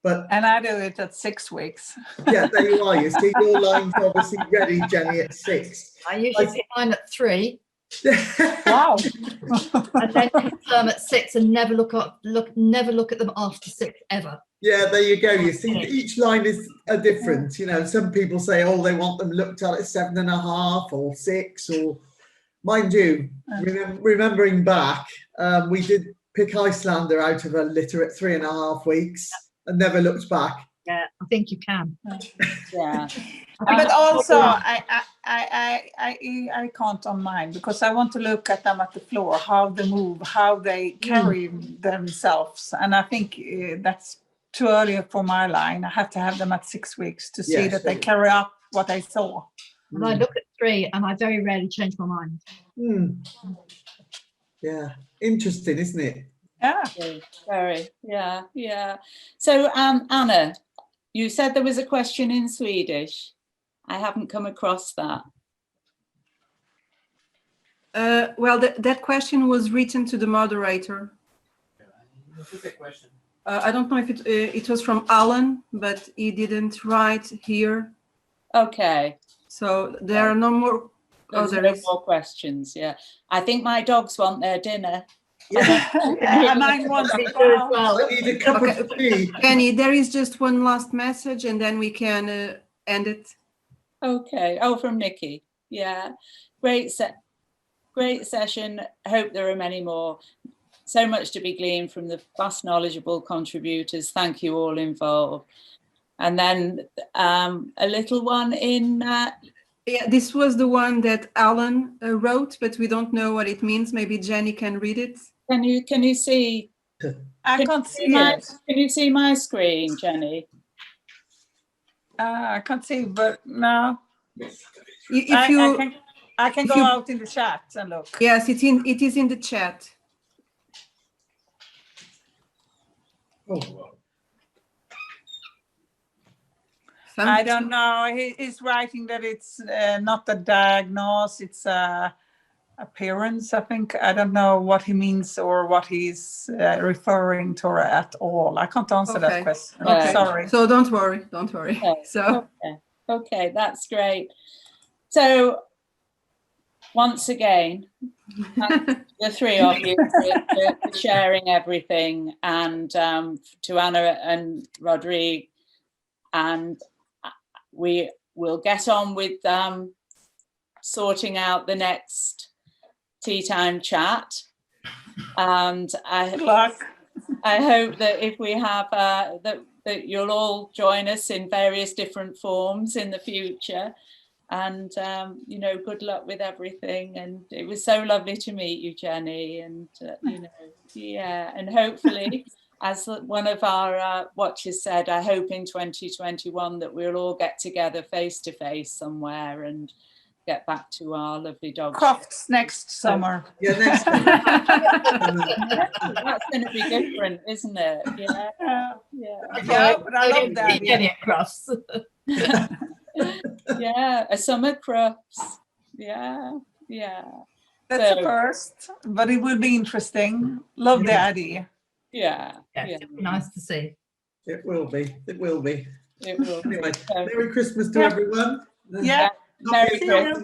And I do it at 6 weeks. Yeah, there you are. You see, your line's obviously ready, Jenny, at 6. I usually pick mine at 3. Wow. And then confirm at 6 and never look at them after 6 ever. Yeah, there you go. You see, each line is a different. You know, some people say, oh, they want them looked at 7.5 or 6, or mind you, remembering back, we did pick Icelander out of a litter at 3.5 weeks and never looked back. Yeah, I think you can. Yeah. But also, I can't on mine because I want to look at them at the floor, how they move, how they carry themselves. And I think that's too early for my line. I have to have them at 6 weeks to see that they carry up what I saw. And I look at 3 and I very rarely change my mind. Yeah, interesting, isn't it? Yeah. Very. Yeah. So, Anna, you said there was a question in Swedish. I haven't come across that. Well, that question was written to the moderator. I don't know if it was from Alan, but he didn't write here. Okay. So there are no more. There's no more questions. Yeah. I think my dogs want their dinner. Yeah, mine wants it as well. I need a cup of tea. Jennie, there is just one last message and then we can end it. Okay. Oh, from Nikki. Yeah. Great session. Hope there are many more. So much to be gleaned from the vast knowledgeable contributors. Thank you all involved. And then a little one in... Yeah, this was the one that Alan wrote, but we don't know what it means. Maybe Jennie can read it. Can you see? I can't see it. Can you see my screen, Jennie? I can't see, but no. If you, I can go out in the chat and look. Yes, it is in the chat. Oh. I don't know. He's writing that it's not a diagnosis, it's a appearance, I think. I don't know what he means or what he's referring to at all. I can't answer that question. Okay. Sorry. So don't worry. Okay. So okay, that's great. So once again, the three of you for sharing everything, and to Anna and Rodrigue, and we will get on with sorting out the next tea time chat. And I hope that if we have that you'll all join us in various different forms in the future. And you know, good luck with everything. And it was so lovely to meet you, Jennie. And you know, yeah, and hopefully, as one of our watchers said, I hope in 2021 that we'll all get together face to face somewhere and get back to our lovely dog. Crofts next summer. Yeah, next summer. That's going to be different, isn't it? Yeah. Yeah, but I love that. Get it, Crofts. Yeah, a summer crofts. Yeah. That's a first, but it will be interesting. Love the idea. Yeah. It'll be nice to see. It will be. Anyway, Merry Christmas to everyone. Yeah. Merry Christmas.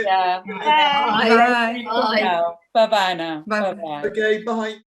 Yeah. Bye. Bye-bye now. Bye. Okay, bye.